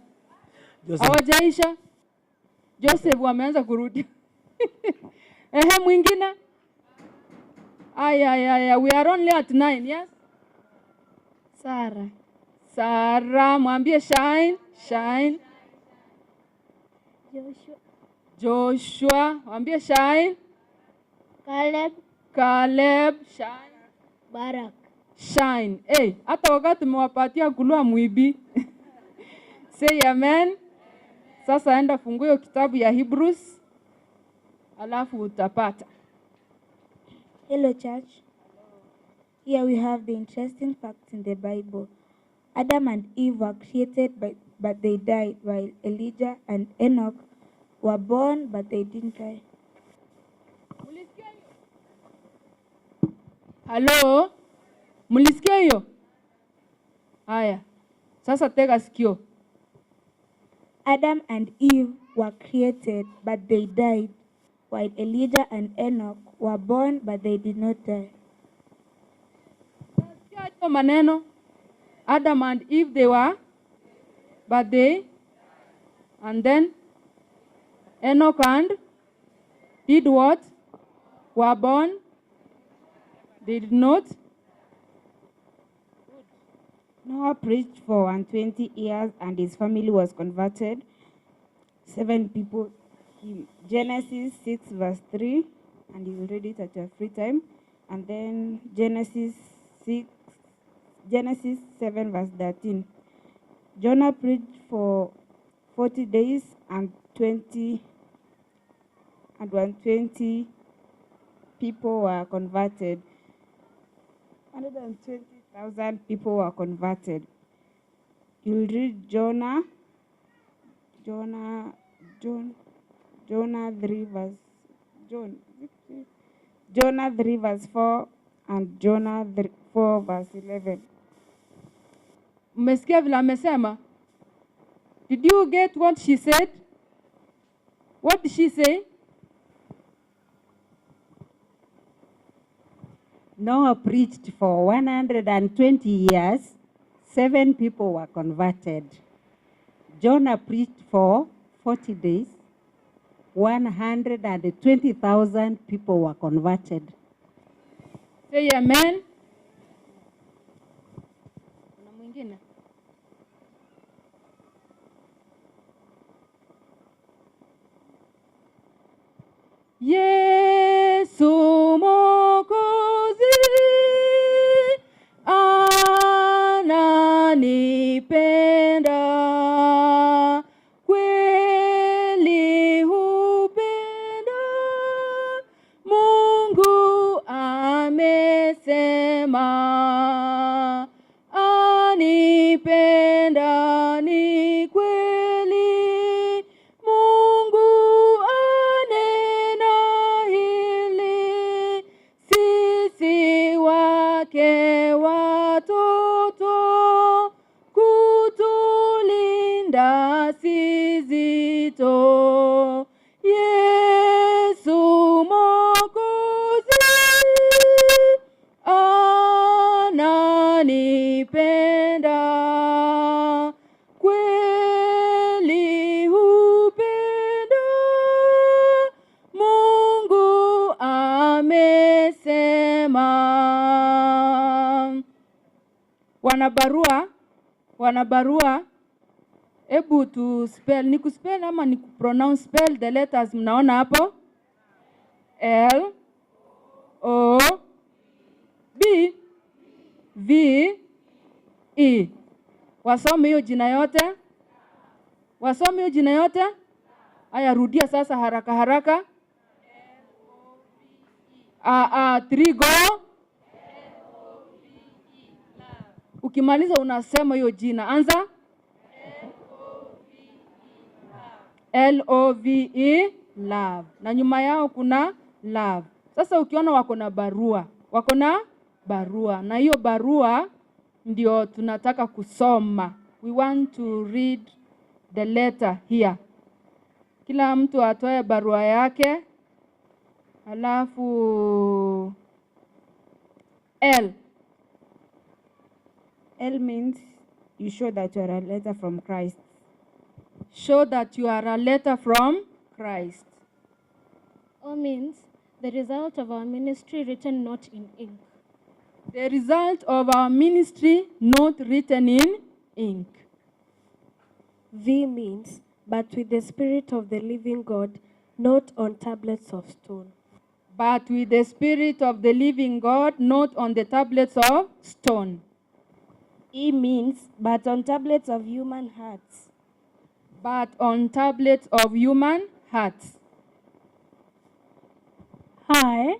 Hawajaisha. Joseph wameanza kurudi. Mwingine? We are only at 9, yes? Sarah. Sarah, mwambie shine, shine. Joshua. Joshua, mwambie shine. Caleb. Caleb, shine. Barak. Shine. Hata wakati tumewapatia kulua muibi. Say amen. Sasa enda funguo kitabu ya Hebrews. Alafu utapata. Hello, church. Here we have the interesting facts in the Bible. Adam and Eve were created, but they died, while Elijah and Enoch were born, but they didn't die. Hello? Mulisikia hiyo? Haya. Sasa tega sikio. Adam and Eve were created, but they died, while Elijah and Enoch were born, but they did not die. Maneno. Adam and Eve, they were, but they, and then Enoch and did what? Were born. They did not. Noah preached for 120 years and his family was converted. 7 people. Genesis 6 verse 3, and you will read it at your free time. And then Genesis 7 verse 13. Jonah preached for 40 days and 120 people were converted. 120,000 people were converted. You'll read Jonah 3 verse 4 and Jonah 4 verse 11. Mmesikia vile amesema? Did you get what she said? What did she say? Noah preached for 120 years. 7 people were converted. Jonah preached for 40 days. 120,000 people were converted. Say amen. Kuna mwingine? Yesu Mwokozi ananipenda, kweli hupenda, Mungu amesema anipenda, ni kweli, Mungu anena hili, sisi wake watoto, kutulinda sizito. Yesu Mwokozi ananipenda, kweli hupenda, Mungu amesema. Wanabarua, hebu tu spell, ni kuspell ama ni kupronounce? Spell the letters mnaona hapo. L O B V E. Wasome hiyo jina yote. Wasome hiyo jina yote. Aya, rudia sasa haraka haraka. 3 go. Ukimaliza unasema hiyo jina. Anza. L-O-V-E, love. Na nyuma yao kuna love. Sasa ukiona wako na barua. Na hiyo barua ndio tunataka kusoma. We want to read the letter here. Kila mtu atoe barua yake. Alafu L. L means you show that you are a letter from Christ. Show that you are a letter from Christ. O means the result of our ministry written not in ink. The result of our ministry not written in ink. V means but with the Spirit of the living God, not on tablets of stone. But with the Spirit of the living God, not on the tablets of stone. E means but on tablets of human hearts. But on tablets of human hearts. Hi.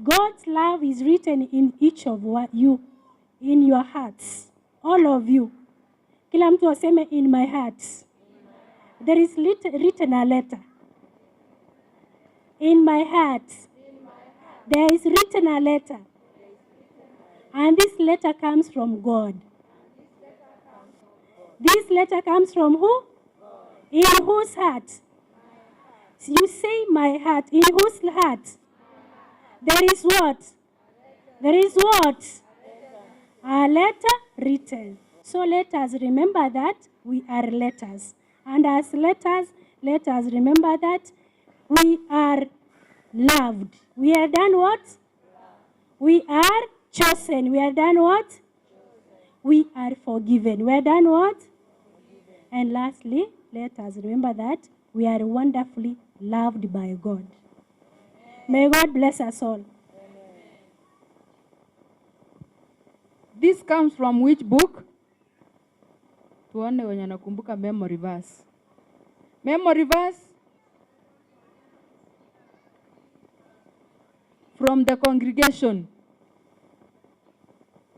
God's love is written in each of you, in your hearts, all of you. Kila mtu aseme in my heart. There is written a letter. In my heart. There is written a letter. And this letter comes from God. This letter comes from who? In whose heart? You say my heart. In whose heart? There is what? There is what? A letter written. So let us remember that we are letters. And as letters, let us remember that we are loved. We are done what? We are chosen. We are done what? We are forgiven. We are done what? And lastly, let us remember that we are wonderfully loved by God. May God bless us all. This comes from which book? Tuone wenye nakumbuka memory verse. Memory verse from the congregation.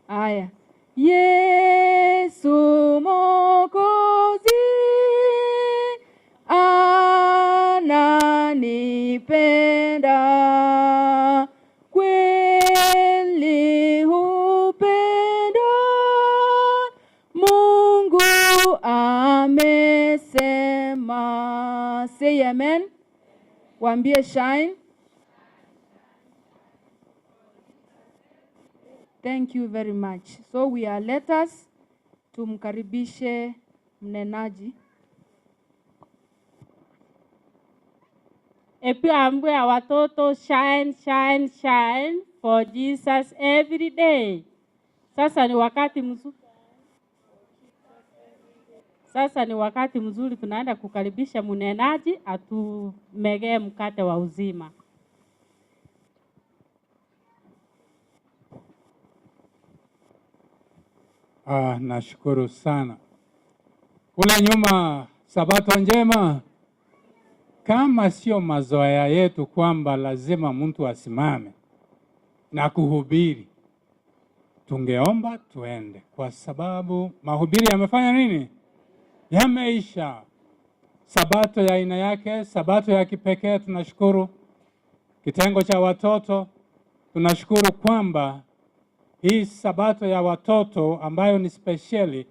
Aya. Yesu Mwokozi ananipenda, kweli hupenda, Mungu amesema. Say amen. Waambie shine. Thank you very much. So we are letters. Tumkaribishe mnenaji. Pia ambia watoto shine, shine, shine for Jesus every day. Sasa ni wakati mzuri. Sasa ni wakati mzuri tunaenda kukaribisha mnenaji atumegee mkate wa uzima. Nashukuru sana. Kule nyuma, sabato njema. Kama sio mazoea yetu kwamba lazima mtu asimame na kuhubiri, tungeomba tuende, kwa sababu mahubiri yamefanya nini? Yameisha. Sabato ya aina yake, sabato ya kipekee. Tunashukuru kitengo cha watoto, tunashukuru kwamba hii sabato ya watoto ambayo ni speciali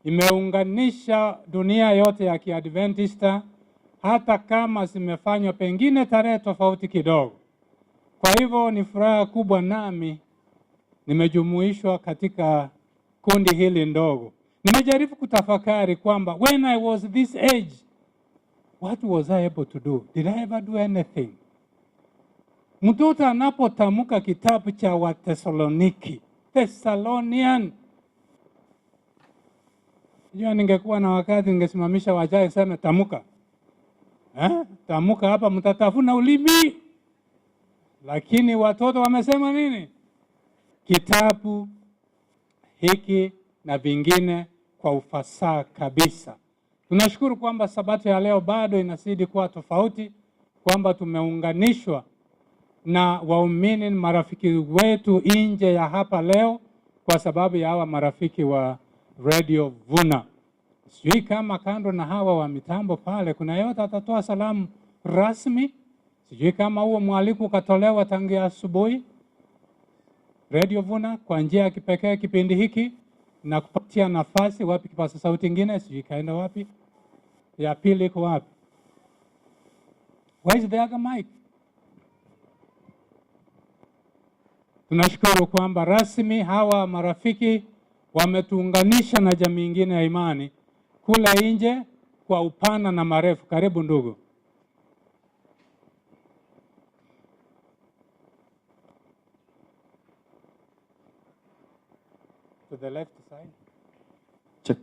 imeunganisha dunia yote ya Kiadventista, hata kama zimefanywa pengine tarehe tofauti kidogo. Kwa hivyo ni furaha kubwa nami nimejumuishwa katika kundi hili ndogo. Nimejaribu kutafakari kwamba when I was this age, what was I able to do? Did I ever do anything? Mtoto anapotamka kitabu cha Wathesaloniki, Thessalonian, ningekuwa na wakati ningesimamisha wajae sema tamuka. Tamuka hapa mtatafuna ulimi. Lakini watoto wamesema nini? Kitabu hiki na vingine kwa ufasaha kabisa. Tunashukuru kwamba sabato ya leo bado inazidi kuwa tofauti, kwamba tumeunganishwa na waumini marafiki wetu nje ya hapa leo kwa sababu ya hawa marafiki wa Radio Vuna. Sijui kama kando na hawa wa mitambo pale kuna yote atatoa salamu rasmi. Sijui kama huo mwaliko ukatolewa tangia asubuhi. Radio Vuna kwa njia ya kipekee kipindi hiki na kupatia nafasi. Wapi kipaza sauti ingine? Sijui kaenda wapi? Ya pili iko wapi? Where is the other mic? Tunashukuru kwamba rasmi hawa marafiki wametuunganisha na jamii nyingine ya imani kule nje kwa upana na marefu. Karibu ndugu. To the left side. Check.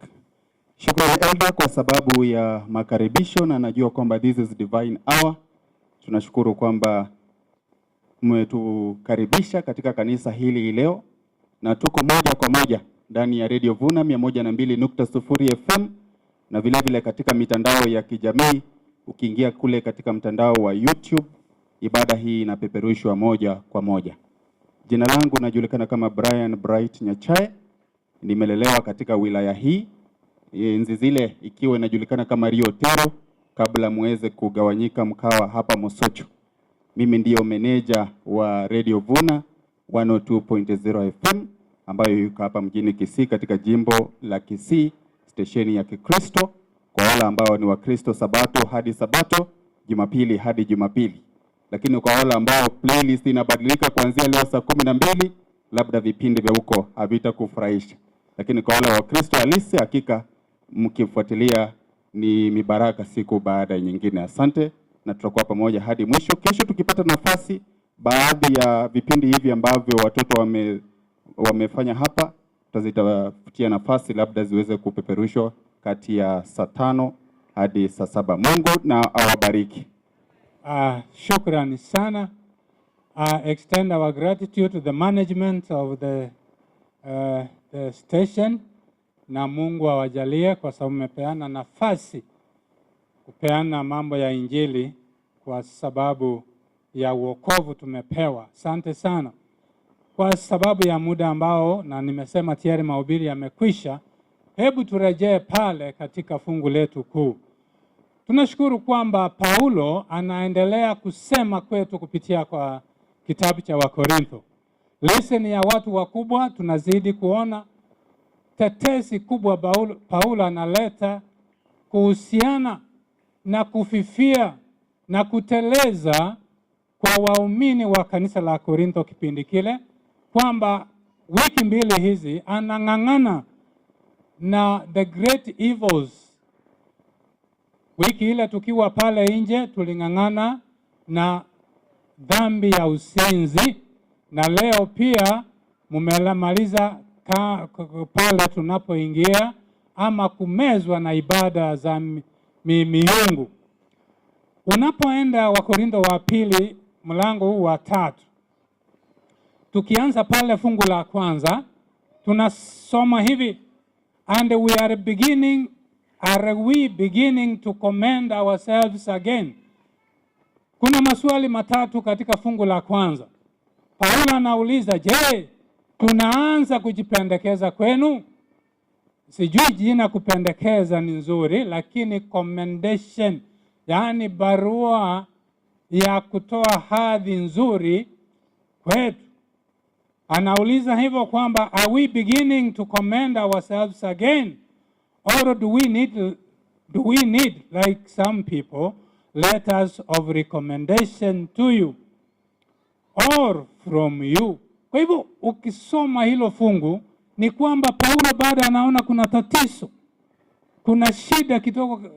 Shukrani Elda kwa sababu ya makaribisho, na najua kwamba this is divine hour. Tunashukuru kwamba mmetukaribisha katika kanisa hili leo, na tuko moja kwa moja ndani ya Radio Vuna 102.0 FM na vile vile katika mitandao ya kijamii. Ukiingia kule katika mtandao wa YouTube, ibada hii inapeperushwa moja kwa moja. Jina langu najulikana kama Brian Bright Nyachae. Nimelelewa katika wilaya hii, enzi zile ikiwa inajulikana kama Rio Tero, kabla muweze kugawanyika mkawa hapa Mosocho. Mimi ndiyo meneja wa Radio Vuna 102.0 FM ambayo yuko hapa mjini Kisii katika jimbo la Kisii, stesheni ya Kikristo kwa wale ambao ni Wakristo Sabato hadi Sabato, Jumapili hadi Jumapili. Lakini kwa wale ambao playlist inabadilika kuanzia leo saa 12, labda vipindi vya huko havitakufurahisha. Lakini kwa wale Wakristo halisi, hakika mkifuatilia ni mibaraka siku baada ya nyingine. Asante, na tutakuwa pamoja hadi mwisho. Kesho tukipata nafasi, baadhi ya vipindi hivi ambavyo watoto wamefanya hapa tutazitafutia nafasi labda ziweze kupeperushwa kati ya saa 5 hadi saa 7. Mungu na awabariki. Shukrani sana. Extend our gratitude to the management of the station, na Mungu awajalie kwa sababu mmepeana nafasi kupeana mambo ya Injili kwa sababu ya wokovu tumepewa. Asante sana. Kwa sababu ya muda ambao na nimesema tayari mahubiri yamekwisha, hebu turejee pale katika fungu letu kuu. Tunashukuru kwamba Paulo anaendelea kusema kwetu kupitia kwa kitabu cha Wakorintho. Lesson ya watu wakubwa, tunazidi kuona tetesi kubwa Paulo analeta kuhusiana na kufifia na kuteleza kwa waumini wa kanisa la Korintho kipindi kile, kwamba wiki mbili hizi anang'ang'ana na the great evils. Wiki ile tukiwa pale nje tuling'ang'ana na dhambi ya usenzi, na leo pia mumemaliza pale tunapoingia ama kumezwa na ibada za miungu. Unapoenda Wakorintho wa pili mlango huu wa 3, tukianza pale fungu la kwanza, tunasoma hivi: and are we beginning to commend ourselves again? Kuna maswali matatu katika fungu la kwanza. Paulo anauliza, je, tunaanza kujipendekeza kwenu? Sijui jina kupendekeza ni nzuri, lakini commendation, yaani barua ya kutoa hadhi nzuri kwetu. Anauliza hivyo kwamba are we beginning to commend ourselves again, or do we need like some people letters of recommendation to you or from you? Kwa hivyo ukisoma hilo fungu ni kwamba Paulo bado anaona kuna tatizo, kuna shida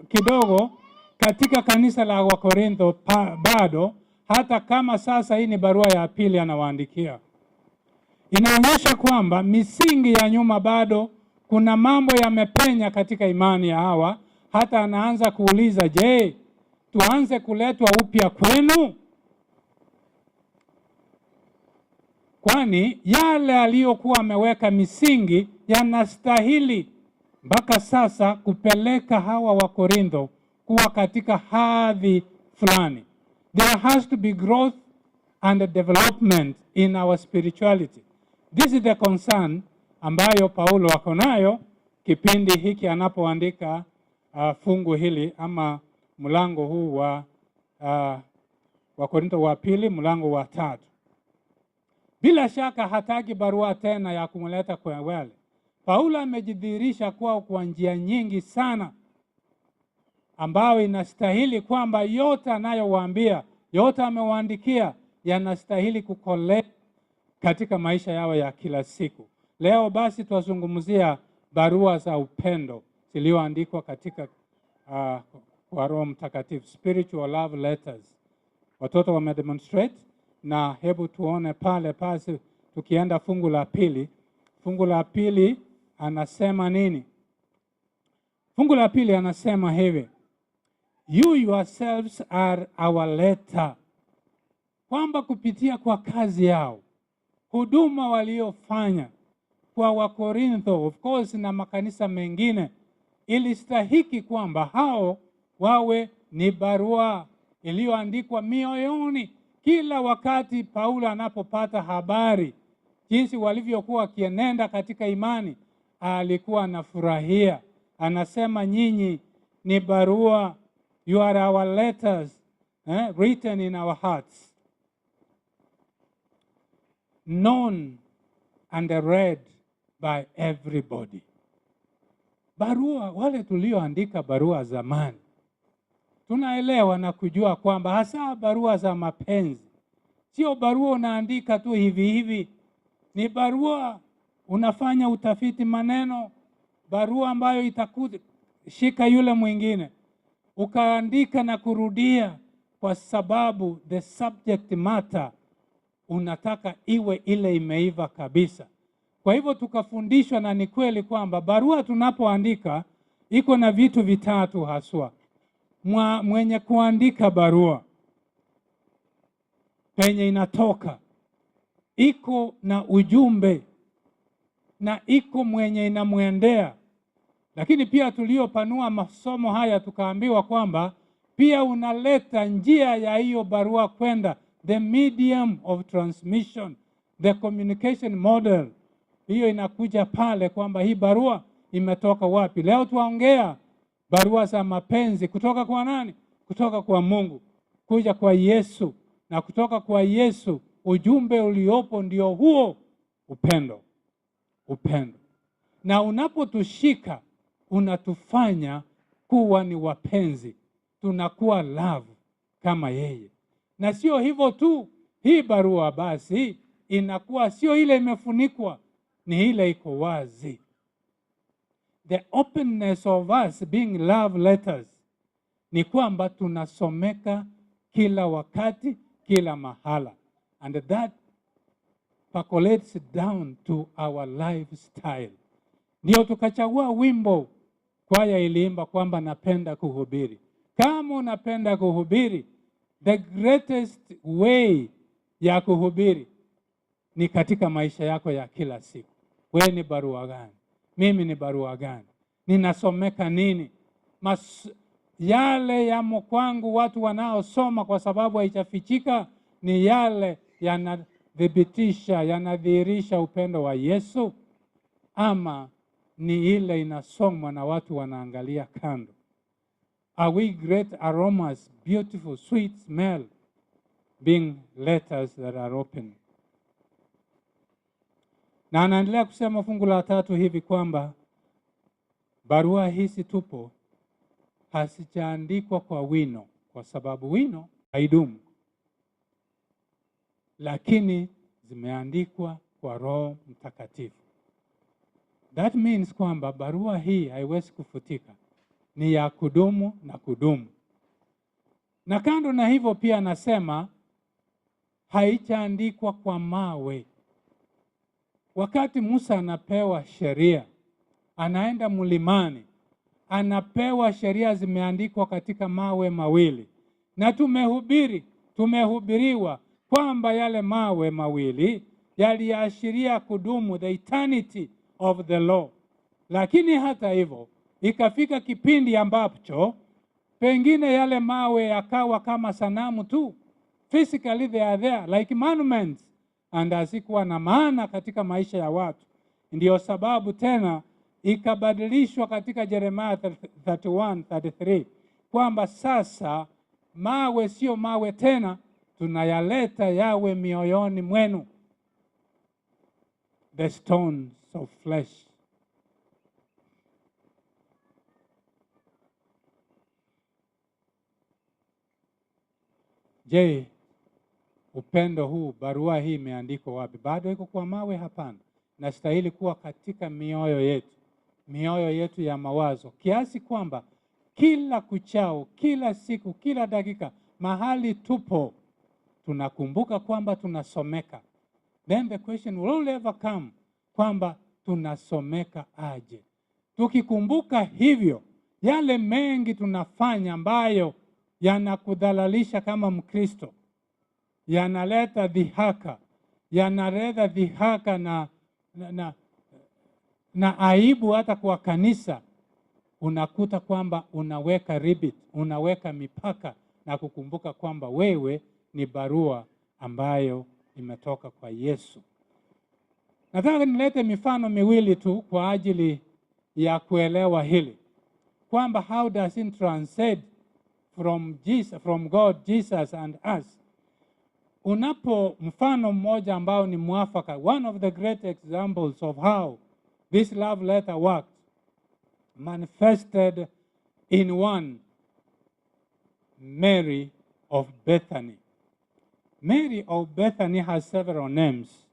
kidogo katika kanisa la Wakorintho bado, hata kama sasa hii ni barua ya pili anawaandikia. Inaonyesha kwamba misingi ya nyuma bado kuna mambo yamepenya katika imani ya hawa. Hata anaanza kuuliza, je, tuanze kuletwa upya kwenu? Kwani yale aliyokuwa ameweka misingi yanastahili mpaka sasa kupeleka hawa Wakorintho kuwa katika hadhi fulani. There has to be growth and development in our spirituality. This is the concern ambayo Paulo wako nayo kipindi hiki anapoandika fungu hili ama mlango huu wa Wakorintho wa pili mlango wa 3. Bila shaka hataki barua tena ya kumleta kwa wale. Paulo amejidhihirisha kwao kwa njia nyingi sana, ambayo inastahili kwamba yote anayowaambia, yote amewaandikia, yanastahili kukolea katika maisha yao ya kila siku. Leo basi tuwazungumzia barua za upendo zilizoandikwa katika kwa Roho Mtakatifu, spiritual love letters. Watoto wamedemonstrate, na hebu tuone pale pasi tukienda fungu la pili. Fungu la pili anasema nini? Fungu la pili anasema hivi: you yourselves are our letter. Kwamba kupitia kwa kazi yao, huduma waliofanya kwa Wakorintho, of course, na makanisa mengine, ilistahiki kwamba hao wawe ni barua iliyoandikwa mioyoni. Kila wakati Paulo anapopata habari jinsi walivyokuwa wakienenda katika imani, alikuwa anafurahia. Anasema, nyinyi ni barua, you are our letters, written in our hearts, known and read by everybody. Barua, wale tulioandika barua zamani, tunaelewa na kujua kwamba hasa barua za mapenzi sio barua unaandika tu hivi hivi. Ni barua unafanya utafiti maneno, barua ambayo itakushika yule mwingine, ukaandika na kurudia, kwa sababu the subject matter unataka iwe ile imeiva kabisa. Kwa hivyo tukafundishwa, na ni kweli kwamba barua tunapoandika iko na vitu vitatu haswa. Mwenye kuandika barua, penye inatoka, iko na ujumbe, na iko mwenye inamwendea. Lakini pia tuliopanua masomo haya tukaambiwa kwamba pia unaleta njia ya hiyo barua kwenda, the medium of transmission, the communication model. Hiyo inakuja pale kwamba hii barua imetoka wapi. Leo tuongea barua za mapenzi kutoka kwa nani? Kutoka kwa Mungu kuja kwa Yesu, na kutoka kwa Yesu ujumbe uliopo ndio huo upendo. Upendo. Na unapotushika unatufanya kuwa ni wapenzi, tunakuwa love kama yeye. Na sio hivyo tu, hii barua basi inakuwa sio ile imefunikwa, ni ile iko wazi. The openness of us being love letters ni kwamba tunasomeka kila wakati, kila mahala. And that percolates down to our lifestyle. Ndio tukachagua wimbo kwaya iliimba kwamba napenda kuhubiri. Kama unapenda kuhubiri, the greatest way ya kuhubiri ni katika maisha yako ya kila siku. Wewe ni barua gani? Mimi ni barua gani? Ninasomeka nini? Yale yamo kwangu watu wanaosoma, kwa sababu haijafichika, ni yale yanadhibitisha, yanadhihirisha upendo wa Yesu, ama ni ile inasomwa na watu wanaangalia kando? Are we great aromas, beautiful, sweet smell, being letters that are open? Na anaendelea kusema fungu la 3 hivi kwamba barua hizi tupo hasijaandikwa kwa wino, kwa sababu wino haidumu, lakini zimeandikwa kwa Roho Mtakatifu. That means kwamba barua hii haiwezi kufutika, ni ya kudumu na kudumu. Na kando na hivyo pia anasema haijaandikwa kwa mawe. Wakati Musa anapewa sheria, anaenda mlimani, anapewa sheria zimeandikwa katika mawe mawili. Na tumehubiriwa kwamba yale mawe mawili yaliashiria kudumu, the eternity of the law. Lakini hata hivyo, ikafika kipindi ambacho pengine yale mawe yakawa kama sanamu tu. Physically they are there like monuments, and hazikuwa na maana katika maisha ya watu. Ndiyo sababu tena ikabadilishwa katika Jeremiah 31:33 kwamba sasa mawe sio mawe tena, tunayaleta yawe mioyoni mwenu, the stones of flesh. Je, upendo huu, barua hii imeandikwa wapi? Bado iko kwa mawe? Hapana. Nastahili kuwa katika mioyo yetu ya mawazo, kiasi kwamba kila kuchao, kila siku, kila dakika, mahali tupo, tunakumbuka kwamba tunasomeka. Then the question will ever come, kwamba tunasomeka aje? Tukikumbuka hivyo, yale mengi tunafanya ambayo yanakudhalalisha kama Mkristo, yanaleta dhihaka na aibu hata kwa kanisa, unakuta kwamba unaweka limit, unaweka mipaka na kukumbuka kwamba wewe ni barua ambayo imetoka kwa Yesu. Nataka nilete mifano miwili tu kwa ajili ya kuelewa hili, kwamba how does it transcend from God, Jesus and us. Mfano mmoja ambao ni mwafaka, one of the great examples of how this love letter worked, manifested in one, Mary of Bethany. Mary of Bethany has several names.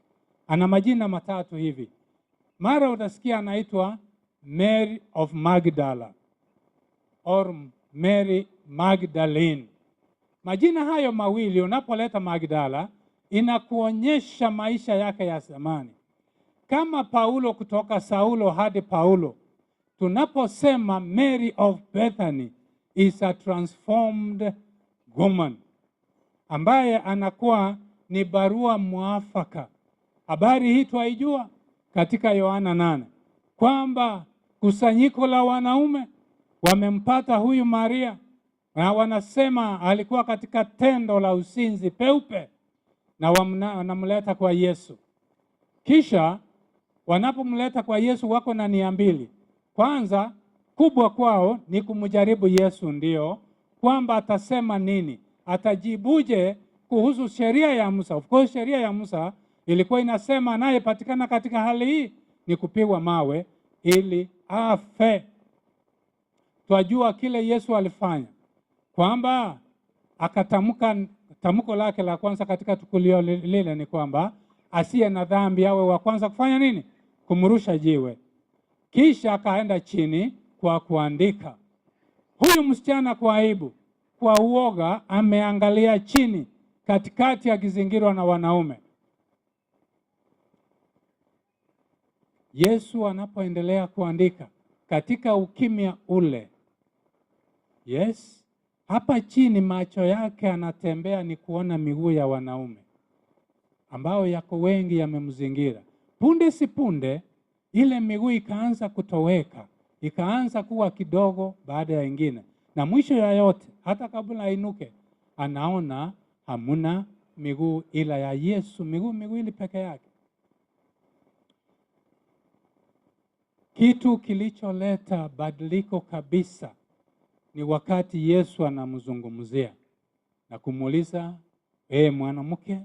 Ana majina matatu hivi. Mara utasikia anaitwa Mary of Magdala or Mary Magdalene. Majina hayo mawili, unapoleta Magdala, inakuonyesha maisha yake ya zamani. Kama Paulo, kutoka Saulo hadi Paulo, tunaposema Mary of Bethany is a transformed woman, ambaye anakuwa ni barua mwafaka. Habari hii twaijua katika Yohana 8, kwamba kusanyiko la wanaume wamempata huyu Maria, na wanasema alikuwa katika tendo la usinzi peupe, na wanamleta kwa Yesu. Kisha wanapomleta kwa Yesu wako na nia mbili. Kwanza, kubwa kwao ni kumjaribu Yesu, ndio kwamba atasema nini, atajibuje kuhusu sheria ya Musa. Of course sheria ya Musa ilikuwa inasema anayepatikana katika hali hii ni kupigwa mawe ili afe. Twajua kile Yesu alifanya, kwamba akatamka tamko lake la kwanza katika tukio lile ni kwamba asiye na dhambi awe wa kwanza kufanya nini? Kumrusha jiwe. Kisha akaenda chini kwa kuandika. Huyu msichana kwa aibu, kwa uoga, ameangalia chini katikati akizingirwa na wanaume. Yesu anapoendelea kuandika katika ukimya ule. Yes, hapa chini macho yake anatembea ni kuona miguu ya wanaume ambao yako wengi yamemzingira. Punde si punde ile miguu ikaanza kutoweka, ikaanza kuwa kidogo baada ya ingine, na mwisho ya yote, hata kabla ainuke, anaona hamuna miguu ila ya Yesu, miguu miwili peke yake. Kitu kilicholeta badiliko kabisa ni wakati Yesu anamzungumzia na kumuuliza, mwanamke,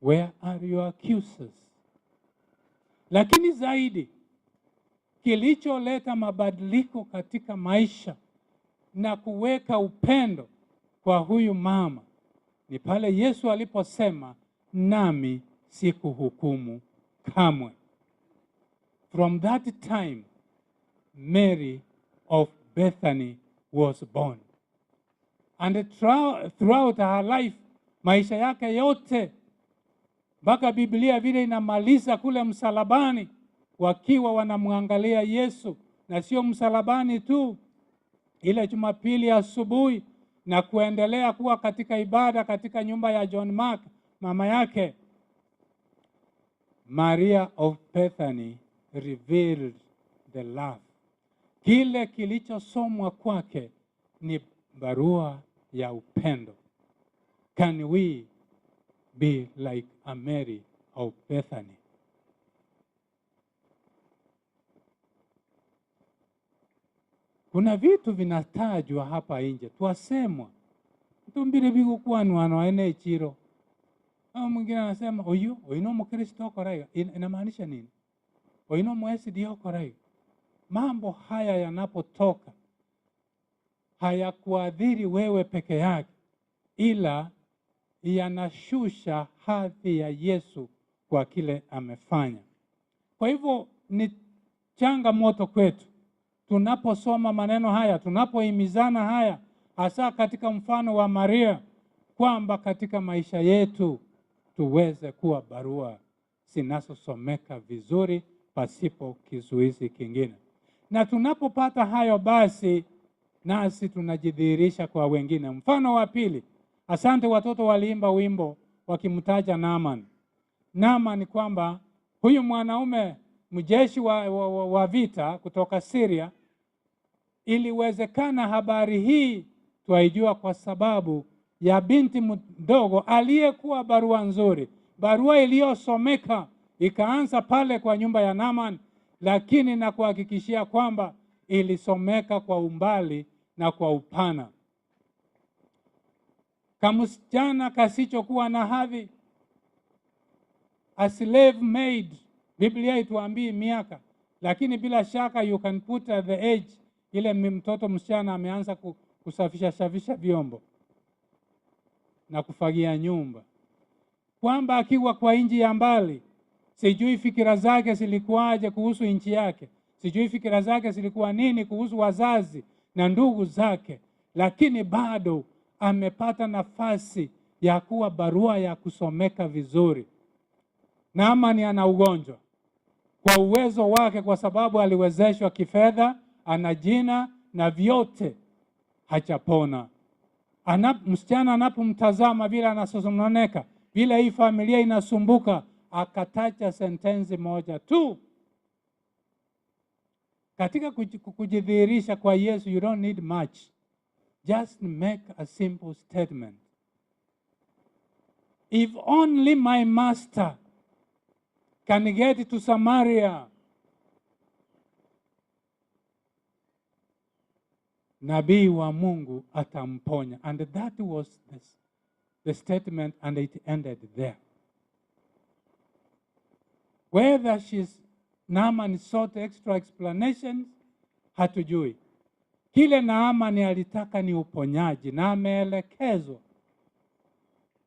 where are your accusers? Lakini zaidi kilicholeta mabadiliko katika maisha na kuweka upendo kwa huyu mama ni pale Yesu aliposema, nami sikuhukumu kamwe. From that time, Mary of Bethany was born. And throughout her life, maisha yake yote, mpaka Biblia vile inamaliza kule msalabani, wakiwa wanamwangalia Yesu, na sio msalabani tu, ile Jumapili asubuhi na kuendelea kuwa katika ibada katika nyumba ya John Mark, mama yake, Maria of Bethany revealed the love. Kile kilichosomwa kwake ni barua ya upendo. Can we be like a Mary of Bethany? Kuna vitu vinatajwa hapa nje, twasemwa tumbire bigukwanu ene chiro. Au mwingine anasema oino mkristo koraiga, inamaanisha nini? Oino mwesi dio koraiga. Mambo haya yanapotoka hayakuadhiri wewe peke yake, ila yanashusha hadhi ya Yesu kwa kile amefanya. Kwa hivyo ni changamoto kwetu tunaposoma maneno haya, tunapohimizana haya, hasa katika mfano wa Maria, kwamba katika maisha yetu tuweze kuwa barua zinazosomeka vizuri pasipo kizuizi kingine. Na tunapopata hayo, basi nasi tunajidhihirisha kwa wengine. Mfano wa pili, asante, watoto waliimba wimbo wakimtaja Naaman. Naaman kwamba huyu mwanaume mjeshi wa vita kutoka Syria, iliwezekana habari hii twaijua kwa sababu ya binti mdogo aliyekuwa barua nzuri, barua iliyosomeka ikaanza pale kwa nyumba ya Naaman, lakini na kuhakikishia kwamba ilisomeka kwa umbali na kwa upana. Kamsichana kasichokuwa na hadhi, a slave maid, Biblia ituambii miaka, lakini bila shaka you can put at the age, ile mtoto msichana ameanza kusafisha vyombo na kufagia nyumba, kwamba akiwa kwa nchi ya mbali, sijui fikira zake zilikuwaje kuhusu nchi yake, sijui fikira zake zilikuwa nini kuhusu wazazi na ndugu zake, lakini bado amepata nafasi ya kuwa barua ya kusomeka vizuri. Naamani ana ugonjwa, kwa uwezo wake, kwa sababu aliwezeshwa kifedha, ana jina na vyote, hajapona. Msichana anapomtazama vile anasononeka, vile hii familia inasumbuka, akatacha sentensi moja tu. Katika kujidhihirisha kwa Yesu, you don't need much. Just make a simple statement. If only my master can get to Samaria, nabii wa Mungu atamponya. And that was the statement, and it ended there. Whether Naaman sought extra explanations, hatujui. Kile Naaman alitaka ni uponyaji na ameelekezwa.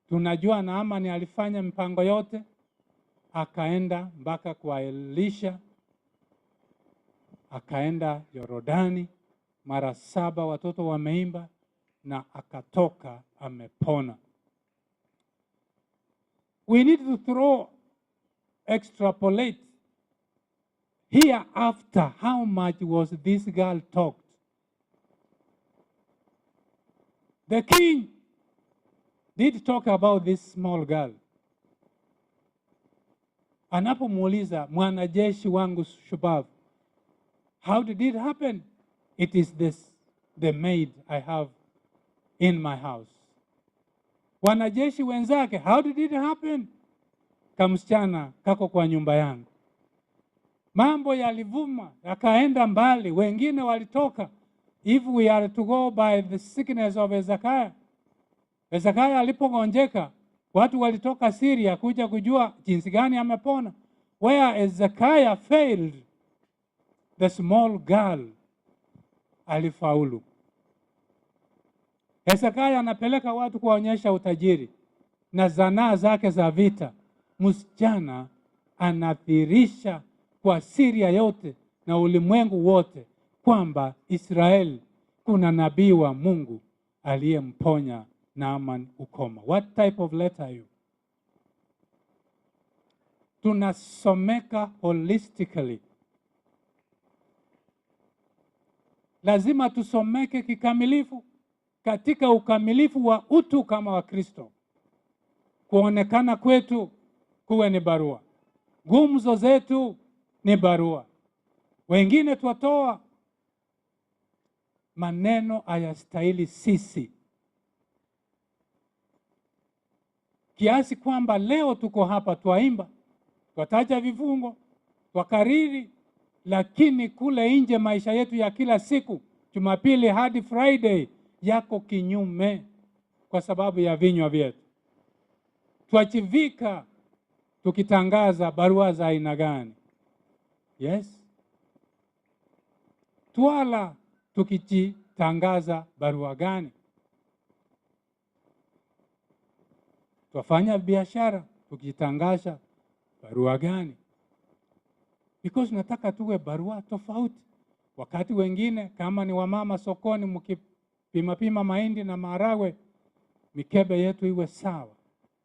Tunajua Naaman alifanya mpango yote, akaenda mpaka kwa Elisha, akaenda Yorodani mara 7, watoto wameimba, na akatoka amepona. We need to extrapolate Hereafter, how much was this girl talked? The king did talk about this small girl. Anapomuuliza mwanajeshi wangu shupavu, how did it happen? It is this, the maid I have in my house. Wanajeshi wenzake, how did it happen? Kamsichana kako kwa nyumba yangu. Mambo yalivuma, yakaenda mbali, wengine walitoka. If we are to go by the sickness of Hezekiah, Hezekiah alipogonjeka, watu walitoka Syria kuja kujua jinsi gani amepona. Where Hezekiah failed, the small girl alifaulu. Hezekiah anapeleka watu kuwaonyesha utajiri na zanaa zake za vita. Msichana anathirisha kwa Syria yote na ulimwengu wote kwamba Israeli kuna nabii wa Mungu aliyemponya Naaman ukoma. What type of letter are you? Tunasomeka holistically. Lazima tusomeke kikamilifu, katika ukamilifu wa utu kama wa Kristo. Kuonekana kwetu kuwe ni barua. Gumzo zetu ni barua. Wengine twatoa maneno hayastahili sisi. Kiasi kwamba leo tuko hapa twaimba, twataja vifungo, twakariri, lakini kule nje maisha yetu ya kila siku, Jumapili hadi Friday, yako kinyume kwa sababu ya vinywa vyetu. Twachivika tukitangaza barua za aina gani? Yes. Twala tukijitangaza barua gani? Twafanya biashara tukijitangaza barua gani? Because nataka tuwe barua tofauti. Wakati wengine kama ni wamama sokoni mkipima mahindi na maharagwe, mikebe yetu iwe sawa.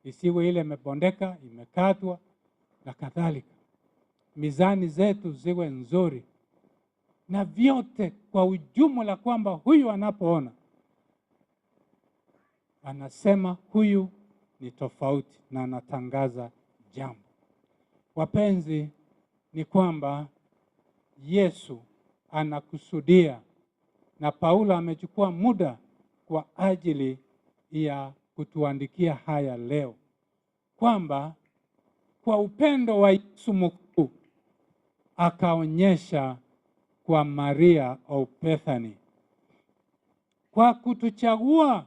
Isiwe ile imebondeka, imekatwa na kadhalika. Mizani zetu ziwe nzuri. Na vyote kwa ujumla kwamba huyu anapoona anasema huyu ni tofauti na anatangaza jambo. Wapenzi, ni kwamba Yesu anakusudia, na Paulo amechukua muda kwa ajili ya kutuandikia haya leo, kwamba kwa upendo wa Yesu mkuu akaonyesha kwa Maria of Bethany. Kwa kutuchagua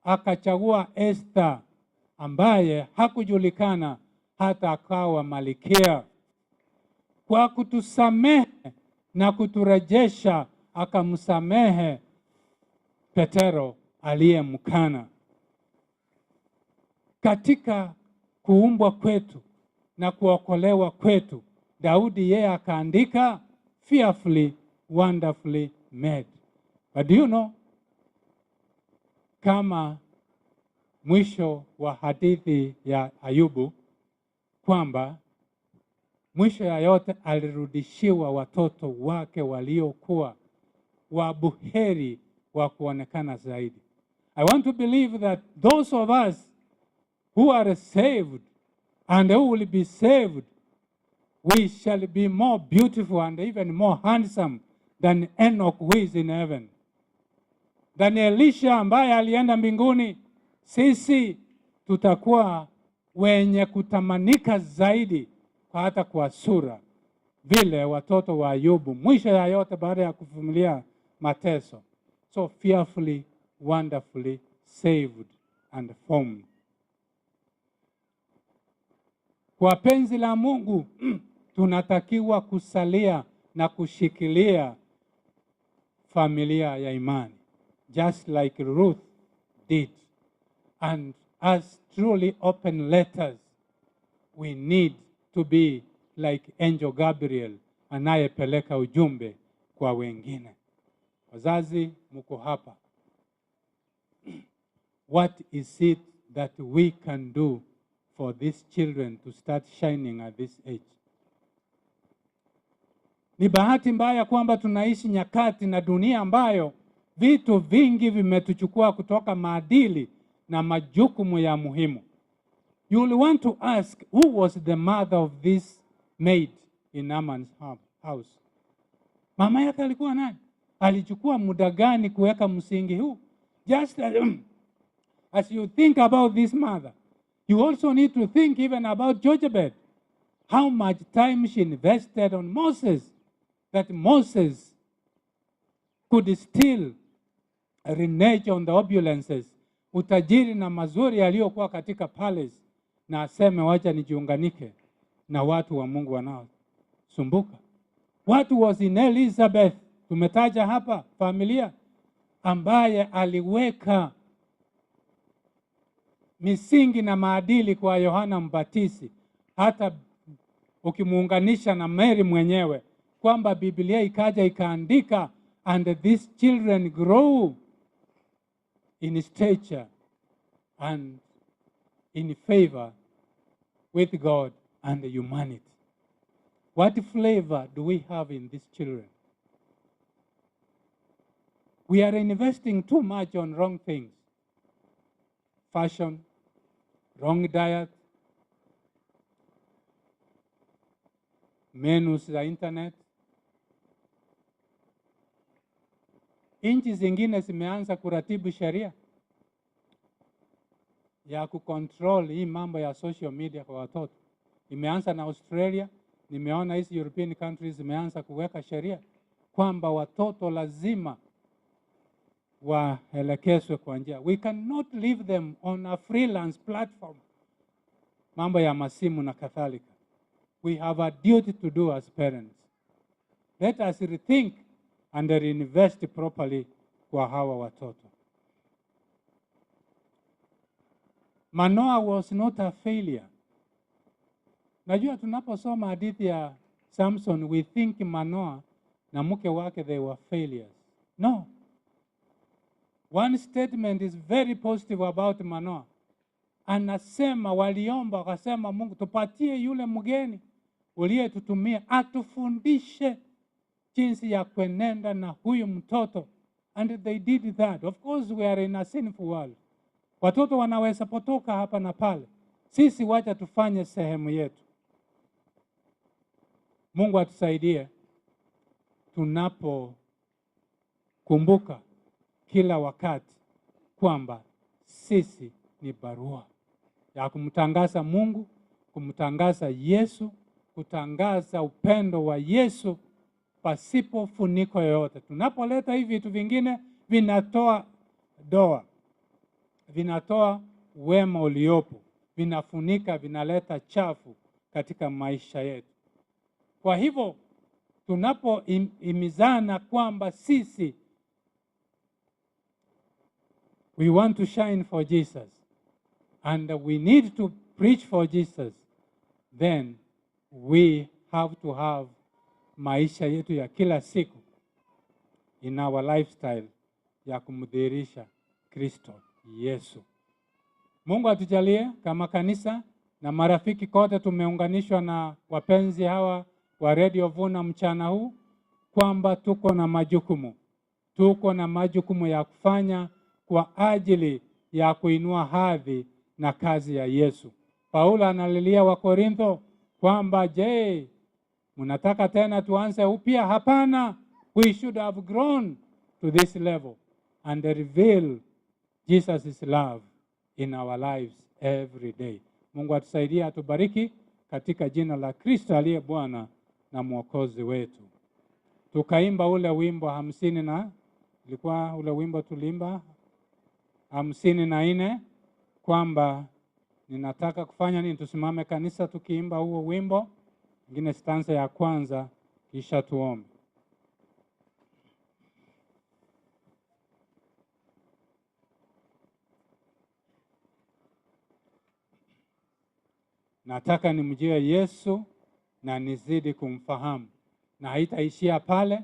akachagua Esther ambaye hakujulikana hata akawa malkia. Kwa kutusamehe na kuturejesha akamsamehe Petero aliyemkana. Katika kuumbwa kwetu na kuokolewa kwetu, Daudi yeye akaandika fearfully, wonderfully made. But do you know, kama mwisho wa hadithi ya Ayubu, kwamba mwisho ya yote alirudishiwa watoto wake waliokuwa wabuheri wa kuonekana zaidi. I want to believe that those of us who are saved and who will be saved, we shall be more beautiful and even more handsome than Enoch who is in heaven. Than Elisha ambaye alienda mbinguni. Sisi tutakuwa wenye kutamanika zaidi hata kwa sura, vile watoto wa Ayubu mwisho ya yote baada ya kuvumilia mateso. So fearfully, wonderfully saved and formed. Kwa penzi la Mungu tunatakiwa kusalia na kushikilia familia ya imani, just like Ruth did. And as truly open letters, we need to be like Angel Gabriel anayepeleka ujumbe kwa wengine. Wazazi mko hapa. What is it that we can do for these children to start shining at this age? Ni bahati mbaya kwamba tunaishi nyakati na dunia ambayo vitu vingi vimetuchukua kutoka maadili na majukumu ya muhimu. You will want to ask, who was the mother of this maid in Naaman's house? Mama yake alikuwa nani? Alichukua muda gani kuweka msingi huu? Just as you think about this mother, you also need to think even about Jochebed. How much time she invested on Moses, that Moses could still renege on the opulences, utajiri na mazuri yaliyokuwa katika palace, na aseme wacha nijiunganike na watu wa Mungu wanaosumbuka. What was in Elizabeth? Tumetaja hapa familia ambaye aliweka misingi na maadili kwa Yohana Mbatizi, hata ukimuunganisha na Mary mwenyewe, kwamba Biblia ikaja ikaandika, and these children grow in stature and in favor with God and humanity. What flavor do we have in these children? We are investing too much on wrong things. Fashion, wrong diet, menus za internet. Nchi zingine zimeanza kuratibu sheria ya kucontrol hii mambo ya social media kwa watoto. Imeanza na Australia, nimeona hizi European countries zimeanza kuweka sheria kwamba watoto lazima waelekezwe kwa njia. We cannot leave them on a freelance platform. Mambo ya masimu na kadhalika. We have a duty to do as parents. Let us rethink and reinvest properly kwa hawa watoto. Manoah was not a failure. Najua tunaposoma hadithi ya Samson, we think Manoah na mke wake they were failures. No. One statement is very positive about Manoah. Anasema waliomba, wakasema Mungu tupatie yule mgeni uliyetutumia atufundishe jinsi ya kuenenda na huyu mtoto. And they did that. Of course we are in a sinful world. Watoto wanaweza potoka hapa na pale. Sisi wacha tufanye sehemu yetu. Mungu atusaidie tunapokumbuka kila wakati kwamba sisi ni barua ya kumtangaza Mungu, kumtangaza Yesu, kutangaza upendo wa Yesu pasipo funiko yoyote. Tunapoleta hivi vitu vingine vinatoa doa, vinatoa wema uliopo, vinafunika, vinaleta chafu katika maisha yetu. Kwa hivyo tunapohimizana kwamba sisi we want to shine for Jesus and we need to preach for Jesus, then we have to have maisha yetu ya kila siku in our lifestyle ya kumdhihirisha Kristo Yesu. Mungu atujalie kama kanisa na marafiki kote tumeunganishwa na wapenzi hawa wa Radio Vuna mchana huu kwamba tuko na majukumu ya kufanya kwa ajili ya kuinua hadhi na kazi ya Yesu. Paulo analilia Wakorintho kwamba je, mnataka tena tuanze upya? Hapana, we should have grown to this level and reveal Jesus' love in our lives every day. Mungu atusaidie, atubariki katika jina la Kristo aliye Bwana na Mwokozi wetu. Tukaimba ule wimbo 50 na ilikuwa ule wimbo tulimba 54 kwamba ninataka kufanya nini. Tusimame kanisa tukiimba huo wimbo, ingine stanza ya kwanza, kisha tuombe. Nataka nimjue Yesu na nizidi kumfahamu. Na haitaishia pale,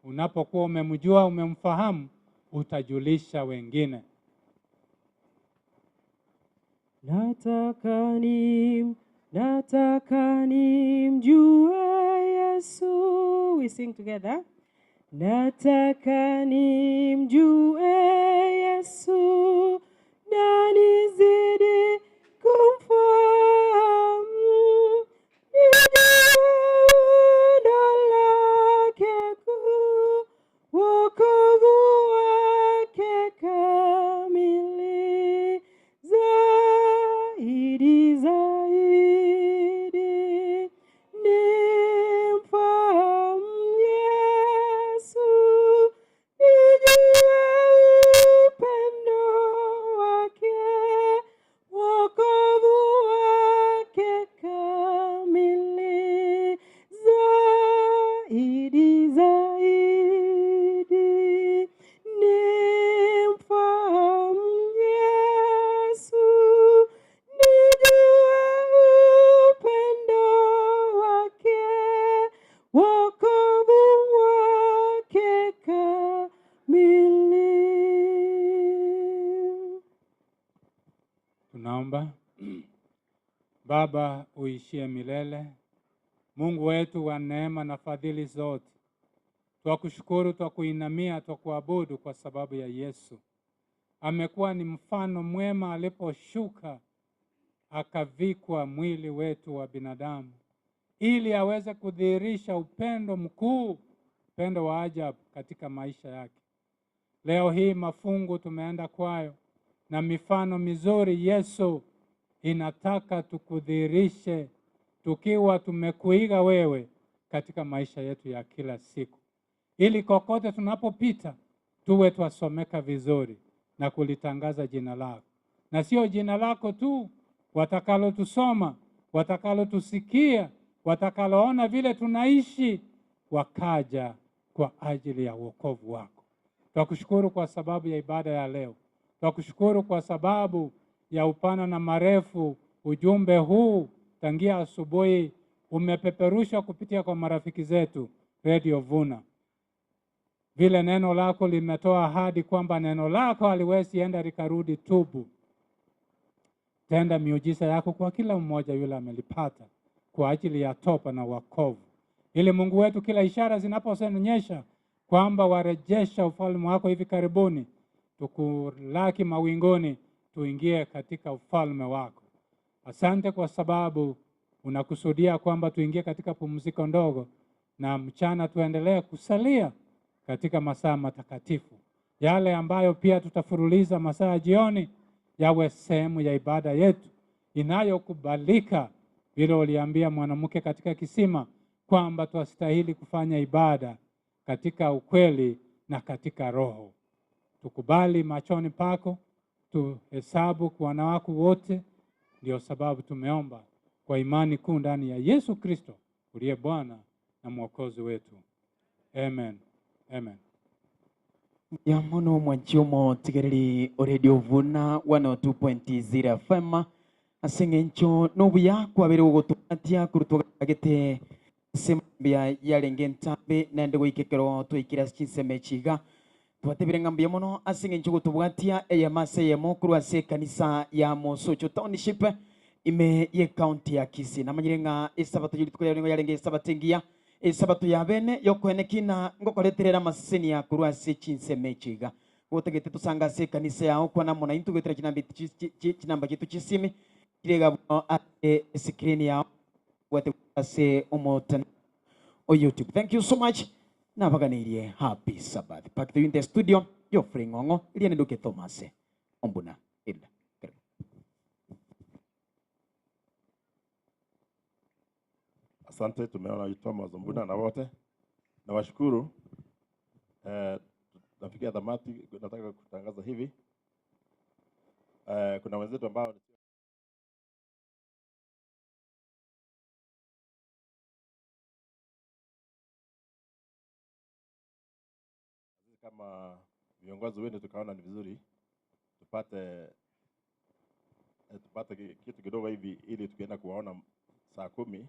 unapokuwa umemjua, umemfahamu, utajulisha wengine. Nataka nimjue Yesu we sing together? Nataka nimjue Yesu na nizidi kumfahamu, nijue pendo lake kuu, wokovu wake kamili, zaidi zaidi nimfahamu Yesu, nijue upendo wake, wokovu wake kamili, zaidi zaidi nimfahamu Yesu, nijue upendo wake, wokovu wake kamili. Tunaomba. Baba uishie milele, Mungu wetu wa neema na fadhili zote, twakushukuru, twakuinamia, twakuabudu kwa sababu ya Yesu. Amekuwa ni mfano mwema aliposhuka akavikwa mwili wetu wa binadamu, ili aweze kudhihirisha upendo mkuu, upendo wa ajabu katika maisha yake. Leo hii mafungu tumeenda kwayo na mifano mizuri, Yesu, inataka tukudhihirishe tukiwa tumekuiga wewe katika maisha yetu ya kila siku, ili kokote tunapopita tuwe twasomeka vizuri na kulitangaza jina lako, na sio jina lako tu, watakalo tusoma, watakalo tusikia, watakaloona vile tunaishi, wakaja kwa ajili ya wokovu wako. Twakushukuru kwa sababu ya ibada ya leo. Twakushukuru kwa sababu ya upana na marefu ujumbe huu tangia asubuhi umepeperushwa kupitia kwa marafiki zetu Radio Vuna. Vile neno lako limetoa ahadi kwamba neno lako haliwezi enda likarudi tubu. Tenda miujiza yako kwa kila mmoja yule amelipata kwa ajili ya toba na wokovu, ili Mungu wetu kila ishara zinapoonyesha kwamba warejesha ufalme wako hivi karibuni, tukulaki mawinguni, tuingie katika ufalme wako. Asante kwa sababu unakusudia kwamba tuingie katika pumziko ndogo, na mchana tuendelee kusalia katika masaa matakatifu, yale ambayo pia tutafuruliza masaa jioni, yawe sehemu ya ibada yetu inayokubalika, vile uliambia mwanamke katika kisima kwamba twastahili kufanya ibada katika ukweli na katika roho. Tukubali machoni pako, tuhesabu kwa wana wako wote. Ndio sababu tumeomba kwa imani kuu ndani ya Yesu Kristo uliye Bwana na Mwokozi wetu. Amen. Amen. Ya mono mwanchomo tigereri Radio Vuna 102.0 FM asengencho nobuya kwabere ugotuatia kurutugagete sembia yarenge ntambe nende goikekero twikira chinseme chiga twatebire ngambia mono asengencho gotubwatia eyamase yemo kurwase kanisa ya Mosocho Township ime ye county ya Kisii namanyirenga esabato yitukore yarenge esabatengia esabato ya bene yokwenekina ngokoreterera maseni ya kurwase chinseme chiga gotegete tusanga se kanisa yao kwa namona intugotera kinamba kitu chisimi kirega screen yao wate se omotan o YouTube. Thank you so much. Nabaganirie happy Sabbath. Back to you in the studio. Yo fringongo iliane duke Thomas ombuna ila. Asante, tumeona Thomas Ombuna na wote. Nawashukuru. Nafikia dhamati, nataka kutangaza hivi. Kuna wenzetu ambao kama viongozi wenu tukaona ni vizuri tupate kitu kidogo hivi ili tukienda kuwaona saa 10